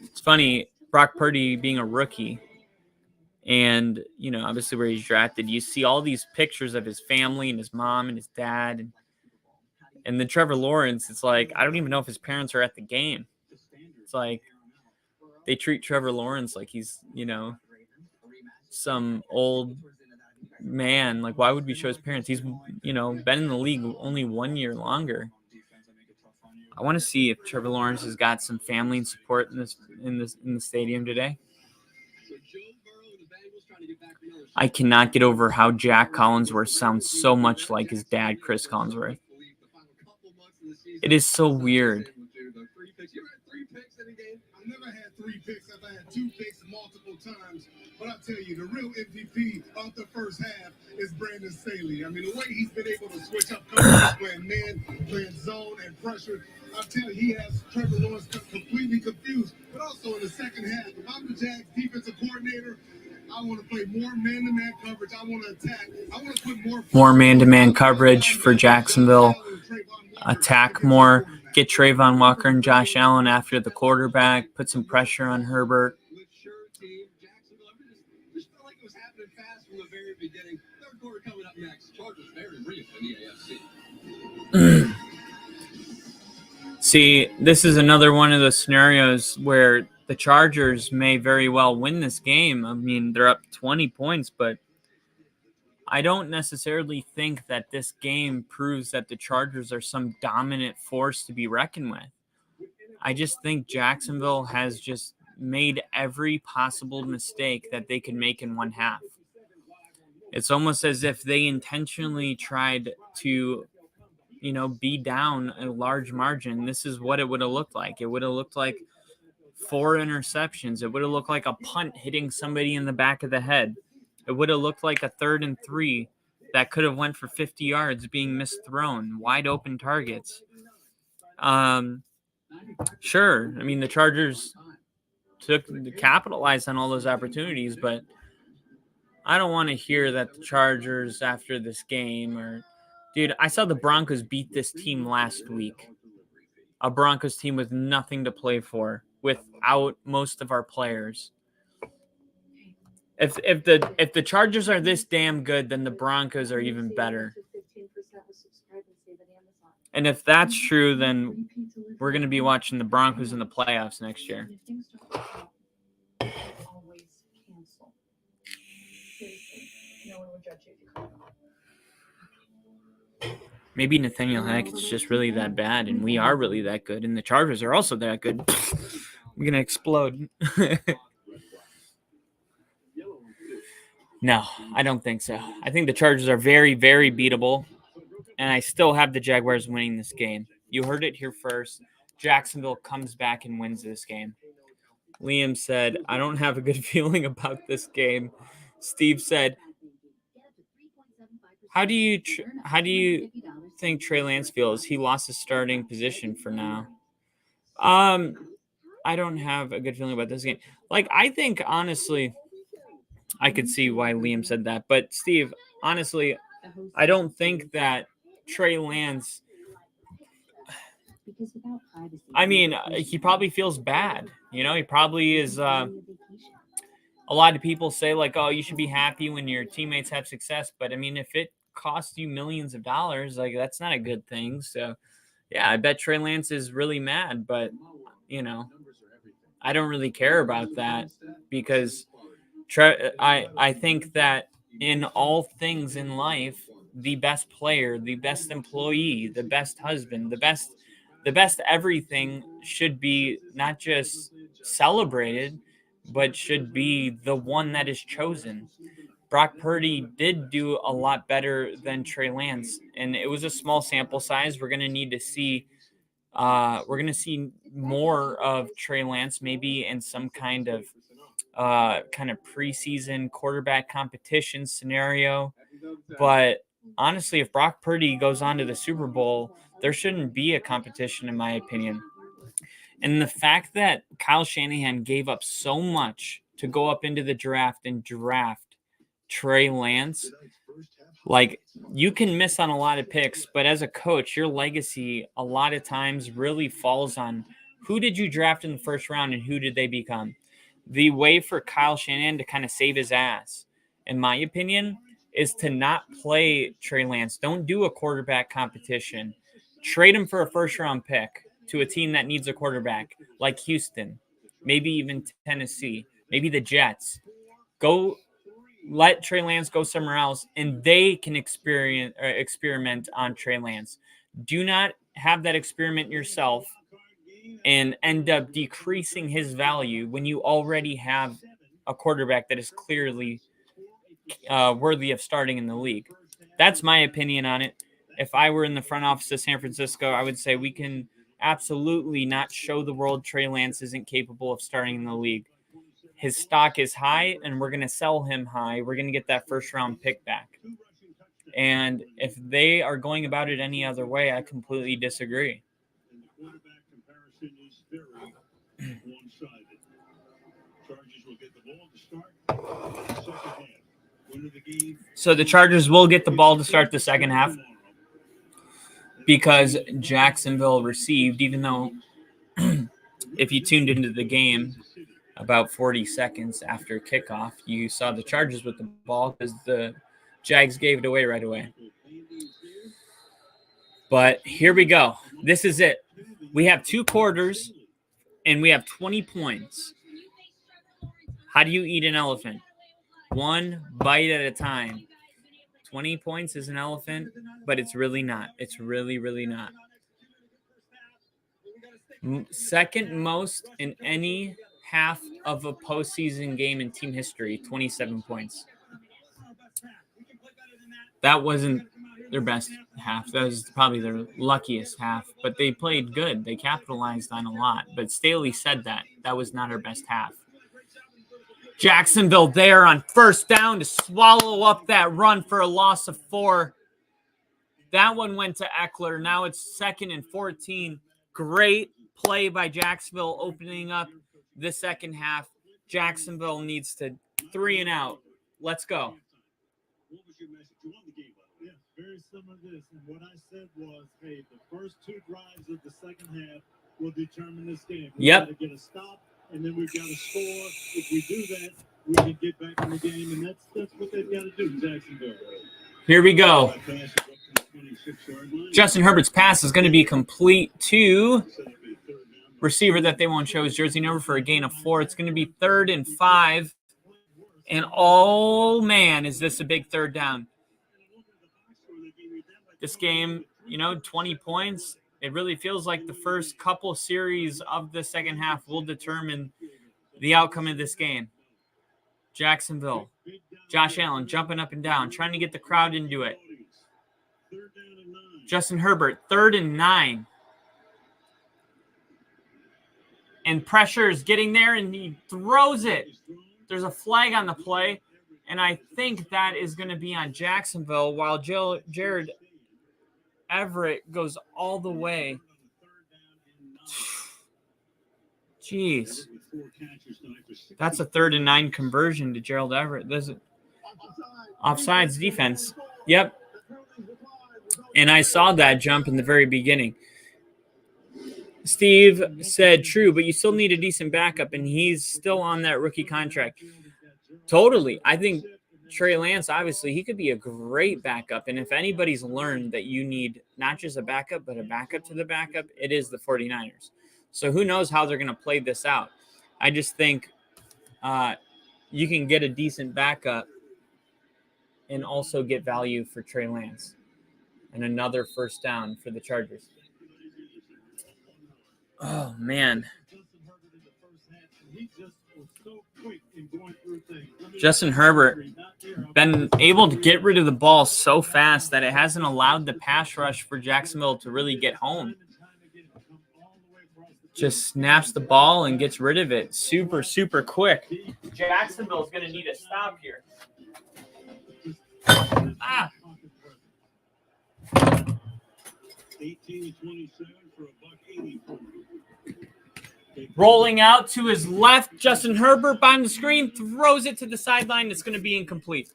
It's funny, Brock Purdy being a rookie and, obviously where he's drafted, you see all these pictures of his family and his mom and his dad. And then Trevor Lawrence, it's like, I don't even know if his parents are at the game. It's like they treat Trevor Lawrence like he's, some old man. Like, why would we show his parents? He's, been in the league only 1 year longer. I want to see if Trevor Lawrence has got some family and support in the stadium today. I cannot get over how Jack Collinsworth sounds so much like his dad, Chris Collinsworth. It is so weird. I've never had 3 picks. I've had 2 picks multiple times. But I'll tell you, the real MVP of the first half is Brandon Staley. I mean, the way he's been able to switch up coverages, playing man, playing zone and pressure. I'll tell you, he has Trevor Lawrence completely confused. But also in the second half, if I'm the Jags defensive coordinator, I want to play more man-to-man coverage. I want to attack. I want to put more man-to-man coverage for Jacksonville. attack more, get Trayvon Walker and Josh Allen after the quarterback, put some pressure on Herbert. Just felt like it was happening fast from the very beginning. Third quarter coming up next. Chargers very real in the AFC. See, this is another one of those scenarios where the Chargers may very well win this game. I mean, they're up 20 points, but I don't necessarily think that this game proves that the Chargers are some dominant force to be reckoned with. I just think Jacksonville has just made every possible mistake that they could make in one half. It's almost as if they intentionally tried to, be down a large margin. This is what it would have looked like. It would have looked like 4 interceptions. It would have looked like a punt hitting somebody in the back of the head. It would have looked like a 3rd and 3 that could have went for 50 yards being misthrown, wide open targets. Sure. I mean, the Chargers capitalized on all those opportunities, but I don't want to hear that the Chargers after this game dude, I saw the Broncos beat this team last week. A Broncos team with nothing to play for, without most of our players. If the Chargers are this damn good, then the Broncos are even better. And if that's true, then we're going to be watching the Broncos in the playoffs next year. Maybe Nathaniel Hackett's just really that bad, and we are really that good, and the Chargers are also that good. We're going to explode. No, I don't think so. I think the Chargers are very, very beatable, and I still have the Jaguars winning this game. You heard it here first. Jacksonville comes back and wins this game. Liam said, I don't have a good feeling about this game. Steve said, how do you think Trey Lance feels? He lost his starting position for now. I don't have a good feeling about this game. I think, honestly, I could see why Liam said that. But, Steve, honestly, I don't think that Trey Lance, I mean, he probably feels bad. He probably is, a lot of people say, oh, you should be happy when your teammates have success. But, I mean, if it costs you millions of dollars, that's not a good thing. So, yeah, I bet Trey Lance is really mad. But, I don't really care about that because I think that in all things in life, the best player, the best employee, the best husband, the best everything should be not just celebrated, but should be the one that is chosen. Brock Purdy did do a lot better than Trey Lance, and it was a small sample size. We're going to need to see more of Trey Lance, maybe in some kind of preseason quarterback competition scenario. But honestly, if Brock Purdy goes on to the Super Bowl, there shouldn't be a competition, in my opinion. And the fact that Kyle Shanahan gave up so much to go up into the draft and draft Trey Lance, you can miss on a lot of picks, but as a coach, your legacy a lot of times really falls on who did you draft in the first round and who did they become. The way for Kyle Shanahan to kind of save his ass, in my opinion, is to not play Trey Lance. Don't do a quarterback competition. Trade him for a first-round pick to a team that needs a quarterback, like Houston, maybe even Tennessee, maybe the Jets. Go let Trey Lance go somewhere else, and they can experiment on Trey Lance. Do not have that experiment yourself and end up decreasing his value when you already have a quarterback that is clearly worthy of starting in the league. That's my opinion on it. If I were in the front office of San Francisco, I would say we can absolutely not show the world Trey Lance isn't capable of starting in the league. His stock is high, and we're going to sell him high. We're going to get that first-round pick back. And if they are going about it any other way, I completely disagree. So the Chargers will get the ball to start the second half. because Jacksonville received, even though if you tuned into the game about 40 seconds after kickoff, you saw the Chargers with the ball because the Jags gave it away right away. But here we go. This is it. We have 2 quarters, and we have 20 points. How do you eat an elephant? 1 bite at a time. 20 points is an elephant, but it's really not. It's really, really not. Second most in any half of a postseason game in team history, 27 points. That wasn't their best half. That was probably their luckiest half, but they played good. They capitalized on a lot, but Staley said that was not our best half. Jacksonville there on first down to swallow up that run for a loss of 4. That one went to Eckler. Now it's 2nd and 14. Great play by Jacksonville opening up the second half. Jacksonville needs to 3 and out. Let's go. What was your message? You won the game, by the way. Yeah, very similar to this. And what I said was, hey, the first 2 drives of the second half will determine this game. We've got to get a stop, and then we've got to score. If we do that, we can get back in the game, and that's what they've got to do, Jacksonville. Here we go. Justin Herbert's pass is going to be complete to receiver that they won't show his jersey number for a gain of 4. It's going to be 3rd and 5. And, oh, man, is this a big third down. This game, 20 points. It really feels like the first couple series of the second half will determine the outcome of this game. Jacksonville. Josh Allen jumping up and down, trying to get the crowd into it. Justin Herbert, 3rd and 9. And pressure is getting there, and he throws it. There's a flag on the play, and I think that is going to be on Jacksonville while Jared Everett goes all the way. Jeez. That's a 3rd and 9 conversion to Gerald Everett. This is offsides defense. Yep. And I saw that jump in the very beginning. Steve said, true, but you still need a decent backup, and he's still on that rookie contract. Totally. I think Trey Lance, obviously, he could be a great backup, and if anybody's learned that you need not just a backup, but a backup to the backup, it is the 49ers. So who knows how they're going to play this out. I just think you can get a decent backup and also get value for Trey Lance. And another first down for the Chargers. Oh, man. Justin Herbert been able to get rid of the ball so fast that it hasn't allowed the pass rush for Jacksonville to really get home. Just snaps the ball and gets rid of it super, super quick. Jacksonville's going to need a stop here. Ah! 18-27 for $1.80. Rolling out to his left, Justin Herbert behind the screen, throws it to the sideline. It's going to be incomplete.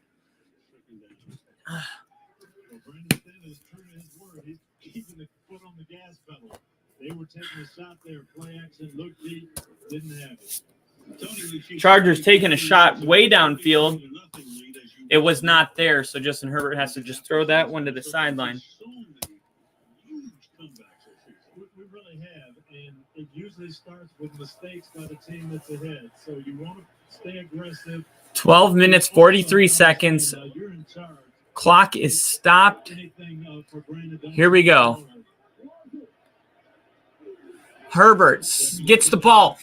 They were taking a shot there, play action, looked deep, didn't have it. Chargers taking a shot way downfield. It was not there, so Justin Herbert has to just throw that one to the sideline. We really have, and it usually starts with mistakes by the team that's ahead. So you want to stay aggressive. 12 minutes, 43 seconds. Clock is stopped. Here we go. Herbert gets the ball.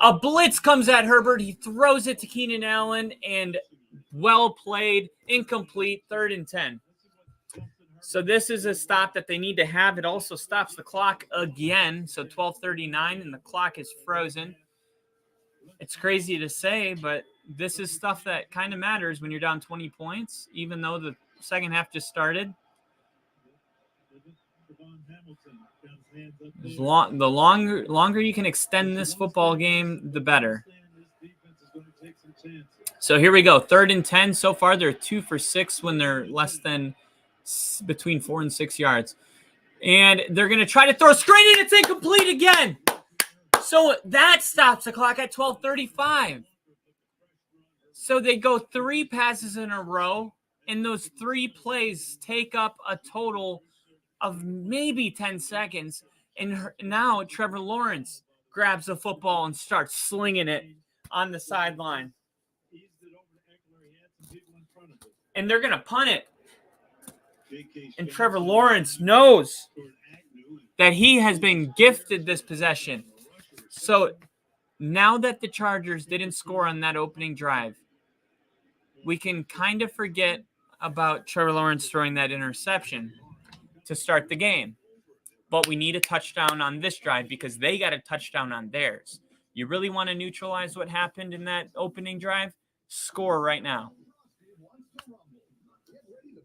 A blitz comes at Herbert. He throws it to Keenan Allen, and well played, incomplete, 3rd and 10. So this is a stop that they need to have. It also stops the clock again. So 12:39, and the clock is frozen. It's crazy to say, but this is stuff that kind of matters when you're down 20 points, even though the second half just started. The longer you can extend this football game, the better. So here we go. 3rd and 10. So far, they're 2 for 6 when they're less than between 4 and 6 yards. And they're going to try to throw a screen, and it's incomplete again. So that stops the clock at 12:35. So they go 3 passes in a row, and those 3 plays take up a total of maybe 10 seconds. And now Trevor Lawrence grabs the football and starts slinging it on the sideline. And they're going to punt it. And Trevor Lawrence knows that he has been gifted this possession. So now that the Chargers didn't score on that opening drive, we can kind of forget about Trevor Lawrence throwing that interception to start the game. But we need a touchdown on this drive because they got a touchdown on theirs. You really want to neutralize what happened in that opening drive? Score right now.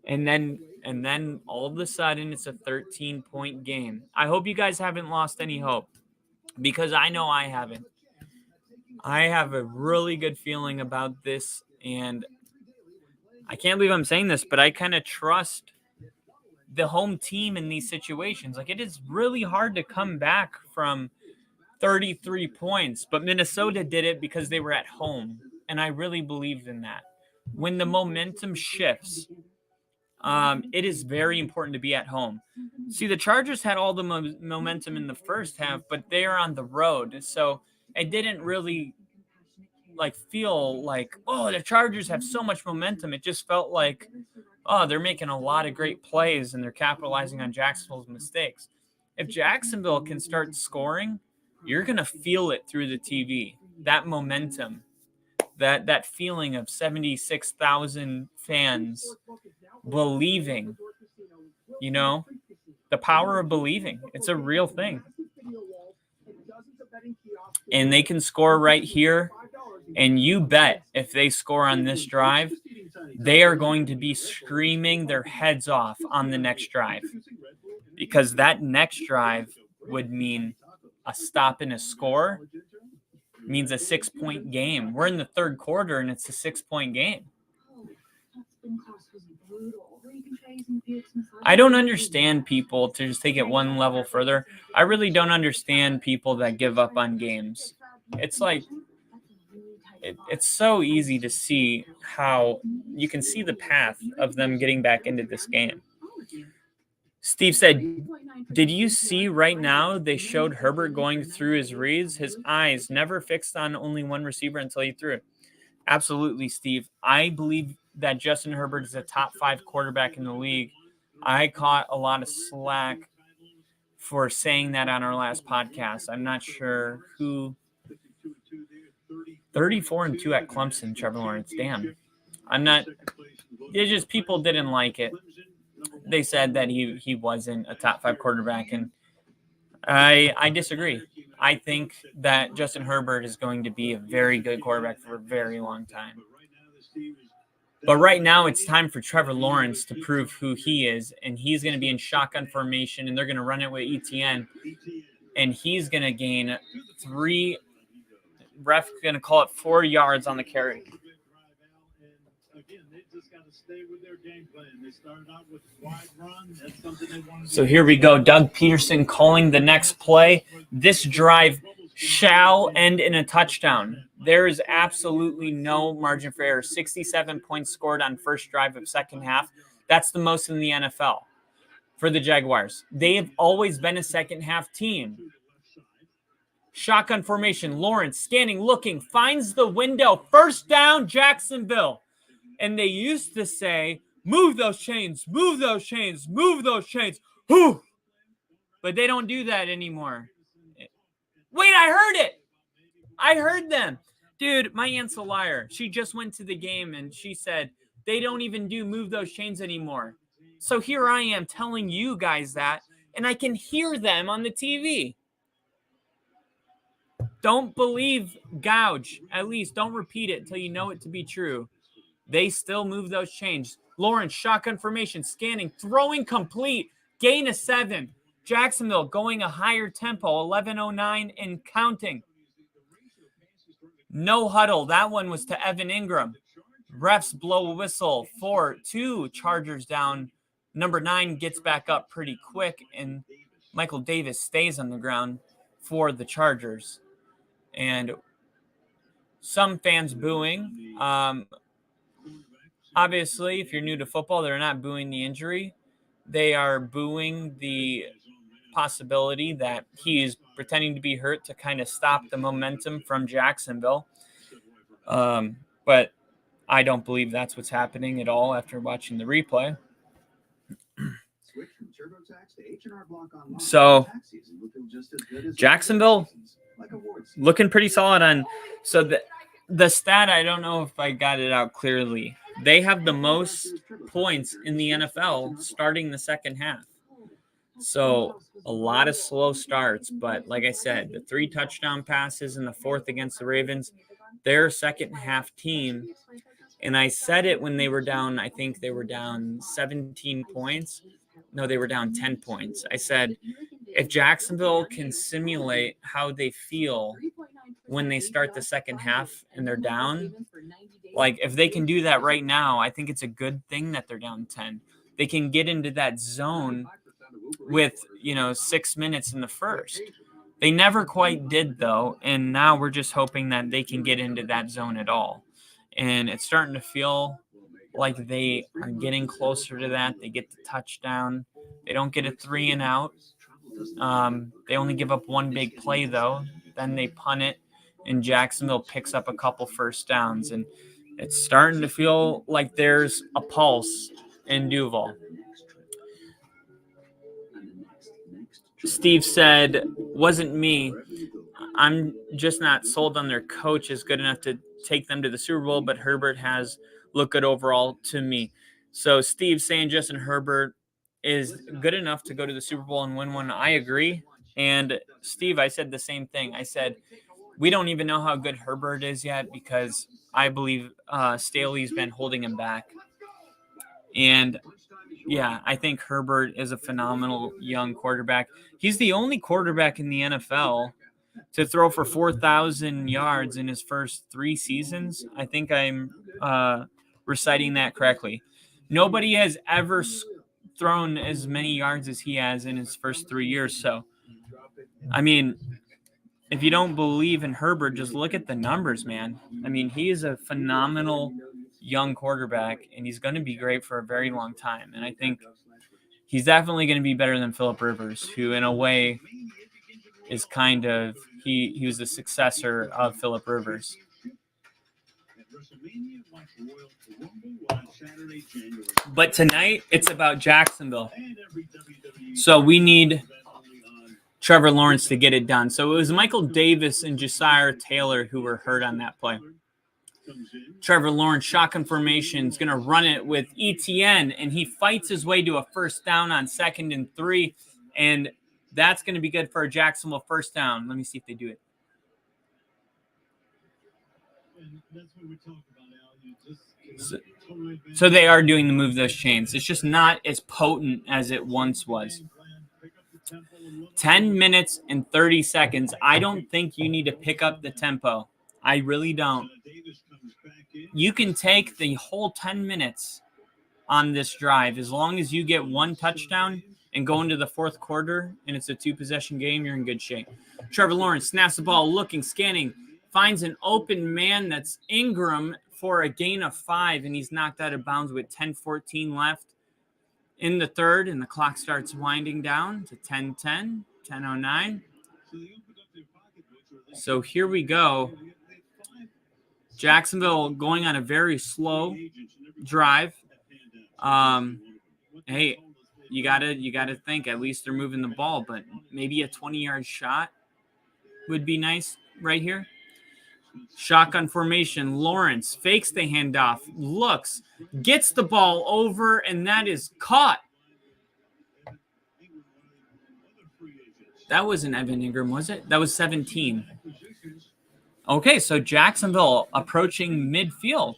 And then all of a sudden it's a 13-point game. I hope you guys haven't lost any hope because I know I haven't. I have a really good feeling about this, and I can't believe I'm saying this, but I kind of trust the home team in these situations. Like, it is really hard to come back from 33 points, but Minnesota did it because they were at home, and I really believed in that. When the momentum shifts, it is very important to be at home. See, the Chargers had all the momentum in the first half, but they are on the road, so it didn't really feel like, oh, the Chargers have so much momentum. It just felt like, oh, they're making a lot of great plays and they're capitalizing on Jacksonville's mistakes. If Jacksonville can start scoring, you're going to feel it through the TV. That momentum, that feeling of 76,000 fans believing, the power of believing. It's a real thing. And they can score right here. And you bet if they score on this drive, they are going to be screaming their heads off on the next drive. Because that next drive would mean a stop and a score, means a 6-point game. We're in the third quarter and it's a 6-point game. I don't understand people, to just take it one level further, I really don't understand people that give up on games. It's like, it's so easy to see how you can see the path of them getting back into this game. Steve said, did you see right now they showed Herbert going through his reads? His eyes never fixed on only one receiver until he threw it. Absolutely, Steve. I believe that Justin Herbert is a top 5 quarterback in the league. I caught a lot of slack for saying that on our last podcast. I'm not sure who. 34-2 at Clemson, Trevor Lawrence. Damn. I'm not. It's just people didn't like it. They said that he wasn't a top 5 quarterback, and I disagree. I think that Justin Herbert is going to be a very good quarterback for a very long time. But right now, it's time for Trevor Lawrence to prove who he is, and he's going to be in shotgun formation, and they're going to run it with ETN, and he's going to gain 3. Ref going to call it 4 yards on the carry. So here we go. Doug Peterson calling the next play. This drive shall end in a touchdown. There is absolutely no margin for error. 67 points scored on first drive of second half. That's the most in the NFL for the Jaguars. They have always been a second half team. Shotgun formation. Lawrence scanning, looking, finds the window. First down, Jacksonville. And they used to say, move those chains, move those chains, move those chains. Whew. But they don't do that anymore. Wait, I heard it. I heard them. Dude, my aunt's a liar. She just went to the game and she said, they don't even do move those chains anymore. So here I am telling you guys that, and I can hear them on the TV. Don't believe gouge. At least don't repeat it until you know it to be true. They still move those chains. Lawrence, shotgun formation, scanning, throwing complete, gain of 7. Jacksonville going a higher tempo, 11:09 and counting. No huddle. That one was to Evan Ingram. Refs blow a whistle. 4-2 Chargers down. Number 9 gets back up pretty quick, and Michael Davis stays on the ground for the Chargers. And some fans booing. Obviously, if you're new to football, they're not booing the injury. They are booing the possibility that he is pretending to be hurt to kind of stop the momentum from Jacksonville. But I don't believe that's what's happening at all after watching the replay. So Jacksonville looking pretty solid on. So the stat, I don't know if I got it out clearly. They have the most points in the NFL starting the second half. So a lot of slow starts, but like I said, the 3 touchdown passes in the 4th against the Ravens, their second half team. And I said it when they were down, I think they were down 17 points. No, they were down 10 points. I said, if Jacksonville can simulate how they feel when they start the second half and they're down, like if they can do that right now, I think it's a good thing that they're down 10. They can get into that zone with, 6 minutes in the first. They never quite did, though, and now we're just hoping that they can get into that zone at all. And it's starting to feel like they are getting closer to that. They get the touchdown. They don't get a 3 and out. They only give up 1 big play, though. Then they punt it, and Jacksonville picks up a couple first downs. And it's starting to feel like there's a pulse in Duval. Steve said, wasn't me. I'm just not sold on their coach is good enough to take them to the Super Bowl, but Herbert has looked good overall to me. So Steve saying Justin Herbert is good enough to go to the Super Bowl and win one. I agree. And Steve, I said the same thing. I said, we don't even know how good Herbert is yet because I believe Staley's been holding him back. And yeah, I think Herbert is a phenomenal young quarterback. He's the only quarterback in the NFL to throw for 4,000 yards in his first 3 seasons. I think I'm reciting that correctly. Nobody has ever thrown as many yards as he has in his first 3 years. So, I mean, if you don't believe in Herbert, just look at the numbers, man. I mean, he is a phenomenal young quarterback, and he's going to be great for a very long time. And I think he's definitely going to be better than Phillip Rivers, who in a way is kind of he was the successor of Phillip Rivers. But tonight it's about Jacksonville. So we need Trevor Lawrence to get it done. So it was Michael Davis and Josiah Taylor who were hurt on that play. Trevor Lawrence, shotgun formation, is going to run it with ETN, and he fights his way to a first down on 2nd and 3, and that's going to be good for a Jacksonville first down. Let me see if they do it. So they are doing the move those chains. It's just not as potent as it once was. 10 minutes and 30 seconds. I don't think you need to pick up the tempo. I really don't. You can take the whole 10 minutes on this drive. As long as you get 1 touchdown and go into the 4th quarter and it's a 2-possession game, you're in good shape. Trevor Lawrence snaps the ball, looking, scanning, finds an open man that's Ingram for a gain of 5, and he's knocked out of bounds with 10:14 left in the 3rd, and the clock starts winding down to 10:10, 10:09. So here we go. Jacksonville going on a very slow drive. Hey, you gotta think at least they're moving the ball, but maybe a 20-yard shot would be nice right here. Shotgun formation. Lawrence fakes the handoff, looks, gets the ball over, and that is caught. That wasn't Evan Ingram, was it? That was 17. Okay, so Jacksonville approaching midfield.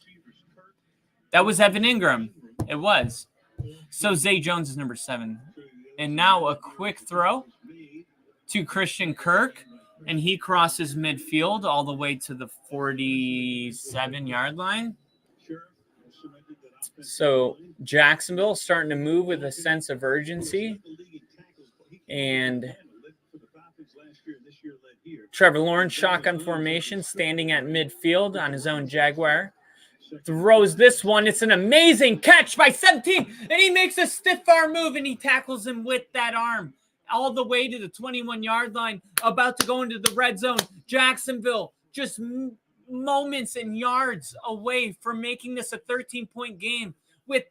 That was Evan Ingram. It was. So Zay Jones is number 7. And now a quick throw to Christian Kirk, and he crosses midfield all the way to the 47-yard line. So Jacksonville starting to move with a sense of urgency. And Trevor Lawrence, shotgun formation, standing at midfield on his own Jaguar. Throws this one. It's an amazing catch by 17. And he makes a stiff arm move, and he tackles him with that arm all the way to the 21-yard line, about to go into the red zone. Jacksonville just moments and yards away from making this a 13-point game with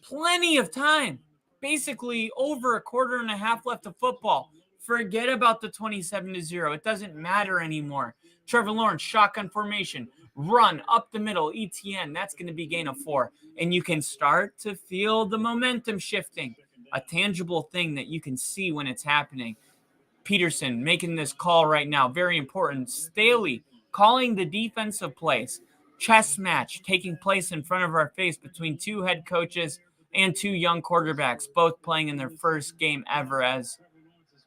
plenty of time. Basically over a quarter and a half left of football. Forget about the 27-0. It doesn't matter anymore. Trevor Lawrence, shotgun formation, run up the middle, ETN. That's going to be gain of 4. And you can start to feel the momentum shifting, a tangible thing that you can see when it's happening. Peterson making this call right now, very important. Staley calling the defensive plays. Chess match taking place in front of our face between 2 head coaches and 2 young quarterbacks, both playing in their first game ever as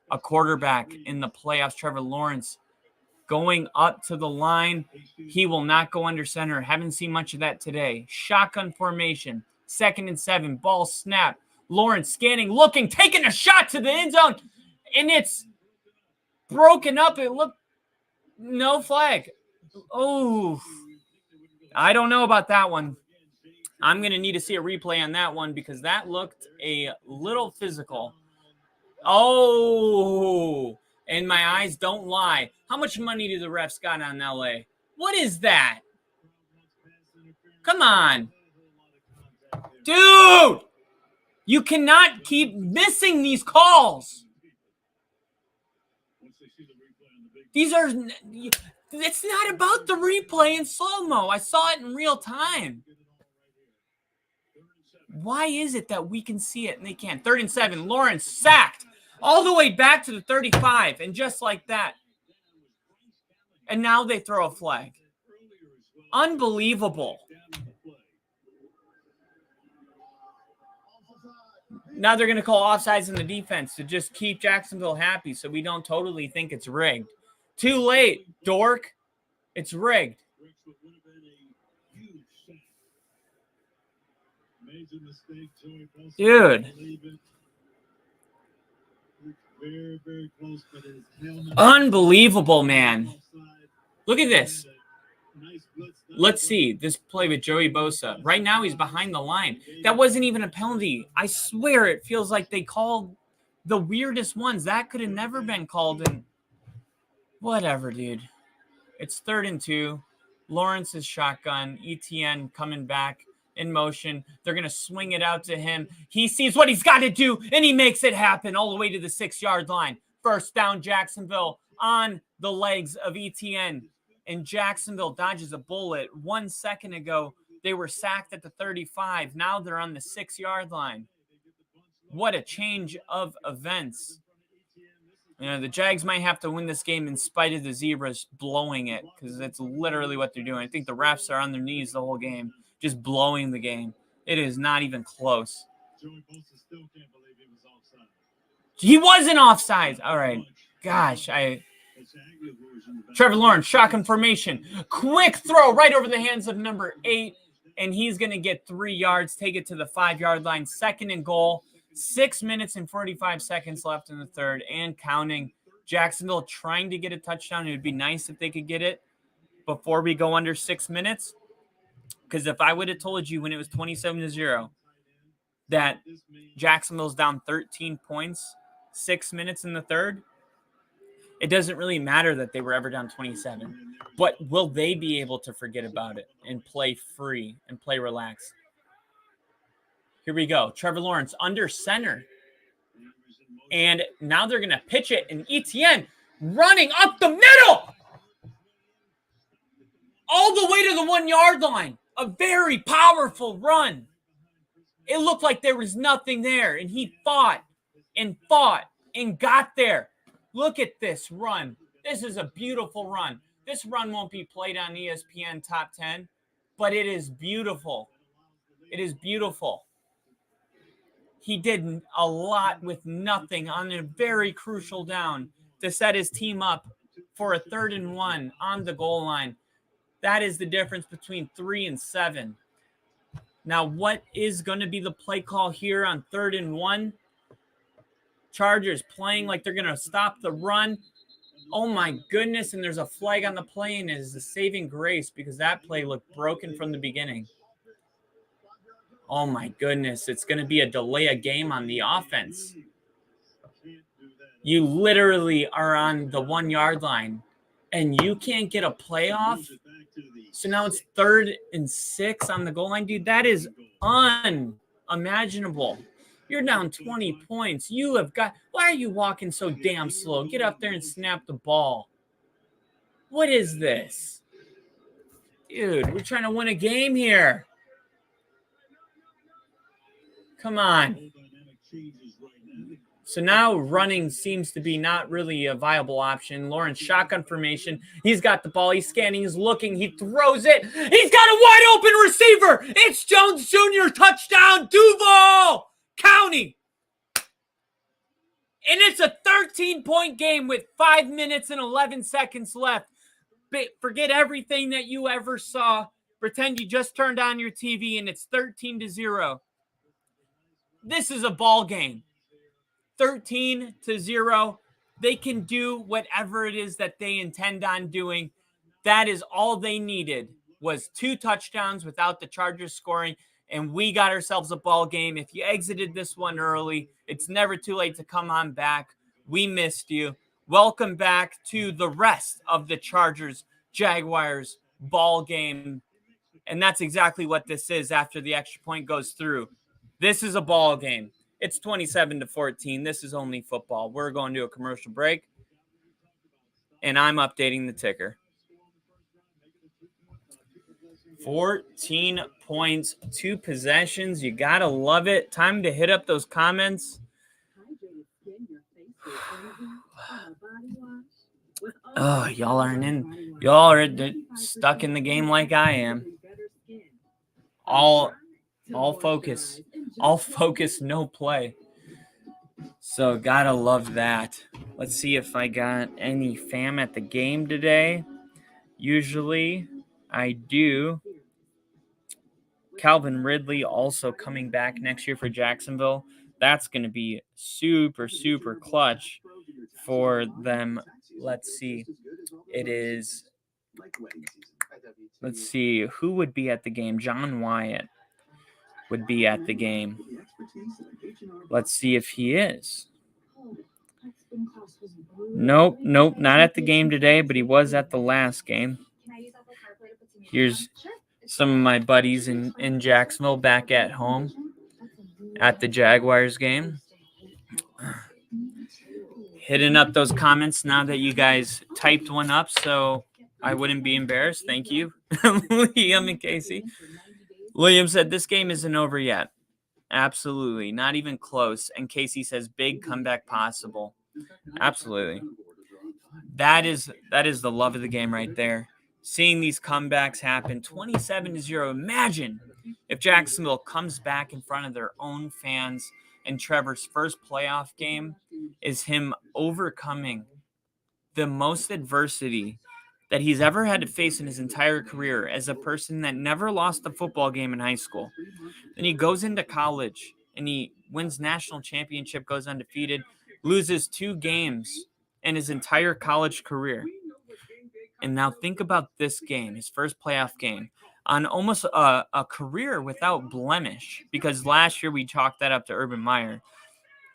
a quarterback in the playoffs. Trevor Lawrence going up to the line. He will not go under center. Haven't seen much of that today. Shotgun formation, 2nd and 7, ball snap. Lawrence scanning, looking, taking a shot to the end zone, and it's broken up. It looked no flag. Oh, I don't know about that one. I'm going to need to see a replay on that one because that looked a little physical. Oh, and my eyes don't lie. How much money do the refs got on LA? What is that? Come on. Dude, you cannot keep missing these calls. These are, it's not about the replay in slow-mo. I saw it in real time. Why is it that we can see it and they can't? 3rd and 7, Lawrence sacked all the way back to the 35, and just like that. And now they throw a flag. Unbelievable. Now they're going to call offsides in the defense to just keep Jacksonville happy so we don't totally think it's rigged. Too late, dork. It's rigged. Dude. Unbelievable, man. Look at this. Let's see this play with Joey Bosa. Right now he's behind the line. That wasn't even a penalty. I swear it feels like they called the weirdest ones. That could have never been called. And whatever, dude. It's 3rd and 2. Lawrence's shotgun. ETN coming back in motion. They're going to swing it out to him. He sees what he's got to do, and he makes it happen all the way to the 6-yard line. First down, Jacksonville on the legs of ETN. And Jacksonville dodges a bullet. 1 second ago, they were sacked at the 35. Now they're on the 6-yard line. What a change of events. You know, the Jags might have to win this game in spite of the Zebras blowing it, because that's literally what they're doing. I think the refs are on their knees the whole game, just blowing the game. It is not even close. He wasn't offside. All right. Gosh, Trevor Lawrence, shotgun formation. Quick throw right over the hands of number 8, and he's going to get 3 yards, take it to the 5-yard line. 2nd and goal. 6 minutes and 45 seconds left in the third and counting. Jacksonville trying to get a touchdown. It would be nice if they could get it before we go under 6 minutes. Because if I would have told you when it was 27-0 that Jacksonville's down 13 points, 6 minutes in the third, it doesn't really matter that they were ever down 27. But will they be able to forget about it and play free and play relaxed? Here we go. Trevor Lawrence under center. And now they're going to pitch it. And ETN running up the middle. All the way to the 1-yard line. A very powerful run. It looked like there was nothing there. And he fought and got there. Look at this run. This is a beautiful run. This run won't be played on ESPN Top 10, but it is beautiful. It is beautiful. He did a lot with nothing on a very crucial down to set his team up for a 3rd and 1 on the goal line. That is the difference between 3 and 7. Now, what is going to be the play call here on 3rd and 1? Chargers playing like they're going to stop the run. Oh, my goodness, and there's a flag on the play, and it is the saving grace because that play looked broken from the beginning. Oh, my goodness, it's going to be a delay of game on the offense. You literally are on the 1-yard line, and you can't get a playoff. So now it's 3rd and 6 on the goal line. Dude, that is unimaginable. You're down 20 points. You have got – why are you walking so damn slow? Get up there and snap the ball. What is this? Dude, we're trying to win a game here. Come on. So now running seems to be not really a viable option. Lawrence, shotgun formation. He's got the ball. He's scanning. He's looking. He throws it. He's got a wide open receiver. It's Jones Jr. Touchdown, Duval County. And it's a 13-point game with 5 minutes and 11 seconds left. Forget everything that you ever saw. Pretend you just turned on your TV and it's 13-0. This is a ball game. 13-0. They can do whatever it is that they intend on doing. That is all they needed was 2 touchdowns without the Chargers scoring, and we got ourselves a ball game. If you exited this one early, it's never too late to come on back. We missed you. Welcome back to the rest of the Chargers-Jaguars ball game, and that's exactly what this is after the extra point goes through. This is a ball game. It's 27-14. This is only football. We're going to a commercial break, and I'm updating the ticker. 14 points, 2 possessions. You got to love it. Time to hit up those comments. Oh, y'all aren't in. Y'all are stuck in the game like I am. All focus. All focus, no play. So, gotta love that. Let's see if I got any fam at the game today. Usually, I do. Calvin Ridley also coming back next year for Jacksonville. That's going to be super, super clutch for them. Let's see. It is. Let's see. Who would be at the game? John Wyatt would be at the game. Let's see if he is. Nope, not at the game today, but he was at the last game. Here's some of my buddies in Jacksonville back at home at the Jaguars game. Hitting up those comments now that you guys typed one up so I wouldn't be embarrassed. Thank you, Liam and Casey. William said this game isn't over yet. Absolutely. Not even close. And Casey says big comeback possible. Absolutely. That is the love of the game right there. Seeing these comebacks happen. 27-0. Imagine if Jacksonville comes back in front of their own fans and Trevor's first playoff game is him overcoming the most adversity that he's ever had to face in his entire career as a person that never lost a football game in high school. Then he goes into college and he wins national championship, goes undefeated, loses 2 games in his entire college career. And now think about this game, his first playoff game, on almost a career without blemish, because last year we chalked that up to Urban Meyer.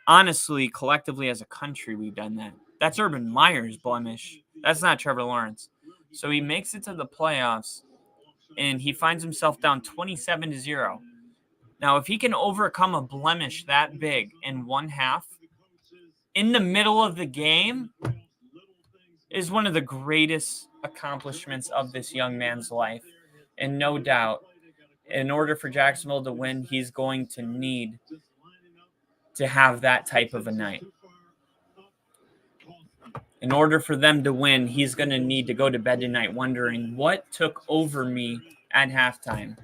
Honestly, collectively as a country, we've done that. That's Urban Meyer's blemish. That's not Trevor Lawrence. So he makes it to the playoffs, and he finds himself down 27-0. Now, if he can overcome a blemish that big in one half, in the middle of the game, is one of the greatest accomplishments of this young man's life. And no doubt, in order for Jacksonville to win, he's going to need to have that type of a night. In order for them to win, he's going to need to go to bed tonight wondering what took over me at halftime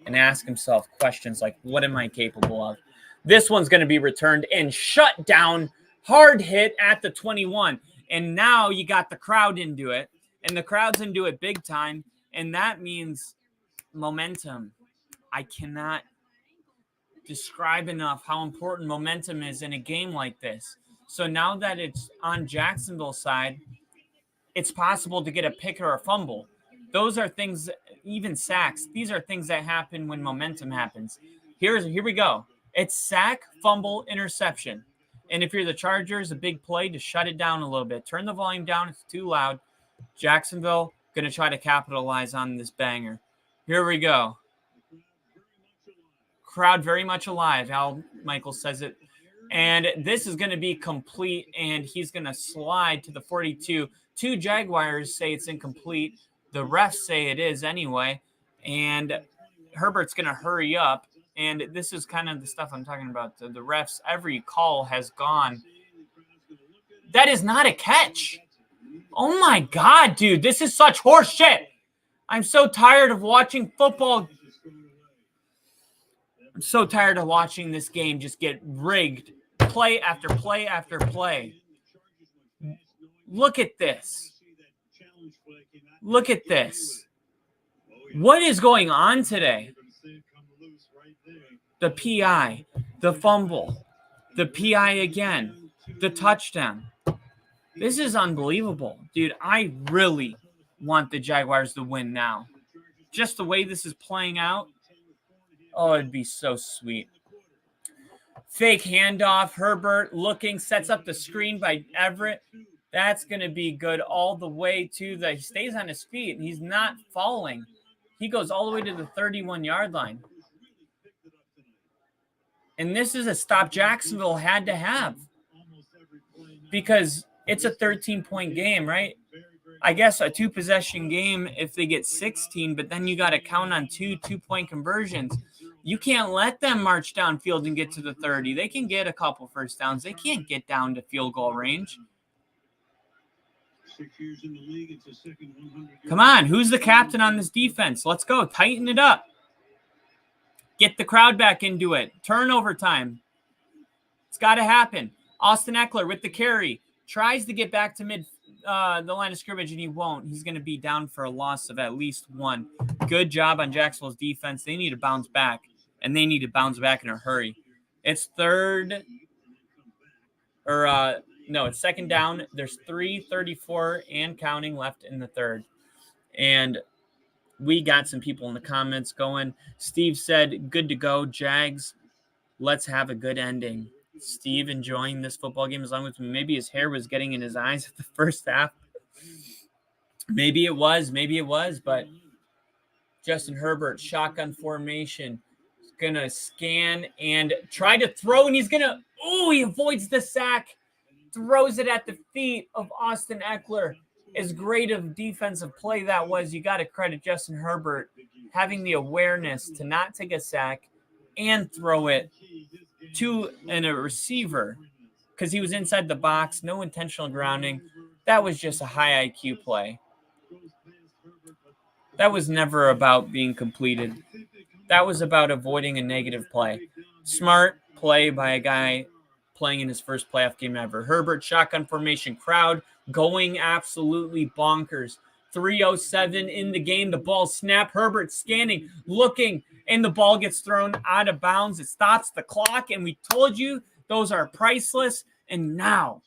and ask himself questions like, what am I capable of? This one's going to be returned and shut down, hard hit at the 21. And now you got the crowd into it, and the crowd's into it big time, and that means momentum. I cannot describe enough how important momentum is in a game like this. So now that it's on Jacksonville's side, it's possible to get a pick or a fumble. Those are things, even sacks, these are things that happen when momentum happens. Here we go. It's sack, fumble, interception. And if you're the Chargers, a big play to shut it down a little bit. Turn the volume down. It's too loud. Jacksonville going to try to capitalize on this banger. Here we go. Crowd very much alive. Al Michael says it. And this is going to be complete, and he's going to slide to the 42. Two Jaguars say it's incomplete. The refs say it is anyway. And Herbert's going to hurry up. And this is kind of the stuff I'm talking about. The refs, every call has gone. That is not a catch. Oh, my God, dude. This is such horse shit. I'm so tired of watching football. I'm so tired of watching this game just get rigged. Play after play after play. Look at this. Look at this. What is going on today? The PI, the fumble, the PI again, the touchdown. This is unbelievable. Dude, I really want the Jaguars to win now. Just the way this is playing out. Oh, it'd be so sweet. Fake handoff. Herbert looking, sets up the screen by Everett. That's going to be good all the way to he stays on his feet, and he's not falling. He goes all the way to the 31-yard line. And this is a stop Jacksonville had to have because it's a 13-point game, right? I guess a two-possession game if they get 16, but then you got to count on two-point conversions. You can't let them march downfield and get to the 30. They can get a couple first downs. They can't get down to field goal range. Come on, who's the captain on this defense? Let's go. Tighten it up. Get the crowd back into it. Turnover time. It's got to happen. Austin Eckler with the carry. Tries to get back to the line of scrimmage, and he won't. He's going to be down for a loss of at least one. Good job on Jacksonville's defense. They need to bounce back, and they need to bounce back in a hurry. It's second down. There's 3:34 and counting left in the third. And we got some people in the comments going. Steve said, good to go, Jags. Let's have a good ending. Steve enjoying this football game as long as maybe his hair was getting in his eyes at the first half. Maybe it was, but Justin Herbert, shotgun formation. He's going to scan and try to throw, and he avoids the sack, throws it at the feet of Austin Eckler. As great of defensive play that was, you got to credit Justin Herbert having the awareness to not take a sack and throw it to a receiver because he was inside the box, no intentional grounding. That was just a high IQ play. That was never about being completed. That was about avoiding a negative play. Smart play by a guy playing in his first playoff game ever. Herbert, shotgun formation, crowd going absolutely bonkers. 3:07 in the game. The ball snap. Herbert scanning, looking, and the ball gets thrown out of bounds. It stops the clock, and we told you those are priceless. And now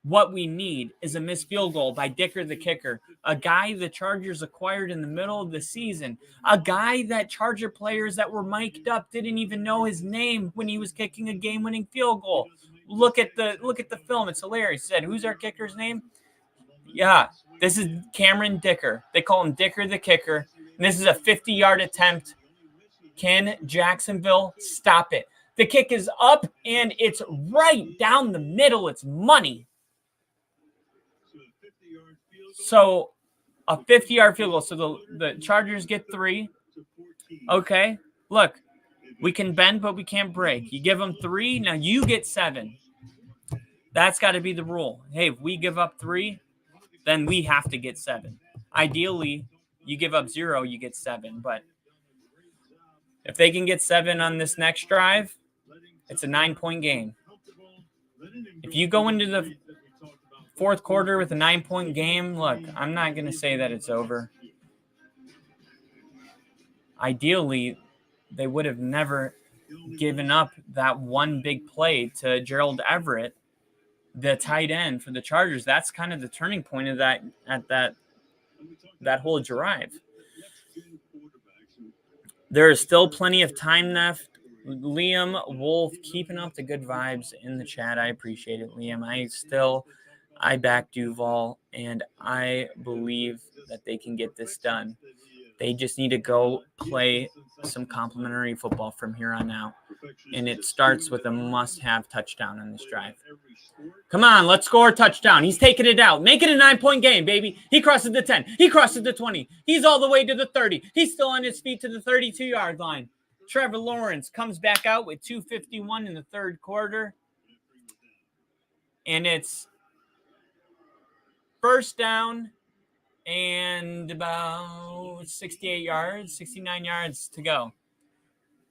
what we need is a missed field goal by Dicker the kicker, a guy the Chargers acquired in the middle of the season, a guy that Charger players that were mic'd up didn't even know his name when he was kicking a game-winning field goal. Look at the film. It's hilarious. He said, who's our kicker's name? Yeah, this is Cameron Dicker. They call him Dicker the kicker. And this is a 50-yard attempt. Can Jacksonville stop it? The kick is up, and it's right down the middle. It's money. So a 50-yard field goal. So the Chargers get 3. Okay, look, we can bend, but we can't break. You give them 3, now you get 7. That's got to be the rule. Hey, if we give up 3, then we have to get 7. Ideally, you give up 0, you get 7. But if they can get 7 on this next drive, it's a 9-point game. If you go into the fourth quarter with a 9-point game, look, I'm not going to say that it's over. Ideally, they would have never given up that one big play to Gerald Everett, the tight end for the Chargers. That's kind of the turning point of that whole drive. There is still plenty of time left. Liam Wolf keeping up the good vibes in the chat. I appreciate it, Liam. I back Duval, and I believe that they can get this done. They just need to go play some complimentary football from here on out. And it starts with a must-have touchdown on this drive. Come on, let's score a touchdown. He's taking it out. Make it a 9-point game, baby. He crosses the 10. He crosses the 20. He's all the way to the 30. He's still on his feet to the 32-yard line. Trevor Lawrence comes back out with 2:51 in the third quarter. And it's first down and about 68 yards, 69 yards to go.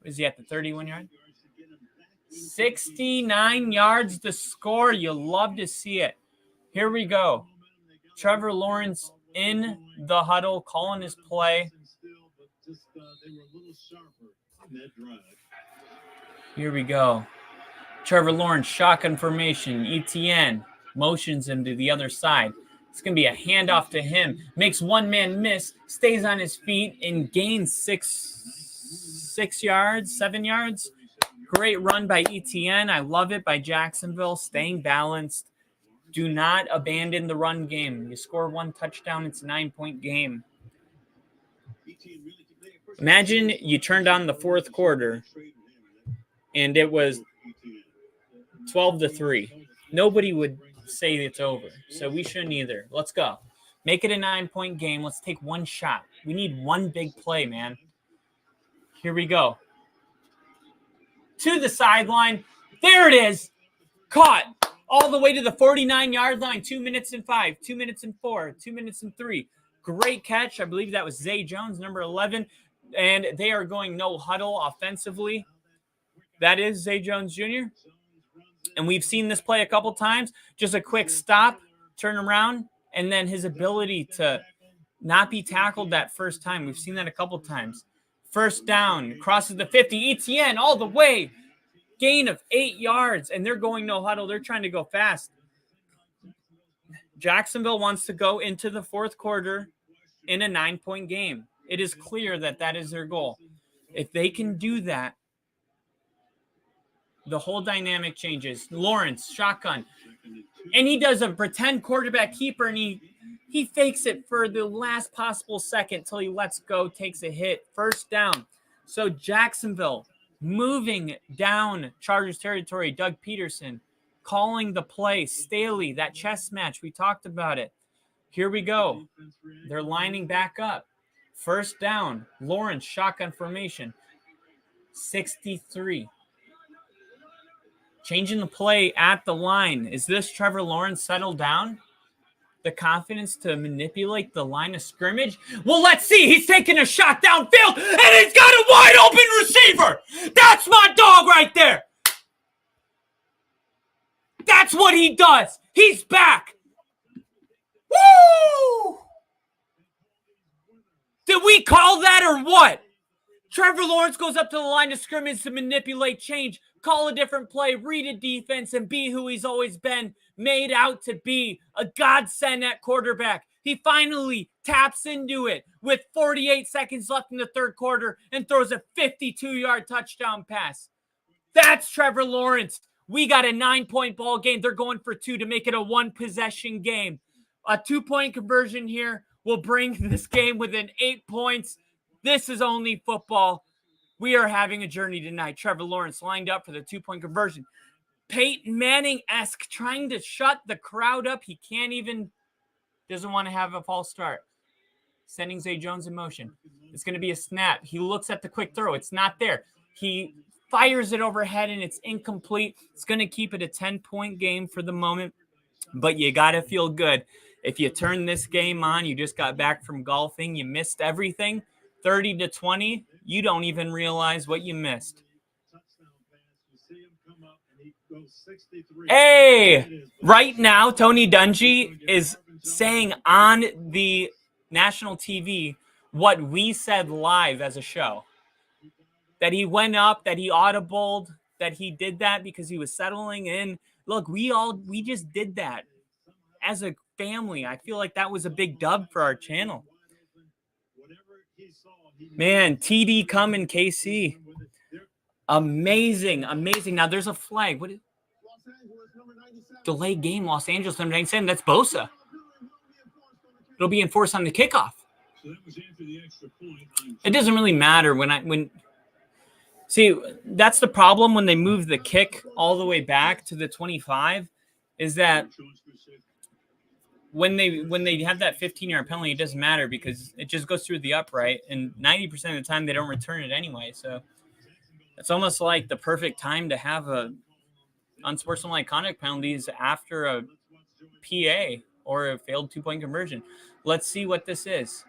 Is he at the 31-yard? 69 yards to score. You love to see it. Here we go. Trevor Lawrence in the huddle, calling his play. Here we go. Trevor Lawrence, shotgun formation. ETN motions him to the other side. It's going to be a handoff to him. Makes one man miss, stays on his feet, and gains 7 yards. Great run by ETN. I love it by Jacksonville, staying balanced. Do not abandon the run game. You score one touchdown, it's a 9-point game. Imagine you turned on the fourth quarter, and it was 12-3. Nobody would say it's over, so we shouldn't either. Let's go. Make it a 9-point game. Let's take one shot. We need one big play, man. Here we go. To the sideline. There it is. Caught all the way to the 49-yard line. 2 minutes and 5, 2 minutes and 4, 2 minutes and 3. Great catch. I believe that was Zay Jones, number 11. And they are going no huddle offensively. That is Zay Jones Jr. And we've seen this play a couple times. Just a quick stop, turn around, and then his ability to not be tackled that first time. We've seen that a couple times. First down, crosses the 50. ETN all the way. Gain of 8 yards, and they're going no huddle. They're trying to go fast. Jacksonville wants to go into the fourth quarter in a 9-point game. It is clear that that is their goal. If they can do that, the whole dynamic changes. Lawrence, shotgun. And he does a pretend quarterback keeper, and he fakes it for the last possible second till he lets go, takes a hit. First down. So Jacksonville moving down Chargers territory. Doug Peterson calling the play. Staley, that chess match. We talked about it. Here we go. They're lining back up. First down. Lawrence, shotgun formation. 63. Changing the play at the line. Is this Trevor Lawrence settled down? The confidence to manipulate the line of scrimmage? Well, let's see. He's taking a shot downfield, and he's got a wide open receiver. That's my dog right there. That's what he does. He's back. Woo! Did we call that or what? Trevor Lawrence goes up to the line of scrimmage to manipulate change, call a different play, read a defense, and be who he's always been, made out to be, a godsend at quarterback. He finally taps into it with 48 seconds left in the third quarter and throws a 52-yard touchdown pass. That's Trevor Lawrence. We got a 9-point ball game. They're going for 2 to make it a 1-possession game. A 2-point conversion here will bring this game within 8 points. This is only football. We are having a journey tonight. Trevor Lawrence lined up for the 2-point conversion. Peyton Manning-esque, trying to shut the crowd up. He can't even, doesn't want to have a false start. Sending Zay Jones in motion. It's going to be a snap. He looks at the quick throw. It's not there. He fires it overhead, and it's incomplete. It's going to keep it a 10-point game for the moment, but you got to feel good. If you turn this game on, you just got back from golfing, you missed everything, 30-20, you don't even realize what you missed. Hey, right now, Tony Dungy is saying on the national TV what we said live as a show. that he went up, that he audibled, that he did that because he was settling in. Look, we just did that as a family. I feel like that was a big dub for our channel. Man, TD coming, KC. Amazing, amazing. Now there's a flag. What is delayed game, Los Angeles number 97? That's Bosa. It'll be enforced on the kickoff. It doesn't really matter see, that's the problem when they move the kick all the way back to the 25, is that when they have that 15-yard penalty, it doesn't matter because it just goes through the upright, and 90% of the time they don't return it anyway. So it's almost like the perfect time to have a unsportsmanlike conduct penalties after a PA or a failed 2-point conversion. Let's see what this is.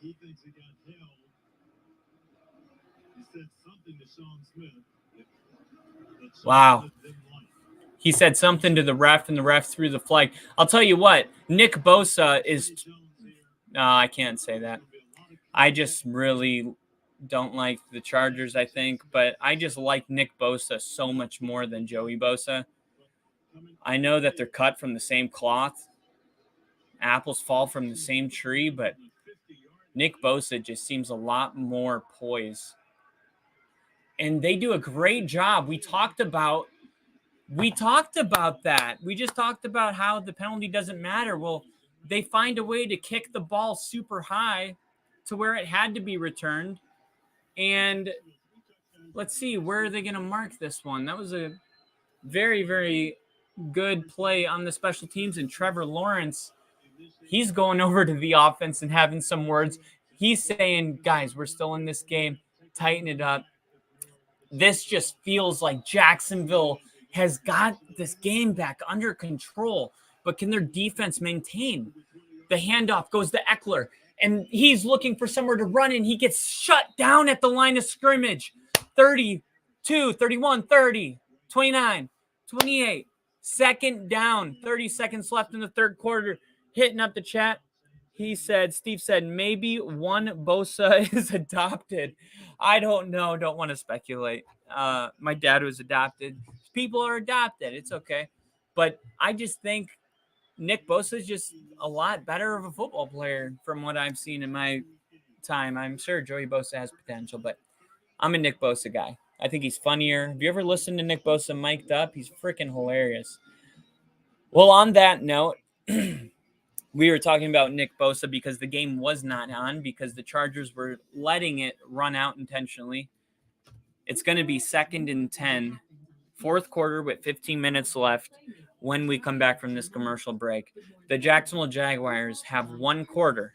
He thinks he got held. He said something to Sean Smith. Wow. He said something to the ref, and the ref threw the flag. I'll tell you what, Nick Bosa is – no, I can't say that. I just really don't like the Chargers, I think. But I just like Nick Bosa so much more than Joey Bosa. I know that they're cut from the same cloth. Apples fall from the same tree, but Nick Bosa just seems a lot more poised. And they do a great job. We talked about that. We just talked about how the penalty doesn't matter. Well, they find a way to kick the ball super high to where it had to be returned. And let's see, where are they going to mark this one? That was a very, very good play on the special teams. And Trevor Lawrence, he's going over to the offense and having some words. He's saying, guys, we're still in this game. Tighten it up. This just feels like Jacksonville has got this game back under control. But can their defense maintain? The handoff goes to Eckler, and he's looking for somewhere to run, and he gets shut down at the line of scrimmage. 32, 31, 30, 29, 28. Second down, 30 seconds left in the third quarter. Hitting up the chat. Steve said, maybe one Bosa is adopted. I don't know. Don't want to speculate. My dad was adopted. People are adopted. It's okay. But I just think Nick Bosa is just a lot better of a football player from what I've seen in my time. I'm sure Joey Bosa has potential, but I'm a Nick Bosa guy. I think he's funnier. Have you ever listened to Nick Bosa mic'd up? He's freaking hilarious. Well, on that note, we were talking about Nick Bosa because the game was not on because the Chargers were letting it run out intentionally. It's going to be 2nd and 10, fourth quarter with 15 minutes left when we come back from this commercial break. The Jacksonville Jaguars have one quarter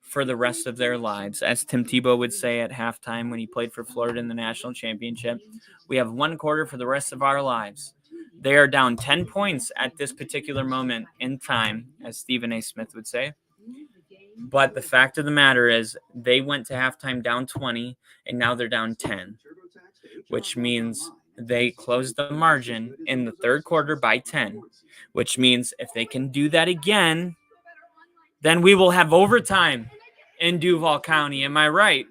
for the rest of their lives. As Tim Tebow would say at halftime when he played for Florida in the national championship, we have one quarter for the rest of our lives. They are down 10 points at this particular moment in time, as Stephen A. Smith would say. But the fact of the matter is they went to halftime down 20, and now they're down 10, which means they closed the margin in the third quarter by 10, which means if they can do that again, then we will have overtime in Duval County. Am I right?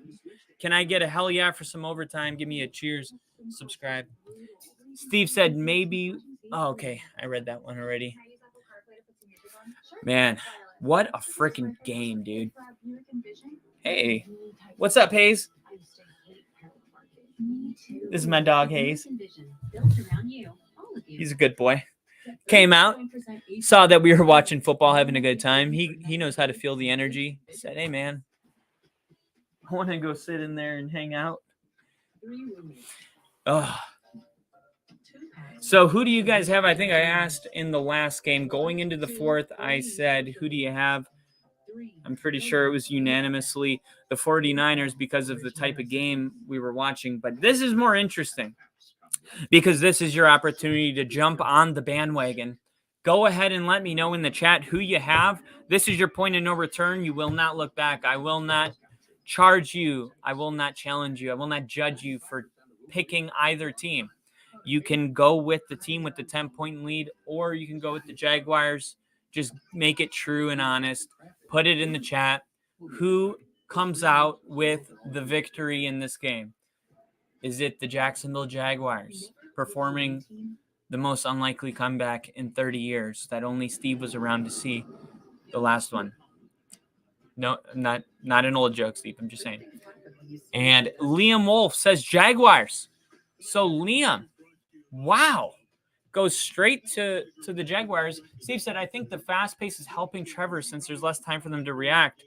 Can I get a hell yeah for some overtime? Give me a cheers. Subscribe. Steve said maybe. Oh, okay. I read that one already. Man, what a freaking game, dude. Hey, what's up, Hayes? This is my dog, Hayes. He's a good boy. Came out, saw that we were watching football, having a good time. He knows how to feel the energy. Said, hey, man, I want to go sit in there and hang out. Oh. So who do you guys have? I think I asked in the last game. Going into the fourth, I said, who do you have? I'm pretty sure it was unanimously the 49ers because of the type of game we were watching. But this is more interesting because this is your opportunity to jump on the bandwagon. Go ahead and let me know in the chat who you have. This is your point of no return. You will not look back. I will not charge you. I will not challenge you. I will not judge you for picking either team. You can go with the team with the 10-point lead, or you can go with the Jaguars. Just make it true and honest. Put it in the chat. Who comes out with the victory in this game? Is it the Jacksonville Jaguars performing the most unlikely comeback in 30 years that only Steve was around to see the last one? No, not an old joke, Steve. I'm just saying. And Liam Wolf says Jaguars. So Liam, wow, goes straight to the Jaguars. Steve said, I think the fast pace is helping Trevor since there's less time for them to react.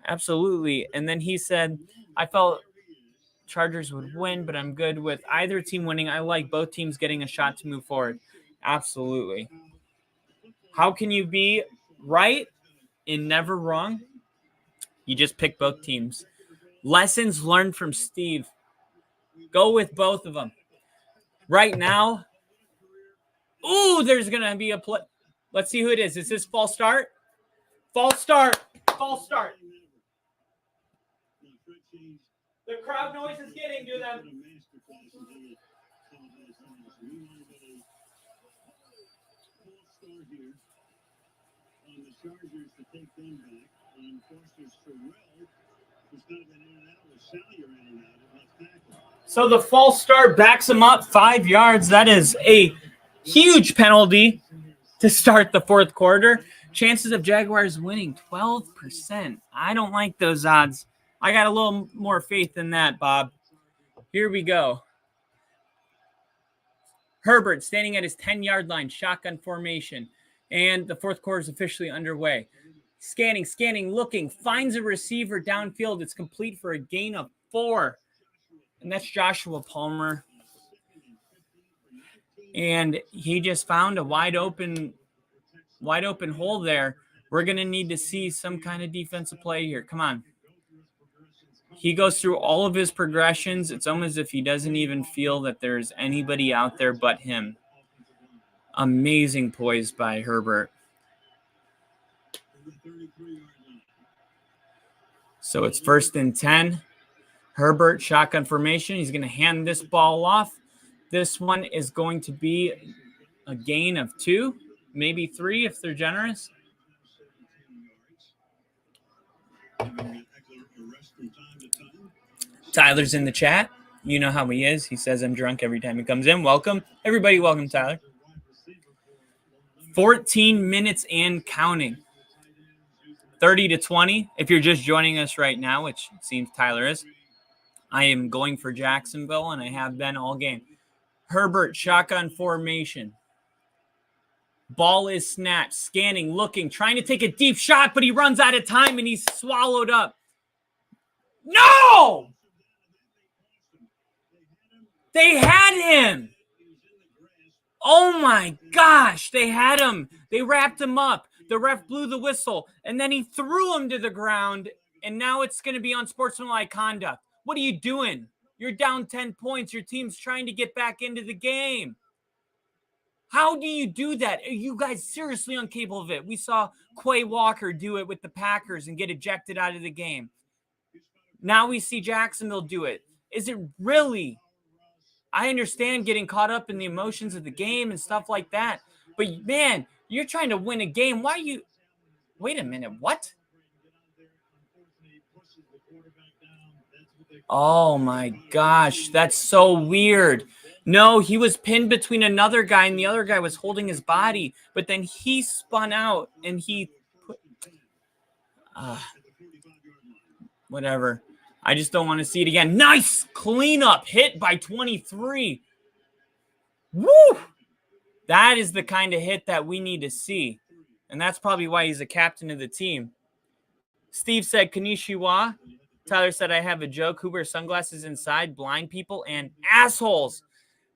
Absolutely. And then he said, I felt Chargers would win, but I'm good with either team winning. I like both teams getting a shot to move forward. Absolutely. How can you be right and never wrong? You just pick both teams. Lessons learned from Steve. Go with both of them. Right now, there's going to be a play. Let's see who it is. Is this false start? False start. False start. The crowd noise is getting to them. So the false start backs him up 5 yards. That is a huge penalty to start the fourth quarter. Chances of Jaguars winning, 12%. I don't like those odds. I got a little more faith than that, Bob. Here we go. Herbert standing at his 10-yard line, shotgun formation. And the fourth quarter is officially underway. Scanning, looking, finds a receiver downfield. It's complete for a gain of 4. And that's Joshua Palmer. And he just found a wide open hole there. We're going to need to see some kind of defensive play here. Come on. He goes through all of his progressions. It's almost as if he doesn't even feel that there's anybody out there but him. Amazing poise by Herbert. So it's 1st and 10. Herbert, shotgun formation. He's going to hand this ball off. This one is going to be a gain of 2, maybe 3 if they're generous. Tyler's in the chat. You know how he is. He says I'm drunk every time he comes in. Welcome. Everybody, welcome, Tyler. 14 minutes and counting. 30-20. If you're just joining us right now, which it seems Tyler is, I am going for Jacksonville, and I have been all game. Herbert, shotgun formation. Ball is snatched. Scanning, looking, trying to take a deep shot, but he runs out of time, and he's swallowed up. No! They had him. Oh, my gosh. They had him. They wrapped him up. The ref blew the whistle, and then he threw him to the ground, and now it's going to be unsportsmanlike conduct. What are you doing? You're down 10 points. Your team's trying to get back into the game. How do you do that? Are you guys seriously incapable of it? We saw Quay Walker do it with the Packers and get ejected out of the game. Now we see Jacksonville do it. Is it really? I understand getting caught up in the emotions of the game and stuff like that. But, man, you're trying to win a game. Why are you – wait a minute. What? Oh, my gosh. That's so weird. No, he was pinned between another guy, and the other guy was holding his body. But then he spun out, and he put whatever. I just don't want to see it again. Nice cleanup hit by 23. Woo! That is the kind of hit that we need to see. And that's probably why he's the captain of the team. Steve said, Konnichiwa. Tyler said, I have a joke. Who wears sunglasses inside? Blind people and assholes.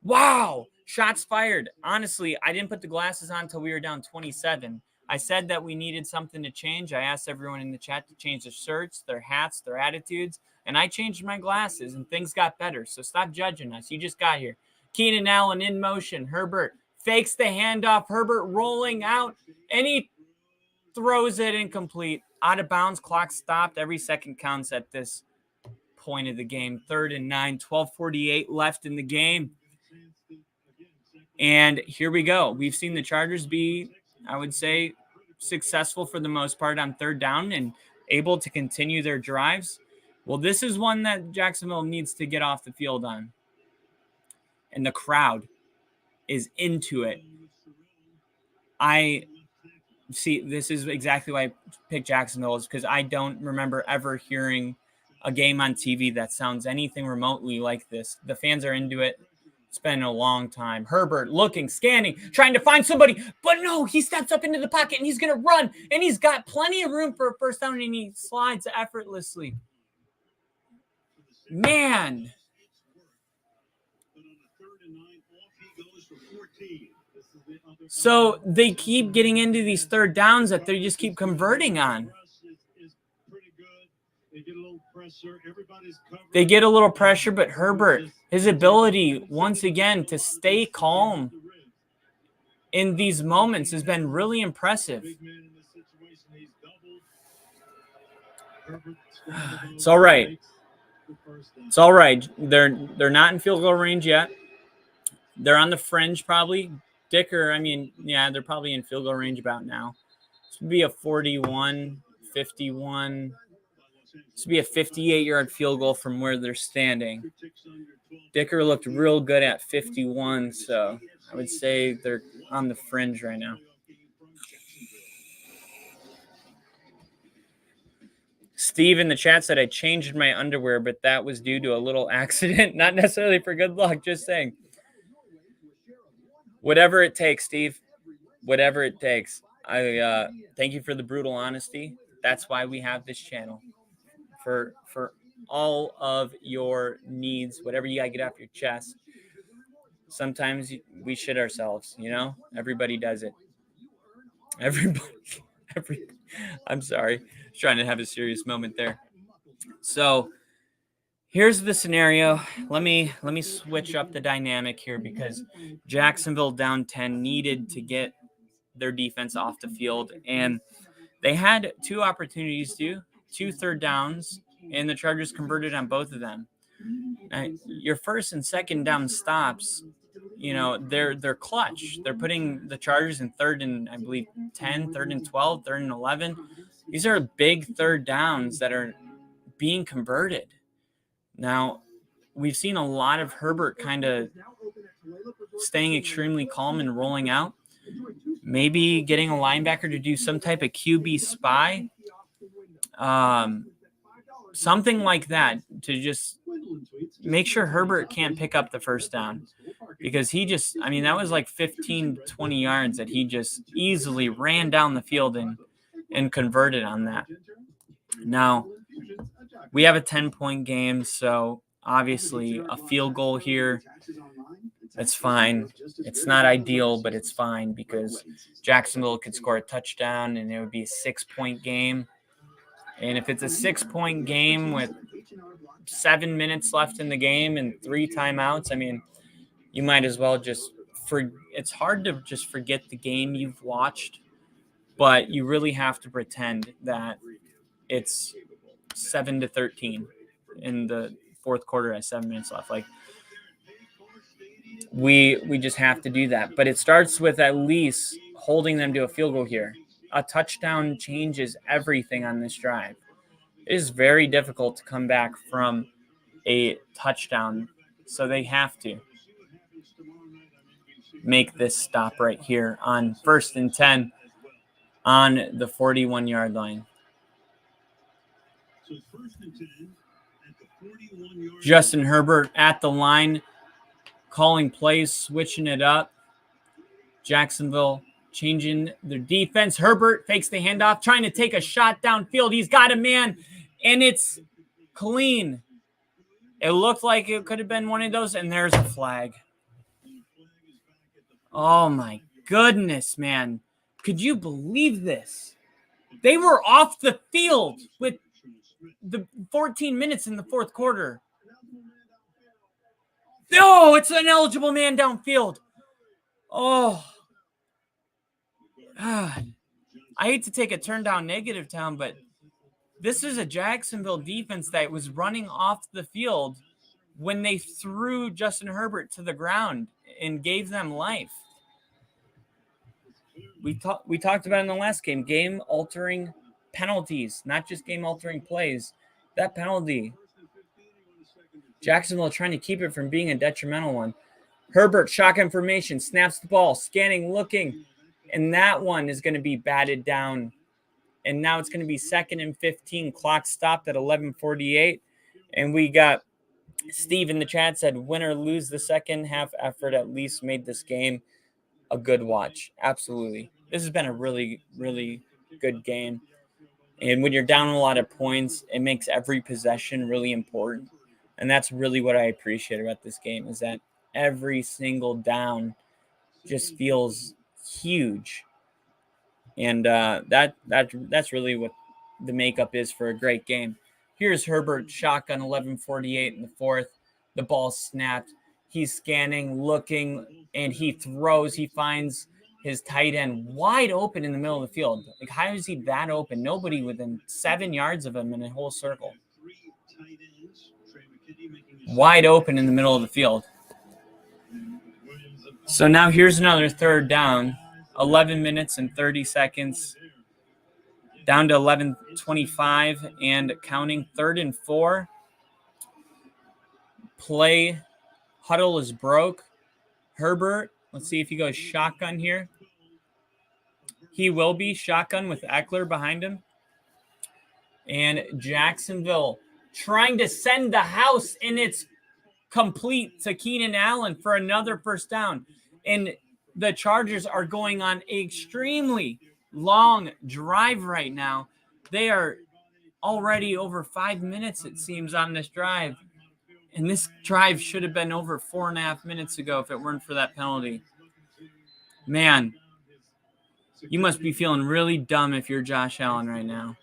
Wow. Shots fired. Honestly, I didn't put the glasses on until we were down 27. I said that we needed something to change. I asked everyone in the chat to change their shirts, their hats, their attitudes. And I changed my glasses, and things got better. So stop judging us. You just got here. Keenan Allen in motion. Herbert fakes the handoff. Herbert rolling out, and he throws it incomplete. Out of bounds. Clock stopped. Every second counts at this point of the game. 3rd and 9. 12:48 left in the game. And here we go. We've seen the Chargers be, I would say, successful for the most part on 3rd down. And able to continue their drives. Well, this is one that Jacksonville needs to get off the field on. And the crowd is into it. I see, this is exactly why I picked Jacksonville, is because I don't remember ever hearing a game on TV that sounds anything remotely like this. The fans are into it. It's been a long time. Herbert looking, scanning, trying to find somebody, but no, he steps up into the pocket and he's going to run, and he's got plenty of room for a first down, and he slides effortlessly. Man. So they keep getting into these third downs that they just keep converting on. They get a little pressure, but Herbert, his ability once again to stay calm in these moments has been really impressive. It's all right. It's all right. They're not in field goal range yet. They're on the fringe probably. Dicker, I mean, yeah, they're probably in field goal range about now. This would be a 41, 51. This would be a 58-yard field goal from where they're standing. Dicker looked real good at 51, so I would say they're on the fringe right now. Steve in the chat said I changed my underwear, but that was due to a little accident, not necessarily for good luck, just saying. Whatever it takes, Steve. Whatever it takes. I thank you for the brutal honesty. That's why we have this channel. For all of your needs, whatever you gotta get off your chest. Sometimes we shit ourselves, you know? Everybody does it. I'm sorry. I was trying to have a serious moment there. So here's the scenario. Let me switch up the dynamic here, because Jacksonville down 10 needed to get their defense off the field, and they had two opportunities to, 2 third downs, and the Chargers converted on both of them. Now, your first and second down stops, you know, they're clutch. They're putting the Chargers in 3rd and, I believe, 10, 3rd and 12, 3rd and 11. These are big third downs that are being converted. Now, we've seen a lot of Herbert kind of staying extremely calm and rolling out. Maybe getting a linebacker to do some type of QB spy. Something like that to just make sure Herbert can't pick up the first down. Because he just, I mean, that was like 15, 20 yards that he just easily ran down the field and converted on that. Now, we have a 10-point game, so obviously a field goal here, that's fine. It's not ideal, but it's fine because Jacksonville could score a touchdown and it would be a 6-point game. And if it's a 6-point game with 7 minutes left in the game and 3 timeouts, I mean, you might as well just it's hard to just forget the game you've watched, but you really have to pretend that it's 7-13 in the fourth quarter at 7 minutes left. Like, we just have to do that. But it starts with at least holding them to a field goal here. A touchdown changes everything on this drive. It is very difficult to come back from a touchdown, so they have to make this stop right here on 1st and 10 on the 41-yard line. Justin Herbert at the line, calling plays, switching it up. Jacksonville changing their defense. Herbert fakes the handoff, trying to take a shot downfield. He's got a man, and it's clean. It looked like it could have been one of those, and there's a flag. Oh, my goodness, man. Could you believe this? They were off the field with the 14 minutes in the fourth quarter. Oh, it's an eligible man downfield. Oh. God. I hate to take a turn down negative town, but this is a Jacksonville defense that was running off the field when they threw Justin Herbert to the ground and gave them life. We talked about it in the last game, game-altering penalties, not just game-altering plays. That penalty, Jacksonville trying to keep it from being a detrimental one. Herbert, shotgun formation, snaps the ball, scanning, looking, and that one is going to be batted down. And now it's going to be 2nd and 15. Clock stopped at 11:48. And we got Steve in the chat said, win or lose the second half effort at least made this game a good watch. Absolutely. This has been a really, really good game. And when you're down a lot of points, it makes every possession really important. And that's really what I appreciate about this game, is that every single down just feels huge. And that's really what the makeup is for a great game. Here's Herbert, shotgun, 11:48 in the fourth. The ball snapped. He's scanning, looking, and he throws. He finds his tight end wide open in the middle of the field. Like, how is he that open? Nobody within 7 yards of him in a whole circle. Wide open in the middle of the field. So now here's another third down. 11 minutes and 30 seconds. Down to 11:25 and counting. 3rd and 4. Play huddle is broke. Herbert, let's see if he goes shotgun here. He will be shotgun with Eckler behind him. And Jacksonville trying to send the house, and it's complete to Keenan Allen for another first down. And the Chargers are going on an extremely long drive right now. They are already over 5 minutes, it seems, on this drive. And this drive should have been over 4.5 minutes ago if it weren't for that penalty. Man, you must be feeling really dumb if you're Josh Allen right now.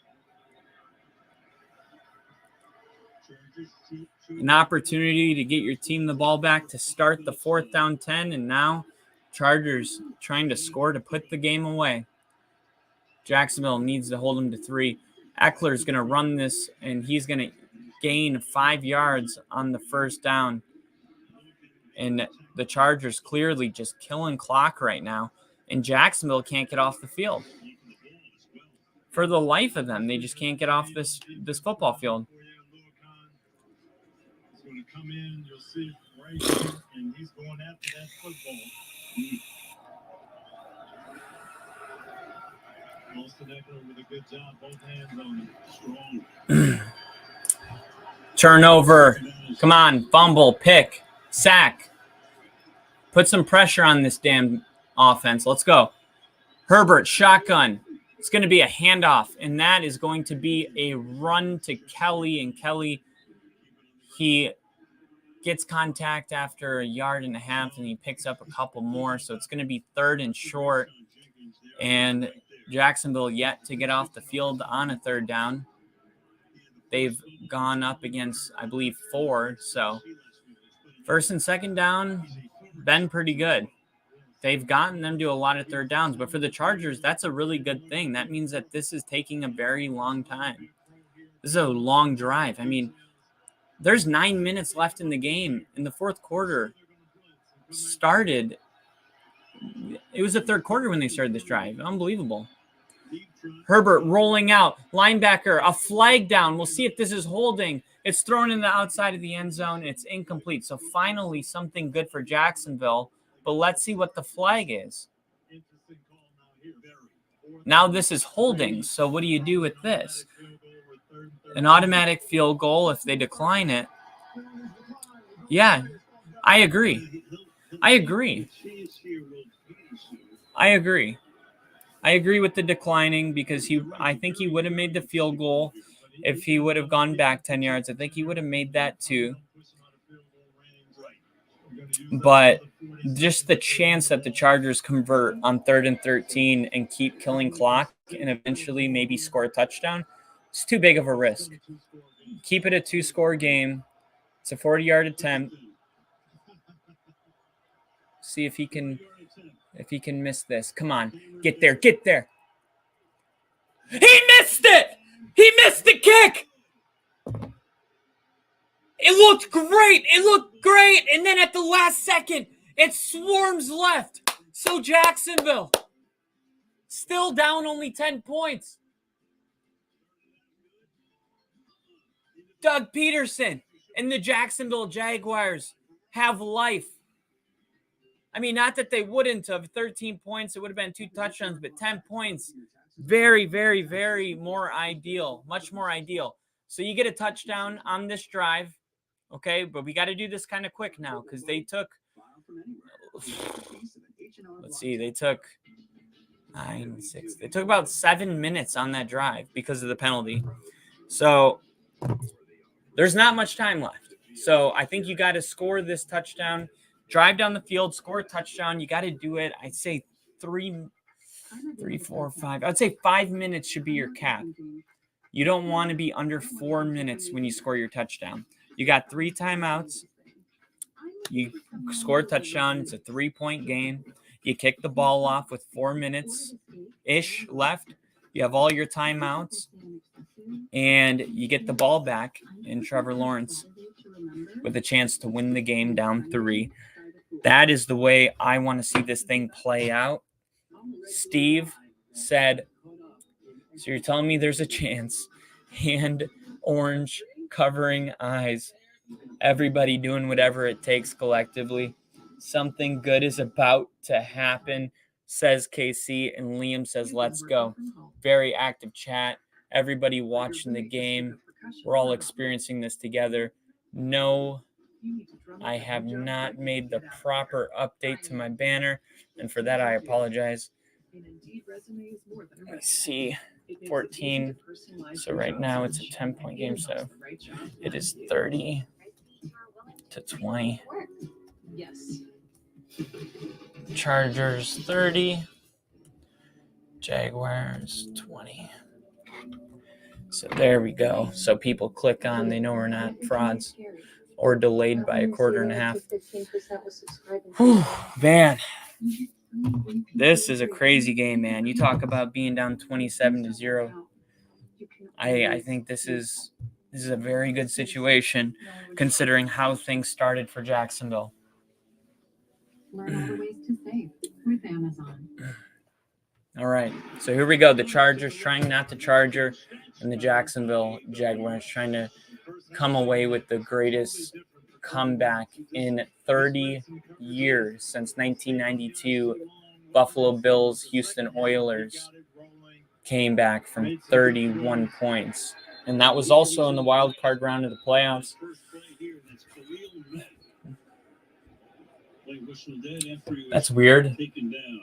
An opportunity to get your team the ball back to start the 4th down 10, and now Chargers trying to score to put the game away. Jacksonville needs to hold them to 3. Eckler's going to run this, and he's going to gain 5 yards on the first down. And the Chargers clearly just killing clock right now, and Jacksonville can't get off the field. For the life of them, they just can't get off this football field. He's going to come in, you'll see right here, and he's going after that football. Austin Eckler with a good job, both hands on it. Strong. Turnover. Come on, fumble, pick, sack. Put some pressure on this damn offense. Let's go. Herbert, shotgun. It's going to be a handoff, and that is going to be a run to Kelly. And Kelly, he gets contact after 1.5 yards, and he picks up a couple more. So it's going to be 3rd and short. And Jacksonville yet to get off the field on a 3rd down. They've gone up against, I believe, 4. So 1st and 2nd down, been pretty good. They've gotten them to a lot of 3rd downs. But for the Chargers, that's a really good thing. That means that this is taking a very long time. This is a long drive. I mean, there's 9 minutes left in the game. In the 4th quarter started. It was the 3rd quarter when they started this drive. Unbelievable. Herbert rolling out. Linebacker, a flag down. We'll see if this is holding. It's thrown in the outside of the end zone. It's incomplete. So finally something good for Jacksonville. But let's see what the flag is. Now this is holding. So what do you do with this? An automatic field goal if they decline it. Yeah, I agree. I agree with the declining because I think he would have made the field goal if he would have gone back 10 yards. I think he would have made that too. But just the chance that the Chargers convert on 3rd and 13 and keep killing clock and eventually maybe score a touchdown, it's too big of a risk. Keep it a 2-score game. It's a 40-yard attempt. See if he can miss this. Come on. Get there. Get there. He missed it. He missed the kick. It looked great. It looked great. And then at the last second, it swarms left. So Jacksonville still down only 10 points. Doug Peterson and the Jacksonville Jaguars have life. I mean, not that they wouldn't have 13 points. It would have been 2 touchdowns, but 10 points. Very, very, very more ideal. Much more ideal. So you get a touchdown on this drive. Okay, but we got to do this kind of quick now because they took, let's see, they took 9, 6. They took about 7 minutes on that drive because of the penalty. So there's not much time left. So I think you got to score this touchdown, drive down the field, score a touchdown. You got to do it. I'd say 3, 4, 5. I'd say 5 minutes should be your cap. You don't want to be under 4 minutes when you score your touchdown. You got 3 timeouts. You score a touchdown. It's a 3-point game. You kick the ball off with 4 minutes-ish left. You have all your timeouts. And you get the ball back in Trevor Lawrence with a chance to win the game down 3. That is the way I want to see this thing play out. Steve said, so you're telling me there's a chance. And orange covering eyes. Everybody doing whatever it takes collectively. Something good is about to happen, says KC, and Liam says, let's go. Very active chat. Everybody watching the game. We're all experiencing this together. No, I have not made the proper update to my banner, and for that I apologize. I see 14. So right now it's a 10-point game, so it is 30 to 20. Yes. Chargers 30. Jaguars 20. So there we go. So people click on, they know we're not frauds or delayed by a quarter and a half. Whew, man. This is a crazy game, man. You talk about being down 27-0. I think this is a very good situation considering how things started for Jacksonville. Learn all the ways to save with Amazon. All right, so here we go. The Chargers trying not to charger, and the Jacksonville Jaguars trying to come away with the greatest comeback in 30 years since 1992. Buffalo Bills, Houston Oilers came back from 31 points. And that was also in the wild card round of the playoffs. That's weird.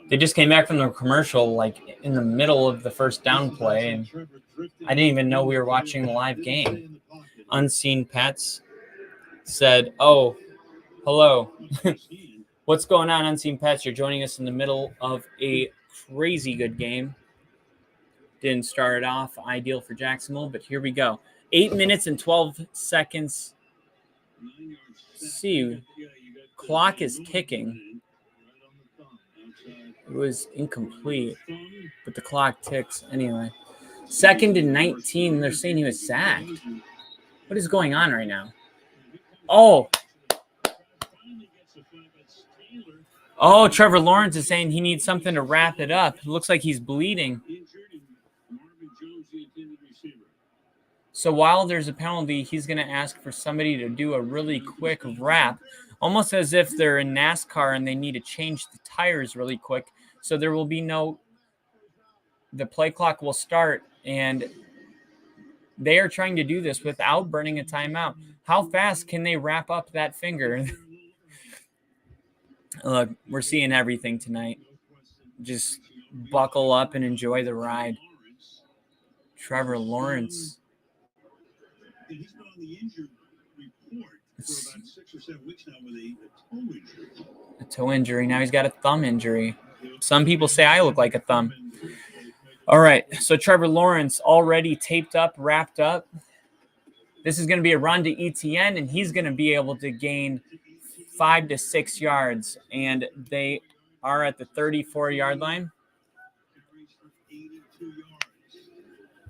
They just came back from the commercial like in the middle of the first down play, and I didn't even know we were watching a live game. Unseen Pets said, oh, hello. What's going on, Unseen Pets? You're joining us in the middle of a crazy good game. Didn't start off ideal for Jacksonville, but here we go. 8 minutes and 12 seconds. Let's see. Clock is ticking. It was incomplete, but the clock ticks anyway. 2nd and 19. They're saying he was sacked. What is going on right now? Oh, Trevor Lawrence is saying he needs something to wrap it up. It looks like he's bleeding. So while there's a penalty, he's going to ask for somebody to do a really quick wrap, almost as if they're in NASCAR and they need to change the tires really quick. So there will be the play clock will start, and they are trying to do this without burning a timeout. How fast can they wrap up that finger? Look, we're seeing everything tonight. Just buckle up and enjoy the ride. Trevor Lawrence. He's been on the injured report for about 6 or 7 weeks now with a toe injury. A toe injury. Now he's got a thumb injury. Some people say I look like a thumb. All right, so Trevor Lawrence already taped up, wrapped up. This is going to be a run to ETN, and he's going to be able to gain 5 to 6 yards, and they are at the 34-yard line.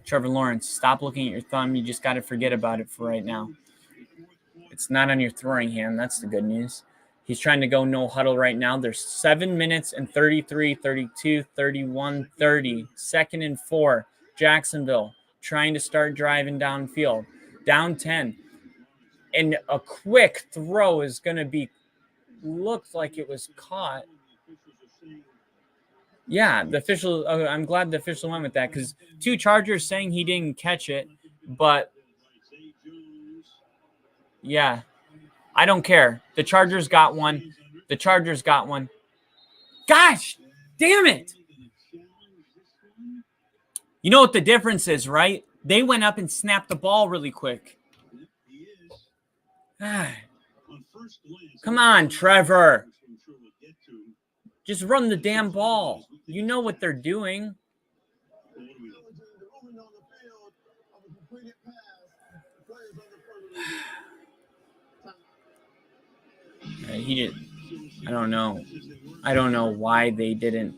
Trevor Lawrence, stop looking at your thumb. You just got to forget about it for right now. It's not on your throwing hand. That's the good news. He's trying to go no huddle right now. There's 7 minutes and 33, 32, 31, 30. 2nd and 4. Jacksonville trying to start driving downfield. down 10. And a quick throw is going to be, looked like it was caught. Yeah, the official, I'm glad the official went with that because 2 Chargers saying he didn't catch it. But, yeah, I don't care. The Chargers got one. The Chargers got one. Gosh, damn it. You know what the difference is, right? They went up and snapped the ball really quick. Come on, Trevor. Just run the damn ball. You know what they're doing. He did. I don't know. I don't know why they didn't.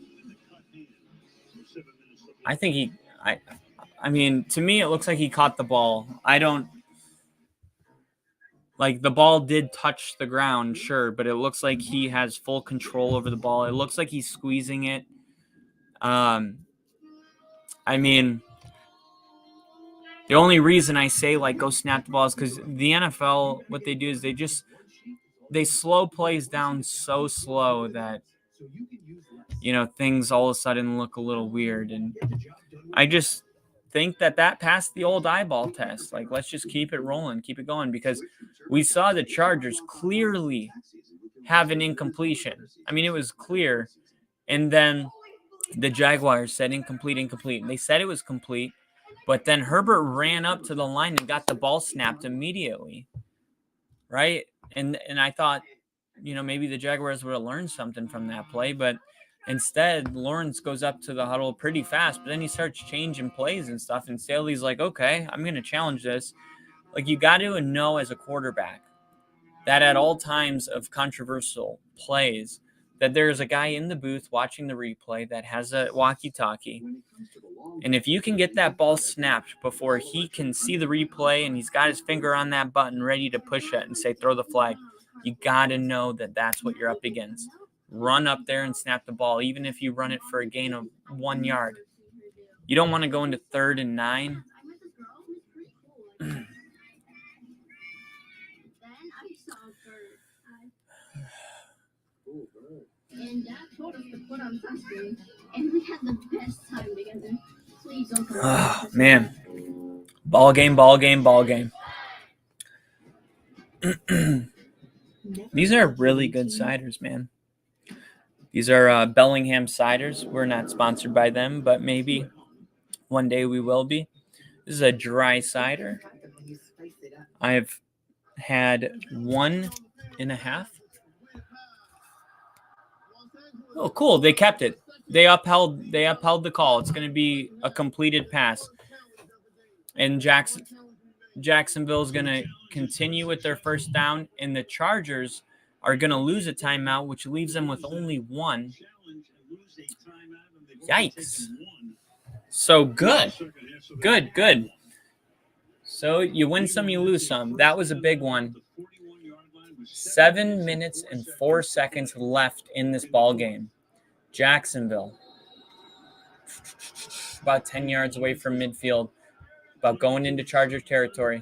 I think he. I mean, to me, it looks like he caught the ball. I don't. Like, the ball did touch the ground, sure, but it looks like he has full control over the ball. It looks like he's squeezing it. I mean, the only reason I say, like, go snap the ball is because the NFL, what they do is they slow plays down so slow that, you know, things all of a sudden look a little weird. And I just think that passed the old eyeball test. Like, let's just keep it rolling, keep it going, because we saw the Chargers clearly have an incompletion. I mean, it was clear. And then the Jaguars said incomplete. And they said it was complete, but then Herbert ran up to the line and got the ball snapped immediately, right? And I thought, you know, maybe the Jaguars would have learned something from that play, but instead, Lawrence goes up to the huddle pretty fast, but then he starts changing plays and stuff, and Staley's like, okay, I'm going to challenge this. Like, you got to know as a quarterback that at all times of controversial plays, that there's a guy in the booth watching the replay that has a walkie-talkie, and if you can get that ball snapped before he can see the replay and he's got his finger on that button ready to push it and say, throw the flag, you got to know that that's what you're up against. Run up there and snap the ball, even if you run it for a gain of 1 yard. You don't want to go into 3rd and 9. And Dad told us to put on sunscreen, and we had the best time together. Please don't come. Oh, man. Ball game. These are really good ciders, man. These are Bellingham ciders. We're not sponsored by them, but maybe one day we will be. This is a dry cider. I've had 1.5. Oh, cool. They kept it. They upheld the call. It's going to be a completed pass. And Jacksonville is going to continue with their first down, and the Chargers are going to lose a timeout, which leaves them with only 1. Yikes. So good. So you win some, you lose some. That was a big one. 7 minutes and 4 seconds left in this ball game. Jacksonville, about 10 yards away from midfield, about going into Charger territory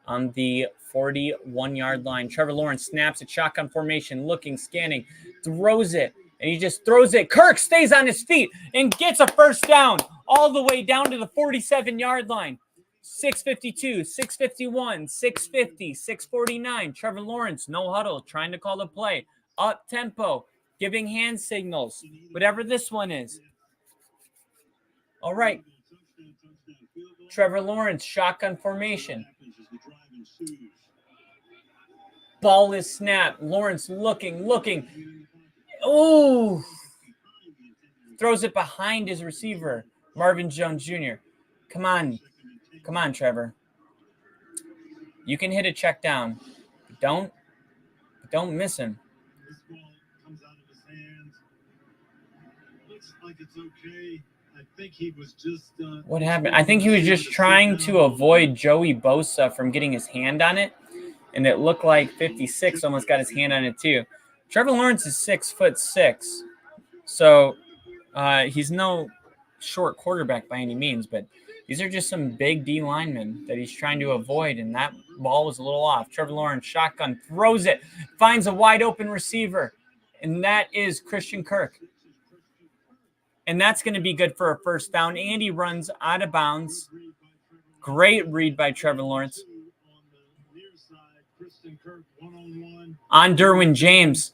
on the 41-yard line. Trevor Lawrence snaps at shotgun formation, looking, scanning, throws it, and he just throws it. Kirk stays on his feet and gets a first down all the way down to the 47-yard line. 6:52, 6:51, 6:50, 6:49. Trevor Lawrence, no huddle, trying to call the play. Up tempo, giving hand signals, whatever this one is. All right. Trevor Lawrence, shotgun formation. Ball is snapped. Lawrence looking. Oh! Throws it behind his receiver, Marvin Jones Jr. Come on, Trevor. You can hit a check down. Don't miss him. This ball comes out of his hands. Looks like it's okay. I think he was just. What happened? I think he was just trying to avoid Joey Bosa from getting his hand on it, and it looked like 56 almost got his hand on it too. Trevor Lawrence is 6'6", so he's no short quarterback by any means, but These are just some big D linemen that he's trying to avoid, and that ball was a little off. Trevor Lawrence, shotgun, throws it, finds a wide open receiver, and that is Christian Kirk. And that's going to be good for a first down. Andy runs out of bounds. Great read by Trevor Lawrence. On Derwin James.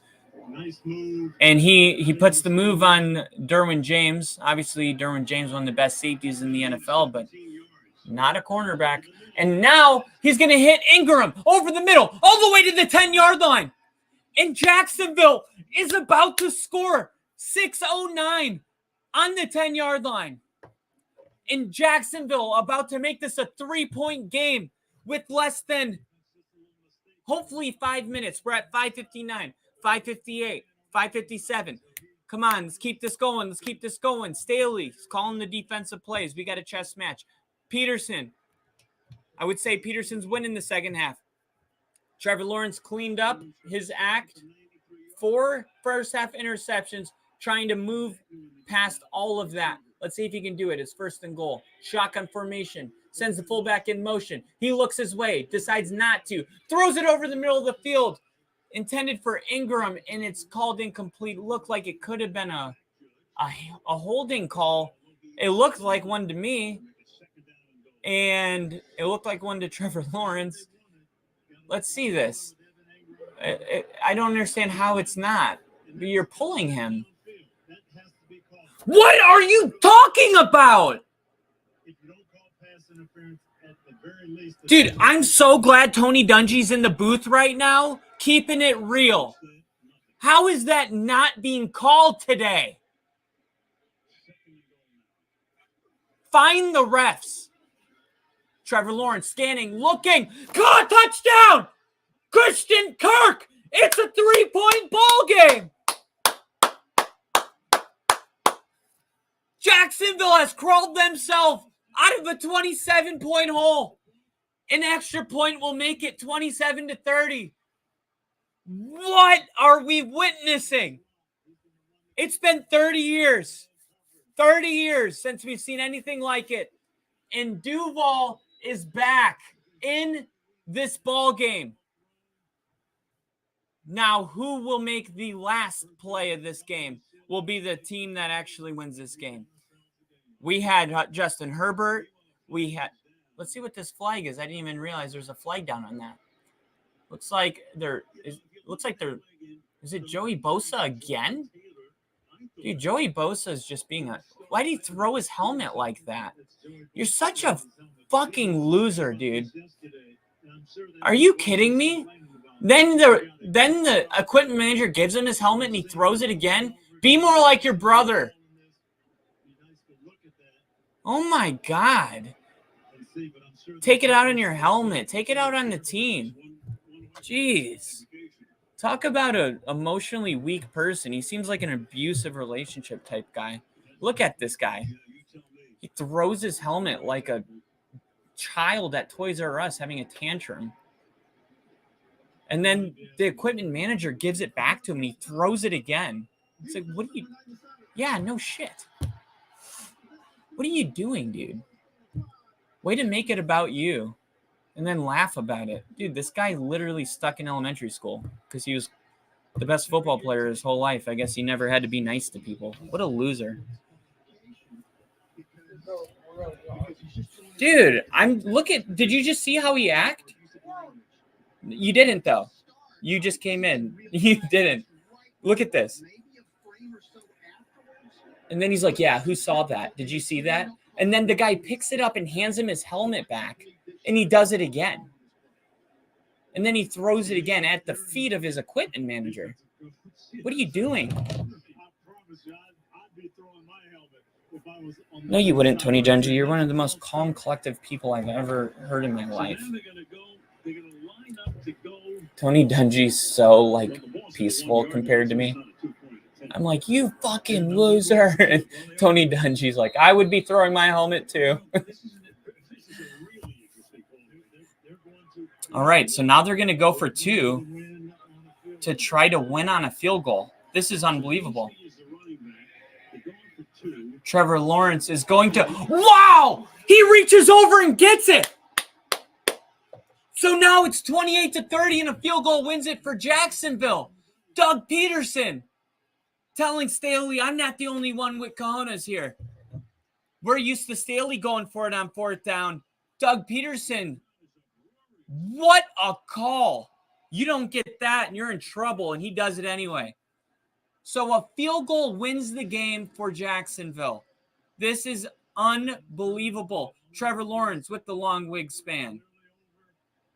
And he puts the move on Derwin James. Obviously, Derwin James, one of the best safeties in the NFL, but not a cornerback. And now he's going to hit Ingram over the middle, all the way to the 10-yard line. And Jacksonville is about to score 6:09 on the 10-yard line. In Jacksonville, about to make this a 3-point game with less than, hopefully, 5 minutes. We're at 5:59, 5:58, 5:57. Come on, let's keep this going. Let's keep this going. Staley's calling the defensive plays. We got a chess match. Peterson. I would say Peterson's winning the second half. Trevor Lawrence cleaned up his act. 4 first-half interceptions, trying to move past all of that. Let's see if he can do it. It's 1st and goal. Shotgun formation. Sends the fullback in motion. He looks his way. Decides not to. Throws it over the middle of the field. Intended for Ingram, and it's called incomplete. Looked like it could have been a holding call. It looked like one to me. And it looked like one to Trevor Lawrence. Let's see this. I don't understand how it's not. You're pulling him. What are you talking about? Dude, I'm so glad Tony Dungy's in the booth right now, keeping it real. How is that not being called today? Find the refs. Trevor Lawrence scanning, looking. God, touchdown! Christian Kirk! It's a 3-point ball game! Jacksonville has crawled themselves out of a 27-point hole. An extra point will make it 27-30. What are we witnessing? It's been 30 years. 30 years since we've seen anything like it. And Duval is back in this ball game. Now, who will make the last play of this game will be the team that actually wins this game. We had Justin Herbert. Let's see what this flag is. I didn't even realize there's a flag down on that. Looks like is it Joey Bosa again? Dude, Joey Bosa is just being why'd he throw his helmet like that? You're such a fucking loser, dude. Are you kidding me? Then the equipment manager gives him his helmet and he throws it again. Be more like your brother. Oh my God. Take it out on your helmet. Take it out on the team. Jeez. Talk about an emotionally weak person. He seems like an abusive relationship type guy. Look at this guy. He throws his helmet like a child at Toys R Us having a tantrum. And then the equipment manager gives it back to him and he throws it again. It's like, what are you? Yeah, no shit. What are you doing, dude? Way to make it about you and then laugh about it. Dude, this guy literally stuck in elementary school because he was the best football player his whole life. I guess he never had to be nice to people. What a loser. Dude, did you just see how he acted? You didn't, though. You just came in. You didn't. Look at this. And then he's like, yeah, who saw that? Did you see that? And then the guy picks it up and hands him his helmet back, and he does it again. And then he throws it again at the feet of his equipment manager. What are you doing? No, you wouldn't, Tony Dungy. You're one of the most calm, collective people I've ever heard in my life. Tony Dungy's so, peaceful compared to me. I'm like, you fucking loser. And Tony Dungy's like, I would be throwing my helmet too. All right, so now they're going to go for 2 to try to win on a field goal. This is unbelievable. Trevor Lawrence is going to... Wow! He reaches over and gets it. So now it's 28-30 and a field goal wins it for Jacksonville. Doug Peterson telling Staley, I'm not the only one with cojones here. We're used to Staley going for it on fourth down. Doug Peterson, what a call. You don't get that and you're in trouble, and he does it anyway. So a field goal wins the game for Jacksonville. This is unbelievable. Trevor Lawrence with the long wingspan.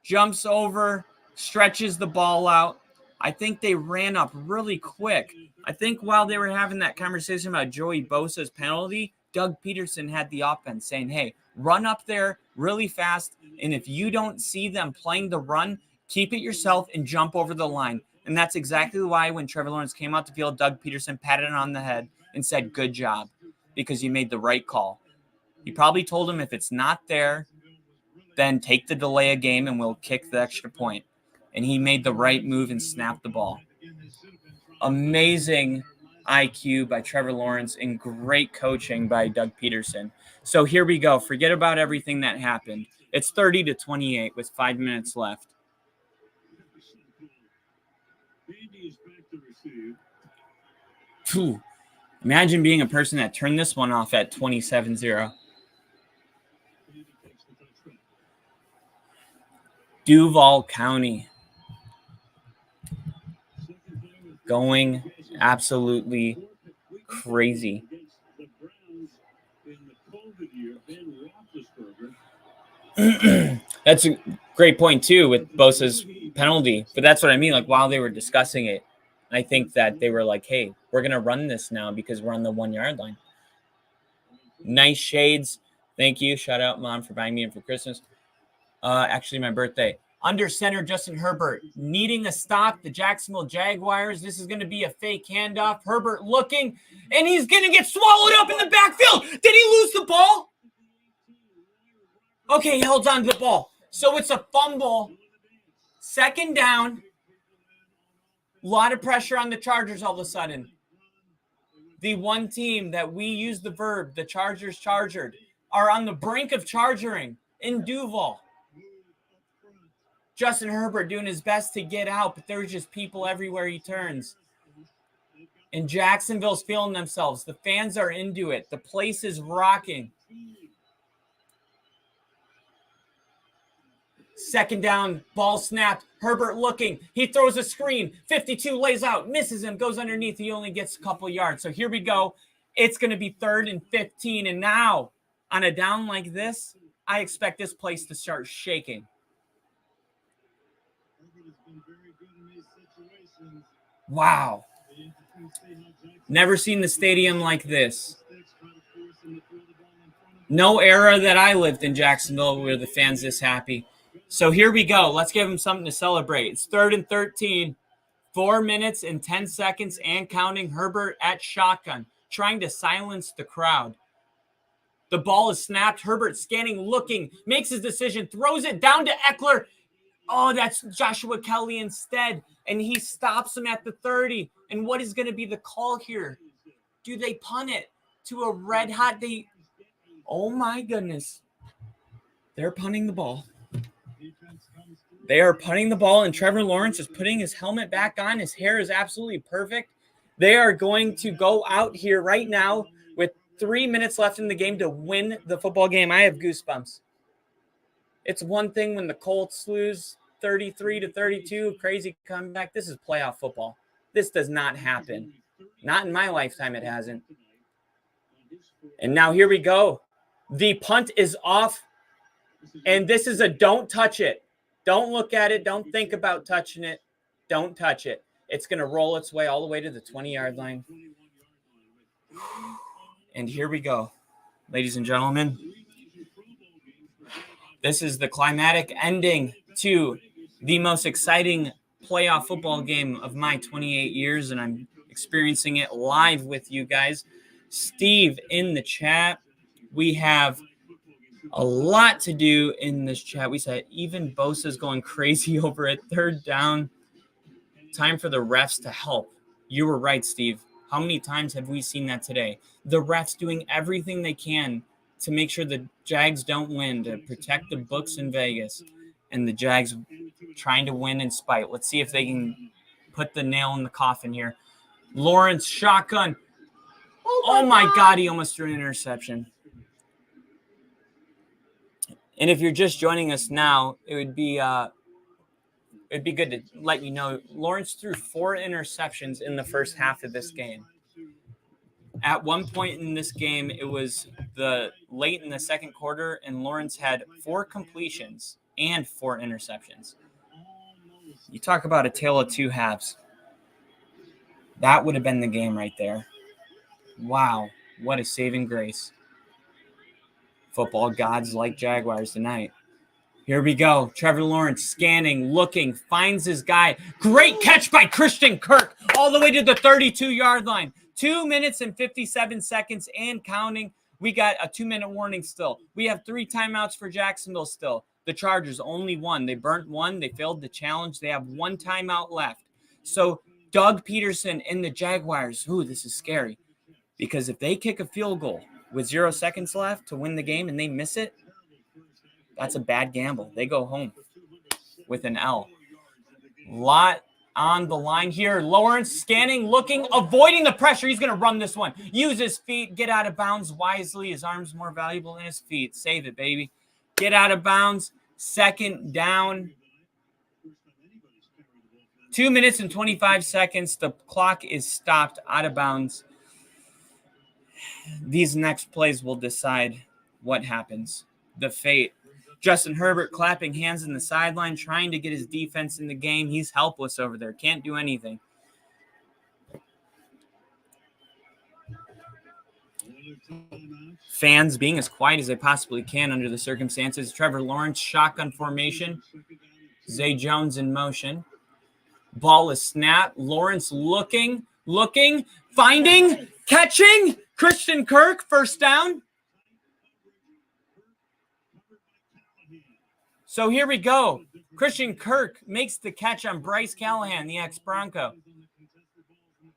Jumps over, stretches the ball out. I think they ran up really quick. I think while they were having that conversation about Joey Bosa's penalty, Doug Peterson had the offense saying, hey, run up there really fast, and if you don't see them playing the run, keep it yourself and jump over the line. And that's exactly why when Trevor Lawrence came out the field, Doug Peterson patted him on the head and said, good job, because you made the right call. He probably told him if it's not there, then take the delay of game and we'll kick the extra point. And he made the right move and snapped the ball. Amazing IQ by Trevor Lawrence and great coaching by Doug Peterson. So here we go. Forget about everything that happened. It's 30-28 with 5 minutes left. Phew. Imagine being a person that turned this one off at 27-0. Duval County going absolutely crazy. That's a great point too with Bosa's penalty, but that's what I mean. Like while they were discussing it, I think that they were like, hey, we're going to run this now because we're on the 1 yard line. Nice shades. Thank you. Shout out, Mom, for buying me in for Christmas. Actually, my birthday. Under center, Justin Herbert needing a stop. The Jacksonville Jaguars. This is going to be a fake handoff. Herbert looking, and he's going to get swallowed up in the backfield. Did he lose the ball? Okay, he holds on to the ball. So it's a fumble. Second down. A lot of pressure on the Chargers all of a sudden. The one team that we use the verb, the Chargers chargered, are on the brink of chargering in Duval. Justin Herbert doing his best to get out, but there's just people everywhere he turns. And Jacksonville's feeling themselves. The fans are into it. The place is rocking. Second down, ball snapped. Herbert looking. He throws a screen. 52 lays out, misses him, goes underneath. He only gets a couple yards. So here we go. It's going to be 3rd and 15. And now, on a down like this, I expect this place to start shaking. Wow. Never seen the stadium like this. No era that I lived in Jacksonville were the fans this happy. So here we go. Let's give them something to celebrate. It's 3rd and 13. 4 minutes and 10 seconds and counting. Herbert at shotgun, trying to silence the crowd. The ball is snapped. Herbert scanning, looking, makes his decision, throws it down to Eckler. Oh, that's Joshua Kelly instead. And he stops him at the 30. And what is going to be the call here? Do they punt it to a red hot day? Oh, my goodness. They're punting the ball. They are punting the ball, and Trevor Lawrence is putting his helmet back on. His hair is absolutely perfect. They are going to go out here right now with 3 minutes left in the game to win the football game. I have goosebumps. It's one thing when the Colts lose 33-32, crazy comeback. This is playoff football. This does not happen. Not in my lifetime, it hasn't. And now here we go. The punt is off, and this is a don't touch it. Don't look at it. Don't think about touching it. Don't touch it. It's going to roll its way all the way to the 20-yard line. And here we go, ladies and gentlemen. This is the climatic ending to the most exciting playoff football game of my 28 years, and I'm experiencing it live with you guys. Steve in the chat. We have a lot to do in this chat. We said even Bosa's going crazy over it. 3rd down. Time for the refs to help. You were right, Steve. How many times have we seen that today? The refs doing everything they can to make sure the Jags don't win, to protect the books in Vegas, and the Jags trying to win in spite. Let's see if they can put the nail in the coffin here. Lawrence, shotgun. Oh my God, he almost threw an interception. And if you're just joining us now, it'd be good to let you know Lawrence threw 4 interceptions in the first half of this game. At one point in this game, it was late in the second quarter, and Lawrence had 4 completions and 4 interceptions. You talk about a tale of two halves. That would have been the game right there. Wow, what a saving grace. Football gods like Jaguars tonight. Here we go. Trevor Lawrence scanning, looking, finds his guy. Great catch by Christian Kirk all the way to the 32-yard line. 2 minutes and 57 seconds and counting. We got a 2-minute warning still. We have 3 timeouts for Jacksonville still. The Chargers only 1. They burnt 1. They failed the challenge. They have 1 timeout left. So Doug Peterson and the Jaguars, this is scary. Because if they kick a field goal with 0 seconds left to win the game and they miss it, that's a bad gamble. They go home with an L. Lot on the line here. Lawrence scanning, looking, avoiding the pressure. He's going to run this one. Use his feet. Get out of bounds wisely. His arm's more valuable than his feet. Save it, baby. Get out of bounds. Second down. 2 minutes and 25 seconds. The clock is stopped out of bounds. These next plays will decide what happens. The fate. Justin Herbert clapping hands in the sideline, trying to get his defense in the game. He's helpless over there. Can't do anything. Fans being as quiet as they possibly can under the circumstances. Trevor Lawrence, shotgun formation. Zay Jones in motion. Ball is snapped. Lawrence looking, finding, catching. Christian Kirk, first down. So here we go. Christian Kirk makes the catch on Bryce Callahan, the ex-Bronco.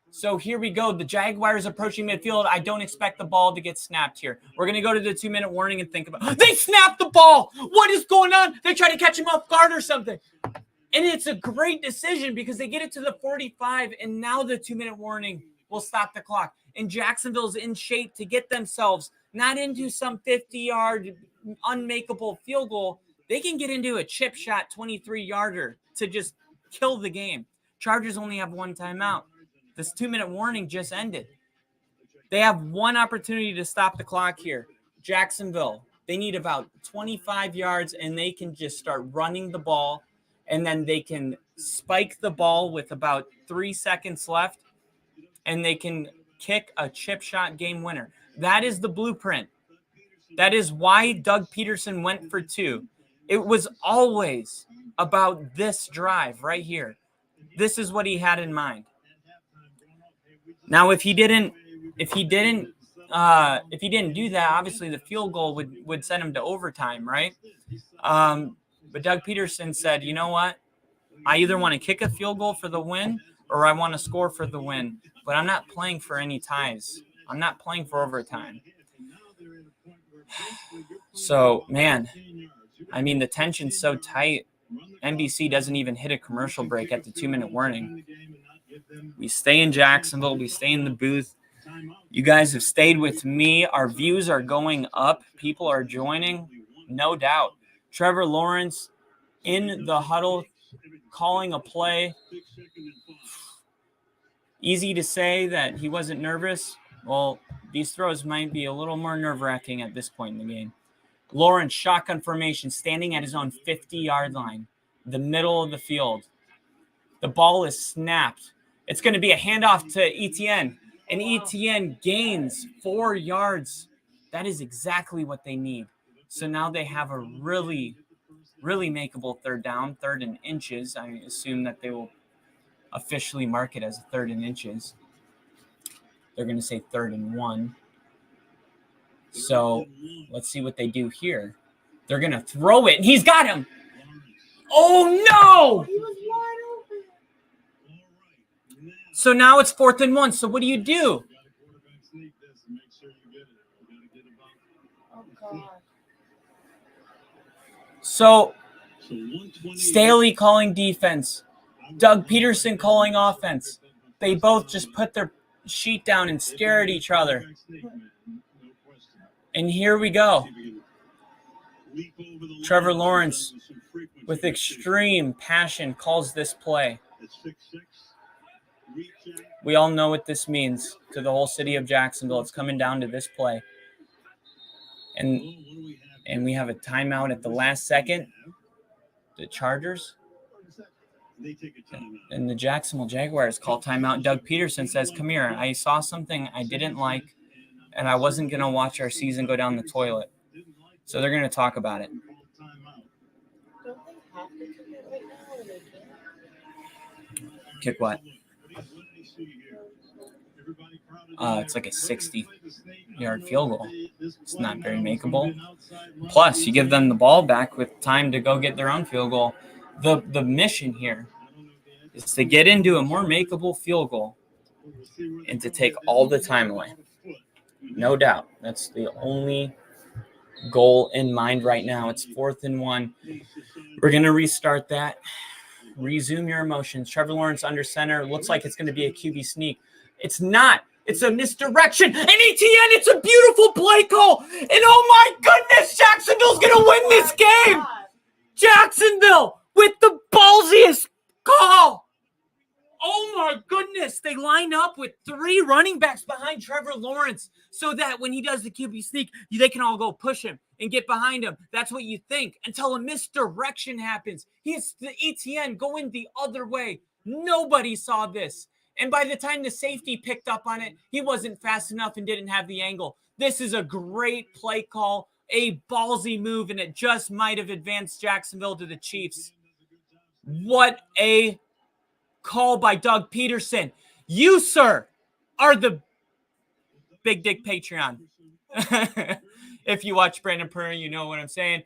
So here we go. The Jaguars approaching midfield. I don't expect the ball to get snapped here. We're going to go to the 2-minute warning and think about They snapped the ball. What is going on? They try to catch him off guard or something. And it's a great decision because they get it to the 45, and now the 2-minute warning will stop the clock. And Jacksonville's in shape to get themselves not into some 50-yard unmakeable field goal. They can get into a chip shot 23-yarder to just kill the game. Chargers only have 1 timeout. This 2-minute warning just ended. They have 1 opportunity to stop the clock here. Jacksonville, they need about 25 yards, and they can just start running the ball, and then they can spike the ball with about 3 seconds left, and they can kick a chip shot game winner. That is the blueprint. That is why Doug Peterson went for 2. It was always about this drive right here. This is what he had in mind. Now, if he didn't do that, obviously the field goal would send him to overtime, right? But Doug Peterson said, you know what? I either want to kick a field goal for the win or I want to score for the win. But I'm not playing for any ties. I'm not playing for overtime. So, man, I mean, the tension's so tight. NBC doesn't even hit a commercial break at the 2-minute warning. We stay in Jacksonville. We stay in the booth. You guys have stayed with me. Our views are going up. People are joining, no doubt. Trevor Lawrence in the huddle calling a play. Easy to say that he wasn't nervous. Well, these throws might be a little more nerve-wracking at this point in the game. Lawrence, shotgun formation, standing at his own 50-yard line, the middle of the field. The ball is snapped. It's going to be a handoff to Etienne, and Etienne gains 4 yards. That is exactly what they need. So now they have a really, really makeable third down, 3rd and inches. I assume that they will officially mark it as a 3rd and inches. They're going to say 3rd and 1. So let's see what they do here. They're going to throw it, and he's got him. Oh, no! He was wide open. So now it's 4th and 1. So what do you do? Oh, So Staley calling defense, Doug Peterson calling offense. They both just put their sheet down and stare at each other. And here we go. Trevor Lawrence, with extreme passion, calls this play. We all know what this means to the whole city of Jacksonville. It's coming down to this play. And we have a timeout at the last second. The Chargers and the Jacksonville Jaguars call timeout. Doug Peterson says, come here. I saw something I didn't like, and I wasn't going to watch our season go down the toilet. So they're going to talk about it. Kick what? It's like a 60-yard field goal. It's not very makeable. Plus, you give them the ball back with time to go get their own field goal. The mission here is to get into a more makeable field goal and to take all the time away. No doubt. That's the only goal in mind right now. It's 4th and 1. We're going to restart that. Resume your emotions. Trevor Lawrence under center. Looks like it's going to be a QB sneak. It's not. It's a misdirection. And ETN, it's a beautiful play call. And oh my goodness, Jacksonville's going to win this game. Jacksonville with the ballsiest call. Oh my goodness. They line up with 3 running backs behind Trevor Lawrence so that when he does the QB sneak, they can all go push him and get behind him. That's what you think until a misdirection happens. He's the ETN going the other way. Nobody saw this. And by the time the safety picked up on it, he wasn't fast enough and didn't have the angle. This is a great play call, a ballsy move, and it just might have advanced Jacksonville to the Chiefs. What a call by Doug Peterson. You, sir, are the Big Dick Patreon. If you watch Brandon Purr, you know what I'm saying.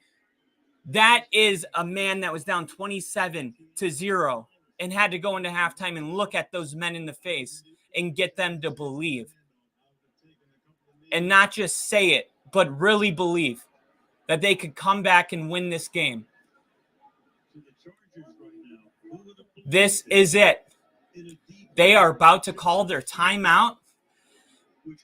That is a man that was down 27-0 and had to go into halftime and look at those men in the face and get them to believe. And not just say it, but really believe that they could come back and win this game. This is it. They are about to call their timeout,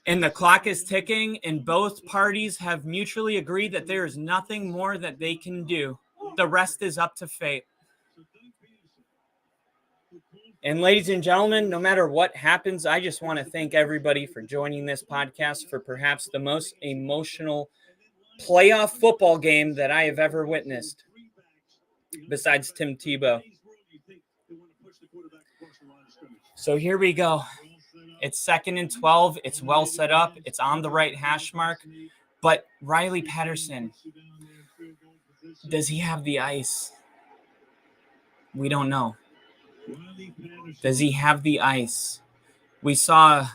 and the clock is ticking, and both parties have mutually agreed that there is nothing more that they can do. The rest is up to fate. And ladies and gentlemen, no matter what happens, I just want to thank everybody for joining this podcast for perhaps the most emotional playoff football game that I have ever witnessed, besides Tim Tebow. So here we go. It's 2nd and 12. It's well set up. It's on the right hash mark. But Riley Patterson, does he have the ice? We don't know. Does he have the ice? We saw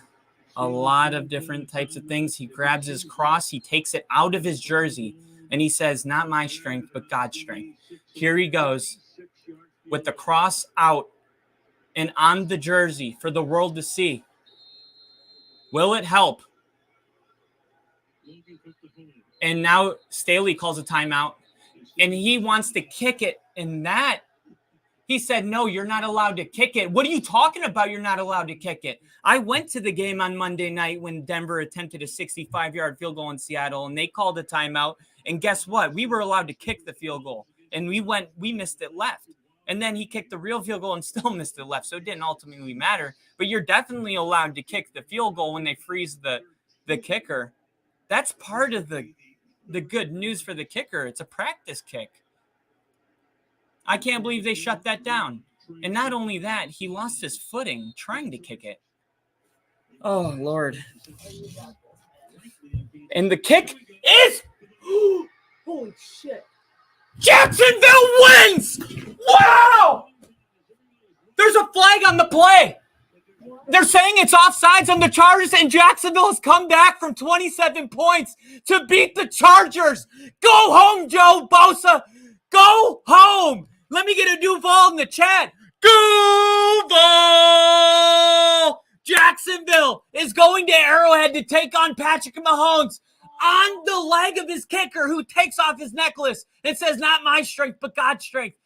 a lot of different types of things. He grabs his cross. He takes it out of his jersey. And he says, not my strength, but God's strength. Here he goes with the cross out and on the jersey for the world to see. Will it help? And now Staley calls a timeout, and he wants to kick it. And that, he said, no, you're not allowed to kick it. What are you talking about? You're not allowed to kick it. I went to the game on Monday night when Denver attempted a 65-yard field goal in Seattle, and they called a timeout. And guess what? We were allowed to kick the field goal, and we missed it left. And then he kicked the real field goal and still missed it left. So it didn't ultimately matter. But you're definitely allowed to kick the field goal when they freeze the kicker. That's part of the good news for the kicker. It's a practice kick. I can't believe they shut that down. And not only that, he lost his footing trying to kick it. Oh, Lord. And the kick is... Holy shit. Jacksonville wins! Wow! There's a flag on the play. They're saying it's offsides on the Chargers, and Jacksonville has come back from 27 points to beat the Chargers. Go home, Joe Bosa. Go home. Let me get a Duval in the chat. Duval! Jacksonville is going to Arrowhead to take on Patrick Mahomes. on the leg of his kicker, who takes off his necklace and says, not my strength, but God's strength.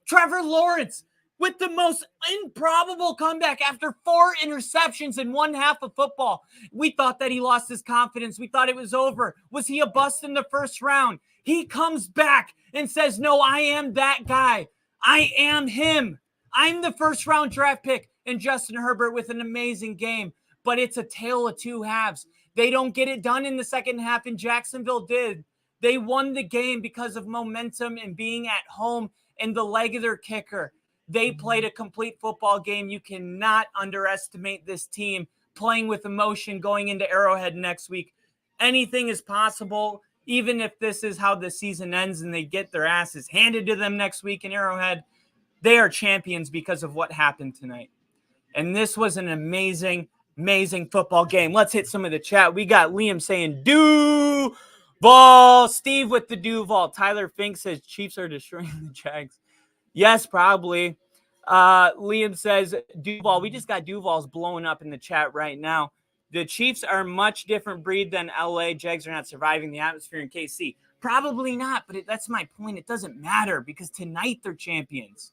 Trevor Lawrence with the most improbable comeback after 4 interceptions in one half of football. We thought that he lost his confidence. We thought it was over. Was he a bust in the first round? He comes back and says, no, I am that guy. I am him. I'm the first round draft pick. And Justin Herbert with an amazing game. But it's a tale of two halves. They don't get it done in the second half, and Jacksonville did. They won the game because of momentum and being at home and the leg of their kicker. They played a complete football game. You cannot underestimate this team playing with emotion going into Arrowhead next week. Anything is possible, even if this is how the season ends and they get their asses handed to them next week in Arrowhead. They are champions because of what happened tonight. And this was an amazing football game. Let's hit some of the chat. We got Liam saying, Duval. Steve with the Duval. Tyler Fink says Chiefs are destroying the Jags. Yes, probably. Liam says Duval. We just got Duval's blowing up in the chat right now. The Chiefs are a much different breed than LA. Jags are not surviving the atmosphere in KC. Probably not, but that's my point. It doesn't matter because tonight they're champions.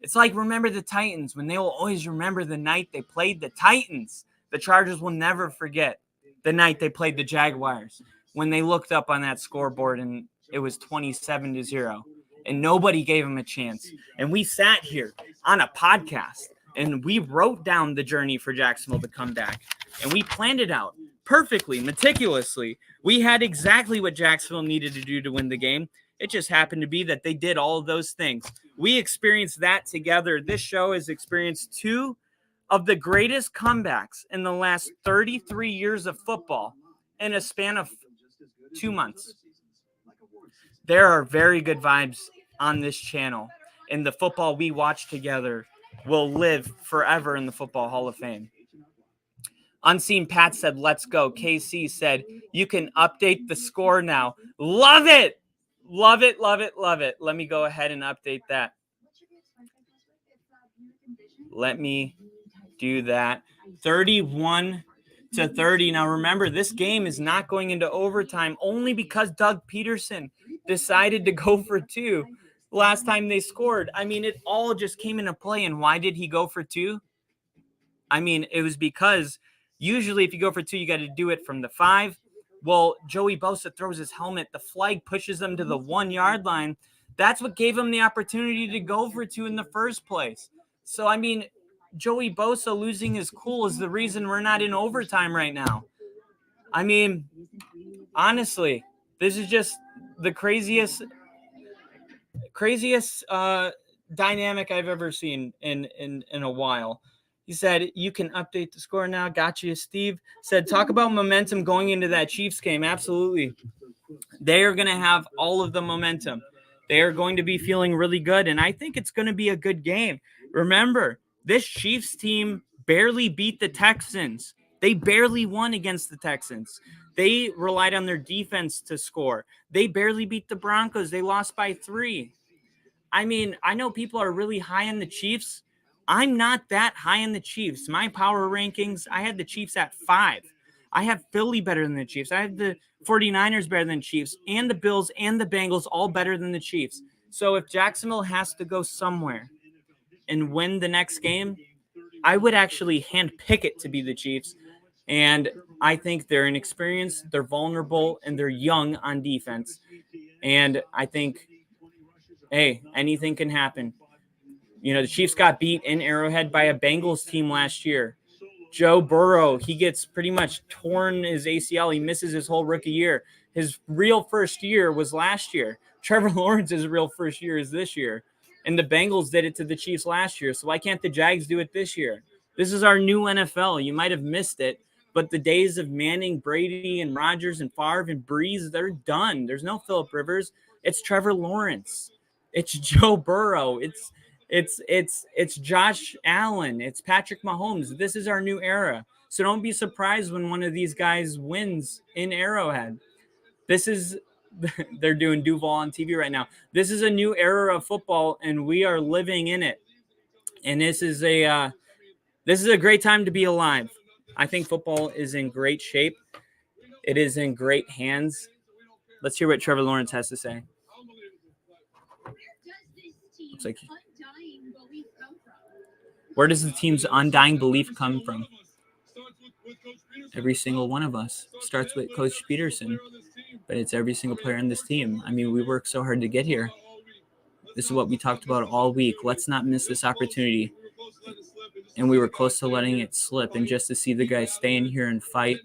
It's like remember the Titans when they will always remember the night they played the Titans. The Chargers will never forget the night they played the Jaguars when they looked up on that scoreboard and it was 27-0 and nobody gave them a chance. And we sat here on a podcast and we wrote down the journey for Jacksonville to come back and we planned it out perfectly, meticulously. We had exactly what Jacksonville needed to do to win the game. It just happened to be that they did all of those things. We experienced that together. This show has experienced 2 of the greatest comebacks in the last 33 years of football in a span of 2 months. There are very good vibes on this channel, and the football we watch together will live forever in the Football Hall of Fame. Unseen Pat said, let's go. KC said, you can update the score now. Love it. Love it, love it, love it. Let me go ahead and update that. Let me do that. 31-30. Now, remember, this game is not going into overtime only because Doug Peterson decided to go for 2 last time they scored. I mean, it all just came into play. And why did he go for 2? I mean, it was because usually if you go for 2, you got to do it from the 5. Well, Joey Bosa throws his helmet. The flag pushes them to the 1-yard line. That's what gave him the opportunity to go for 2 in the first place. So, I mean, Joey Bosa losing his cool is the reason we're not in overtime right now. I mean, honestly, this is just the craziest dynamic I've ever seen in a while. He said, you can update the score now. Got you. Steve said, talk about momentum going into that Chiefs game. Absolutely. They are going to have all of the momentum. They are going to be feeling really good, and I think it's going to be a good game. Remember, this Chiefs team barely beat the Texans. They barely won against the Texans. They relied on their defense to score. They barely beat the Broncos. They lost by 3. I mean, I know people are really high on the Chiefs. I'm not that high in the Chiefs. My power rankings, I had the Chiefs at 5. I have Philly better than the Chiefs. I have the 49ers better than the Chiefs, and the Bills and the Bengals all better than the Chiefs. So if Jacksonville has to go somewhere and win the next game, I would actually handpick it to be the Chiefs. And I think they're inexperienced, they're vulnerable, and they're young on defense. And I think, hey, anything can happen. You know, the Chiefs got beat in Arrowhead by a Bengals team last year. Joe Burrow, he gets pretty much torn his ACL. He misses his whole rookie year. His real first year was last year. Trevor Lawrence's real first year is this year. And the Bengals did it to the Chiefs last year. So why can't the Jags do it this year? This is our new NFL. You might have missed it, but the days of Manning, Brady, and Rodgers, and Favre, and Breeze, they're done. There's no Phillip Rivers. It's Trevor Lawrence. It's Joe Burrow. It's Josh Allen. It's Patrick Mahomes. This is our new era. So don't be surprised when one of these guys wins in Arrowhead. They're doing Duval on TV right now. This is a new era of football, and we are living in it. And this is a great time to be alive. I think football is in great shape. It is in great hands. Let's hear what Trevor Lawrence has to say. Looks like, where does the team's undying belief come from? Every single one of us. Starts with Coach Peterson, but it's every single player on this team. I mean, we worked so hard to get here. This is what we talked about all week. Let's not miss this opportunity. And we were close to letting it slip. And just to see the guys stay in here and fight,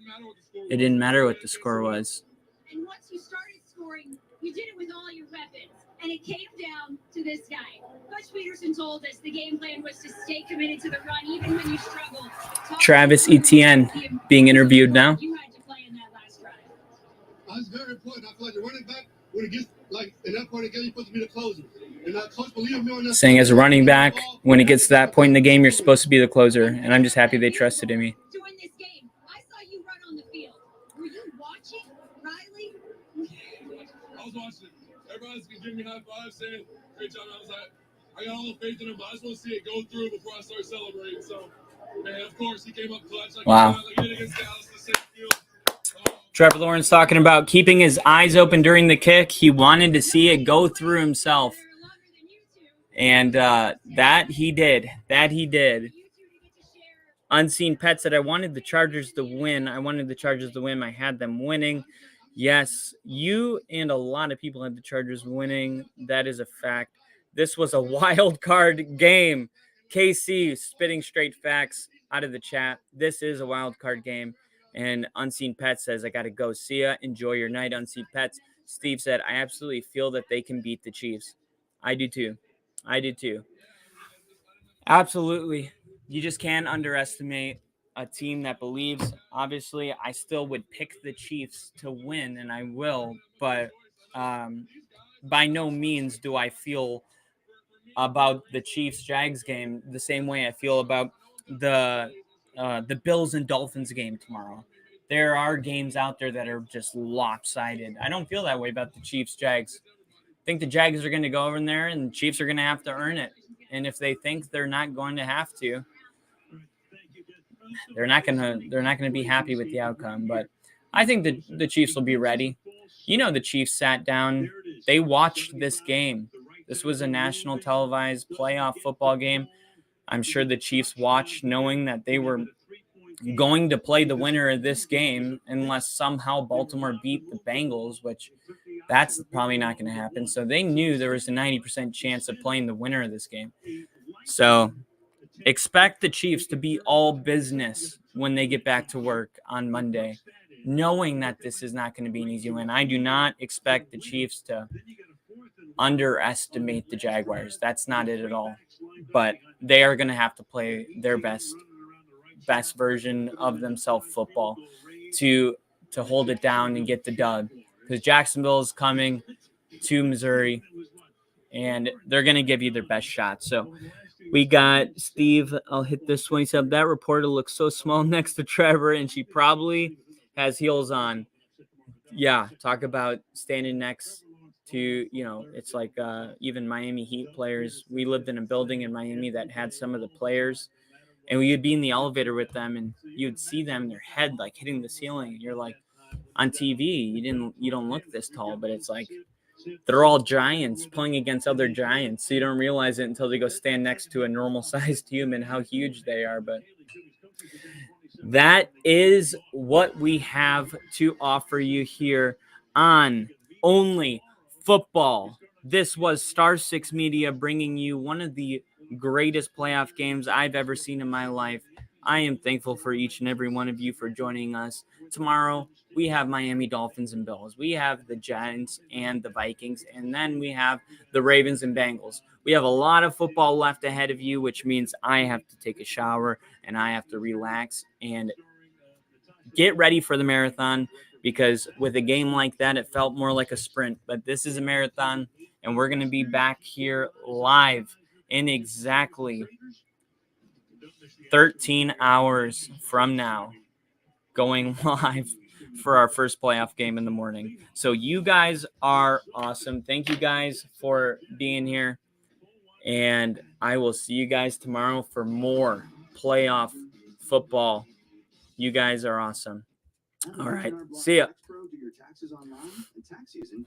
it didn't matter what the score was. And once you started scoring, you did it with all your weapons. And it came down to this guy. Coach Peterson told us the game plan was to stay committed to the run, even when you struggled. Travis Etienne being interviewed now. You had to play in that last drive. That's very important. I feel like the running back, when it gets like in that point of the game, you're supposed to be the closer. And coach, believe me on that. Saying as a running back, when it gets to that point in the game, you're supposed to be the closer. And I'm just happy they trusted in me. To win this game, I saw you run on the field. Were you watching, Riley? I was watching. Everybody's giving me high fives, saying, great job. I was like, I got all the faith in him, but I just want to see it go through before I start celebrating. So, man, of course, he came up clutch. Like, wow. Like he did against Dallas, the same field. Trevor Lawrence talking about keeping his eyes open during the kick. He wanted to see it go through himself. And that he did. That he did. Unseen Pet said, I wanted the Chargers to win. I had them winning. Yes, you and a lot of people had the Chargers winning. That is a fact. This was a wild card game. KC spitting straight facts out of the chat. This is a wild card game. And Unseen Pet says, I got to go. See ya. Enjoy your night, Unseen Pets. Steve said, I absolutely feel that they can beat the Chiefs. I do too. Absolutely. You just can't underestimate a team that believes. Obviously, I still would pick the Chiefs to win, and I will. But by no means do I feel about the Chiefs-Jags game the same way I feel about the Bills and Dolphins game tomorrow. There are games out there that are just lopsided. I don't feel that way about the Chiefs-Jags. I think the Jags are going to go over in there, and the Chiefs are going to have to earn it. And if they think they're not going to have to, they're not going to be happy with the outcome. But I think the Chiefs will be ready. You know, the Chiefs sat down. They watched this game. This was a national televised playoff football game. I'm sure the Chiefs watched knowing that they were going to play the winner of this game unless somehow Baltimore beat the Bengals, which that's probably not going to happen. So they knew there was a 90% chance of playing the winner of this game. So expect the Chiefs to be all business when they get back to work on Monday, knowing that this is not going to be an easy win. I do not expect the Chiefs to underestimate the Jaguars. That's not it at all. But they are going to have to play their best version of themselves football to hold it down and get the dub. Because Jacksonville is coming to Missouri, and they're going to give you their best shot. So we got Steve. I'll hit this one. He said, that reporter looks so small next to Trevor, and she probably has heels on. Yeah, talk about standing next to, it's like even Miami Heat players. We lived in a building in Miami that had some of the players, and we would be in the elevator with them, and you'd see them, their head like hitting the ceiling, and you're like, on TV, you don't look this tall, but it's like they're all giants playing against other giants. So you don't realize it until they go stand next to a normal sized human, how huge they are. But that is what we have to offer you here on Only Football. This was Star 6 Media bringing you one of the greatest playoff games I've ever seen in my life. I am thankful for each and every one of you for joining us. Tomorrow, we have Miami Dolphins and Bills. We have the Giants and the Vikings. And then we have the Ravens and Bengals. We have a lot of football left ahead of you, which means I have to take a shower and I have to relax and get ready for the marathon, because with a game like that, it felt more like a sprint. But this is a marathon, and we're going to be back here live in exactly 13 hours from now, going live for our first playoff game in the morning. So you guys are awesome. Thank you guys for being here. And I will see you guys tomorrow for more playoff football. You guys are awesome. All right. See ya. Pro, do your taxes online, and tax season